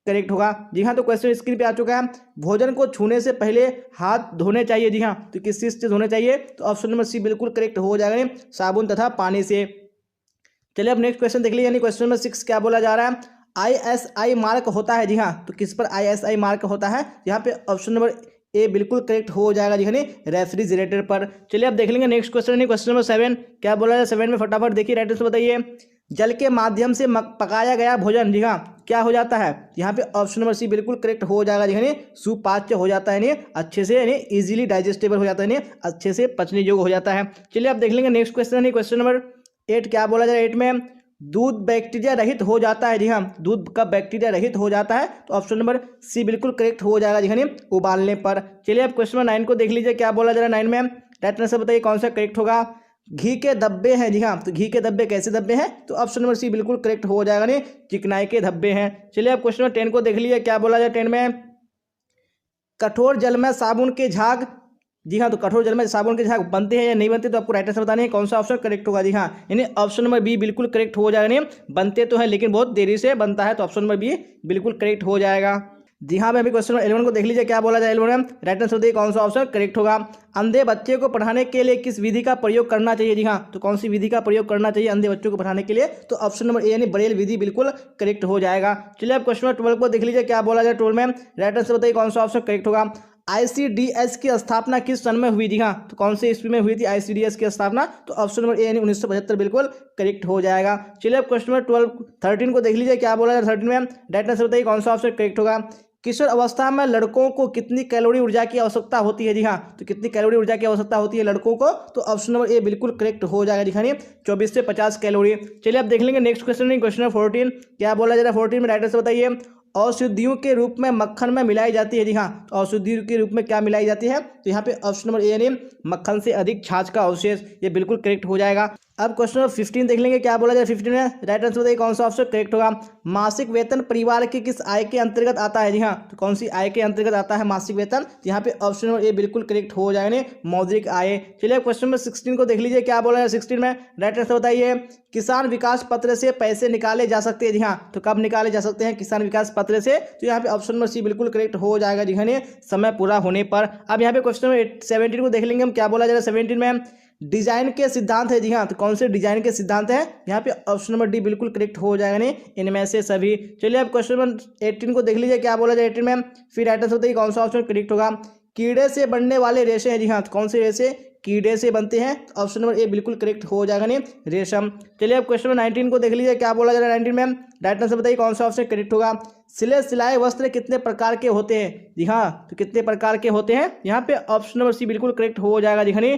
करेक्ट होगा। जी हाँ, तो क्वेश्चन स्क्रीन पे आ चुका है। भोजन को छूने से पहले हाथ धोने चाहिए? जी हाँ, तो किस चीज से धोने चाहिए? तो ऑप्शन नंबर सी बिल्कुल करेक्ट हो जाएगा, नहीं साबुन तथा पानी से। चलिए अब नेक्स्ट क्वेश्चन देख लीजिए यानी क्वेश्चन नंबर 6, क्या बोला जा रहा है। ISI मार्क होता है? जी हाँ, तो किस पर ISI मार्क होता है? यहाँ पे ऑप्शन नंबर ए बिल्कुल करेक्ट हो जाएगा, जी हाँ, रेफ्रिजरेटर पर। चलिए अब देख लेंगे नेक्स्ट क्वेश्चन है क्वेश्चन नंबर 7, क्या बोला जाए 7 में। फटाफट देखिए राइट आंसर बताइए। जल के माध्यम से पकाया गया भोजन, जी हाँ, क्या हो जाता है? यहाँ पे ऑप्शन नंबर सी बिल्कुल करेक्ट हो जाएगा, जी हाँ, सुपाच्य हो जाता है, यानी अच्छे से यानी इजीली डाइजेस्टेबल हो जाता है, यानी अच्छे से पचने योग्य हो जाता है। चलिए अब देख लेंगे नेक्स्ट क्वेश्चन है क्वेश्चन नंबर 8, क्या बोला जाए 8 में। दूध बैक्टीरिया रहित हो जाता है? जी हाँ, दूध का बैक्टीरिया रहित हो जाता है, तो ऑप्शन नंबर सी बिल्कुल करेक्ट हो जाएगा, जी हाँ, उबालने पर। चलिए अब क्वेश्चन नंबर 9 को देख लीजिए, क्या बोला जा रहा है 9 में। राइट आंसर बताइए कौन सा करेक्ट होगा। घी के धब्बे हैं? जी हाँ, तो घी के धब्बे कैसे धब्बे हैं? तो ऑप्शन नंबर सी बिल्कुल करेक्ट हो जाएगा, नहीं चिकनाई के धब्बे हैं। चलिए अब क्वेश्चन नंबर 10 को देख लीजिए, क्या बोला जाए 10 में। कठोर जल में साबुन के झाग, जी हाँ, तो कठोर जल में साबुन के झाग बनते हैं या नहीं बनते? तो आपको राइट आंसर बताना है कौन सा ऑप्शन करेक्ट होगा। जी हाँ, यानी ऑप्शन नंबर बी बिल्कुल करेक्ट हो जाएगा, नहीं बनते तो है लेकिन बहुत देरी से बनता है, तो ऑप्शन नंबर बी बिल्कुल करेक्ट हो जाएगा। जी हाँ, मैं अभी क्वेश्चन नंबर 11 को देख लीजिए, क्या बोला जाए 11 में। राइट आंसर बताइए कौन सा ऑप्शन करेक्ट होगा। अंधे बच्चे को पढ़ाने के लिए किस विधि का प्रयोग करना चाहिए? जी हाँ, तो कौन सी विधि का प्रयोग करना चाहिए अंधे बच्चों को पढ़ाने के लिए? तो ऑप्शन नंबर ए यानी ब्रेल विधि बिल्कुल करेक्ट हो जाएगा। चलिए अब क्वेश्चन नंबर 12 को देख लीजिए, क्या बोला जाए 12 में। राइट आंसर बताइए कौन सा ऑप्शन करेक्ट होगा। ICDS की स्थापना किस सन में हुई? जी हाँ, तो कौन से ईस्वी में हुई थी ICDS की स्थापना? तो ऑप्शन नंबर ए यानी 1975 बिल्कुल करेक्ट हो जाएगा। चलिए अब क्वेश्चन नंबर 13 को देख लीजिए, क्या बोला जाए 13 में। राइट आंसर बताइए कौन सा ऑप्शन करेक्ट होगा। किशोर अवस्था में लड़कों को कितनी कैलोरी ऊर्जा की आवश्यकता होती है? जी हाँ, तो कितनी कैलोरी ऊर्जा की आवश्यकता होती है लड़कों को? तो ऑप्शन नंबर ए बिल्कुल करेक्ट हो जाएगा, जी हाँ, 24 से 50 कैलोरी। चलिए अब देख लेंगे नेक्स्ट क्वेश्चन क्वेश्चन नंबर 14, क्या बोला जा रहा है 14 में। राइट आंसर बताइए। औषधियों के रूप में मक्खन में मिलाई जाती है? जी हाँ, तो औषधियों के रूप में क्या मिलाई जाती है? तो यहाँ पे ऑप्शन नंबर ए यानी मक्खन से अधिक छाछ का अवशेष, ये बिल्कुल करेक्ट हो जाएगा। अब क्वेश्चन नंबर 15 देख लेंगे, क्या बोला जाए 15 में। राइट आंसर बताइए कौन सा ऑप्शन करेक्ट होगा। मासिक वेतन परिवार की किस आय के अंतर्गत आता है? जी हाँ, तो कौन सी आय के अंतर्गत आता है मासिक वेतन? यहाँ पे ऑप्शन नंबर ए बिल्कुल करेक्ट हो जाएगा, मौद्रिक आय। चलिए क्वेश्चन नंबर 16 को देख लीजिए, क्या बोला है 16 में। राइट आंसर बताइए। किसान विकास पत्र से पैसे निकाले जा सकते हैं? जी हाँ, तो कब निकाले जा सकते हैं किसान विकास पत्र से? तो यहाँ पे ऑप्शन नंबर सी बिल्कुल करेक्ट हो जाएगा, जी हाँ, समय पूरा होने पर। अब यहाँ पे क्वेश्चन नंबर 17 को देख लेंगे हम, क्या बोला जा रहा है 17 में। डिजाइन के सिद्धांत है? जी हाँ, तो कौन से डिजाइन के सिद्धांत है? यहाँ पे ऑप्शन नंबर डी बिल्कुल करेक्ट हो जाएगा, नहीं इनमें से सभी। चलिए अब क्वेश्चन नंबर 18 को देख लीजिए, क्या बोला जाए 18 में। फिर राइट आंसर बताइए कौन सा ऑप्शन करेक्ट होगा। कीड़े से बनने वाले रेशे हैं। जी हाँ, कौन से रेशे? कीड़े से बनते हैं। ऑप्शन नंबर ए बिल्कुल करेक्ट हो जाएगा नहीं, रेशम। चलिए अब क्वेश्चन नंबर 19 को देख लीजिए, क्या बोला जा रहा है 19 में। राइट आंसर बताइए कौन सा ऑप्शन करेक्ट होगा। सिले सिलाए वस्त्र कितने प्रकार के होते हैं? जी हाँ, तो कितने प्रकार के होते हैं यहाँ पे? ऑप्शन नंबर सी बिल्कुल करेक्ट हो जाएगा। जी हाँ,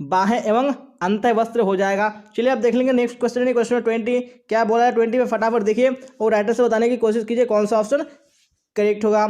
बाहें एवं अंत वस्त्र हो जाएगा। चलिए अब देख लेंगे नेक्स्ट क्वेश्चन, क्वेश्चन 20 क्या बोला है 20 में, फटाफट देखिए और राइटर से बताने की कोशिश कीजिए कौन सा ऑप्शन करेक्ट होगा।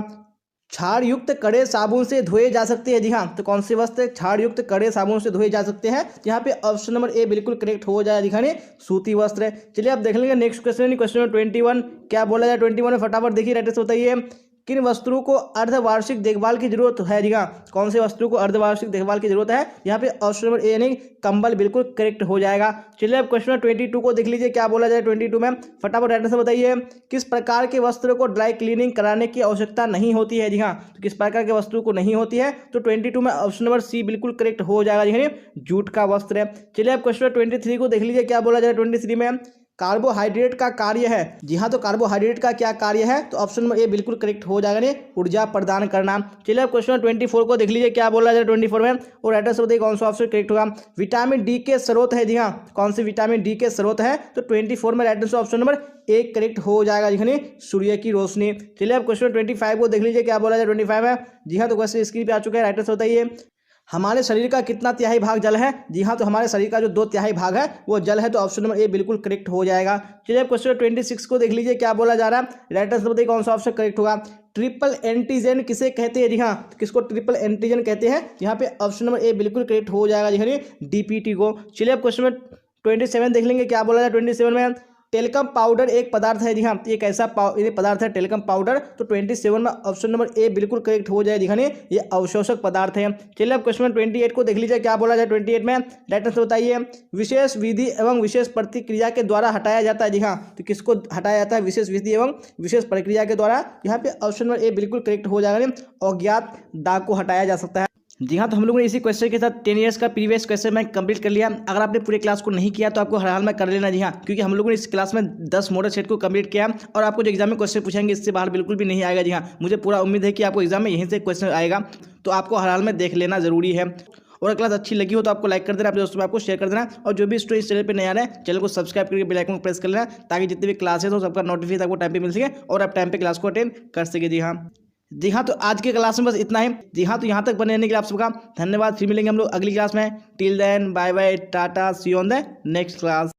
क्षार युक्त कड़े साबुन से धोए जा सकते हैं। जी हाँ, तो कौन से वस्त्र क्षार युक्त कड़े साबुन से धोए जा सकते हैं? यहाँ पे ऑप्शन नंबर ए बिल्कुल करेक्ट हो जाएगा। दिखाने सूती वस्त्र। चलिए अब देख लेंगे नेक्स्ट क्वेश्चन, क्वेश्चन 21 क्या बोला जाए 21 में, फटाफट देखिए राइटर से बताइए किन वस्तुओं को अर्धवार्षिक देखभाल की जरूरत है? जी हाँ, कौन से वस्तुओं को अर्धवार्षिक देखभाल की जरूरत है? यहाँ पे ऑप्शन नंबर ए नहीं, कंबल बिल्कुल करेक्ट हो जाएगा। चलिए अब क्वेश्चन 22 को देख लीजिए, क्या बोला जाए 22 में, फटाफट राइटर से बताइए किस प्रकार के वस्त्र को ड्राई क्लीनिंग कराने की आवश्यकता नहीं होती है? जी हाँ, तो किस प्रकार के वस्तुओं को नहीं होती है? तो 22 में ऑप्शन नंबर सी बिल्कुल करेक्ट हो जाएगा। जी हाँ, जूट का वस्त्र है। चलिए अब क्वेश्चन 23 को देख लीजिए, क्या बोला जाए 23 में, कार्बोहाइड्रेट का कार्य है। जी हाँ, तो कार्बोहाइड्रेट का क्या कार्य है? तो ऑप्शन नंबर ए बिल्कुल करेक्ट हो जाएगा ने, ऊर्जा प्रदान करना। चलिए अब क्वेश्चन 24 को देख लीजिए, क्या बोला जाए 24 में, और राइटर से बताइए कौन सा ऑप्शन करेक्ट होगा। विटामिन डी के स्रोत है। जी हाँ, कौन से विटामिन डी के स्रोत है? तो 24 में राइटर से ऑप्शन नंबर ए करेक्ट हो जाएगा। जी सूर्य की रोशनी। चलिए अब क्वेश्चन 25 को देख लीजिए, क्या बोला जाए 25 में। जी हाँ, तो क्वेश्चन स्क्रीन पे आ चुका है, राइटर से बताइए हमारे शरीर का कितना तिहाई भाग जल है? जी हाँ, तो हमारे शरीर का जो 2/3 भाग है वो जल है, तो ऑप्शन नंबर ए बिल्कुल करेक्ट हो जाएगा। चलिए अब क्वेश्चन 26 को देख लीजिए, क्या बोला जा रहा है। राइटर से बताइए कौन सा ऑप्शन करेक्ट होगा। ट्रिपल एंटीजन किसे कहते हैं? जी हाँ, तो किसको ट्रिपल एंटीजन कहते हैं? यहाँ पे ऑप्शन नंबर ए बिल्कुल करेक्ट हो जाएगा। जी हाँ, डीपीटी को। चलिए अब क्वेश्चन 27 देख लेंगे, क्या बोला जाए 27 में, टेल्कम पाउडर एक पदार्थ है। जी हाँ, एक ऐसा पदार्थ है टेल्कम पाउडर, तो 27 में ऑप्शन नंबर ए बिल्कुल करेक्ट हो जाए। दिखाने ये अवशोषक पदार्थ है। चलिए अब क्वेश्चन 28 को देख लीजिए, क्या बोला जाए 28 में, राइटर से बताइए विशेष विधि एवं विशेष प्रतिक्रिया के द्वारा हटाया जाता है। जी हाँ, तो किसको हटाया जाता है? विशेष विधि एवं विशेष प्रक्रिया के द्वारा। यहाँ पे ऑप्शन नंबर ए बिल्कुल करेक्ट हो जाएगा, अज्ञात दाग को हटाया जा सकता है। जी हाँ, तो हम लोगों ने इसी क्वेश्चन के साथ 10 ईयर्स का प्रीवियस क्वेश्चन बैंक कंप्लीट कर लिया। अगर आपने पूरे क्लास को नहीं किया तो आपको हर हाल में कर लेना। जी हाँ, क्योंकि हम लोगों ने इस क्लास में 10 मॉडल सेट को कंप्लीट किया और आपको जो एग्जाम में क्वेश्चन पूछेंगे इससे बाहर बिल्कुल भी नहीं आएगा। जी हाँ, मुझे पूरा उम्मीद है कि आपको एग्जाम में यहीं से क्वेश्चन आएगा, तो आपको हर हाल में देख लेना जरूरी है। और क्लास अच्छी लगी हो तो आपको लाइक कर देना, अपने दोस्तों में आपको शेयर कर देना, और जो भी स्टूडेंट इस चैनल पे नया है चैनल को सब्सक्राइब करके बेल आइकन को प्रेस कर लेना, ताकि जितने भी क्लासेस हो सबका नोटिफिकेशन आपको टाइम पे मिल सके और आप टाइम पे क्लास को अटेंड कर सके। जी हाँ, तो आज के क्लास में बस इतना ही। जी हाँ, तो यहाँ तक बने रहने के लिए आप सबका धन्यवाद। फिर मिलेंगे हम लोग अगली क्लास में। Till then bye bye, tata, see you on the next class.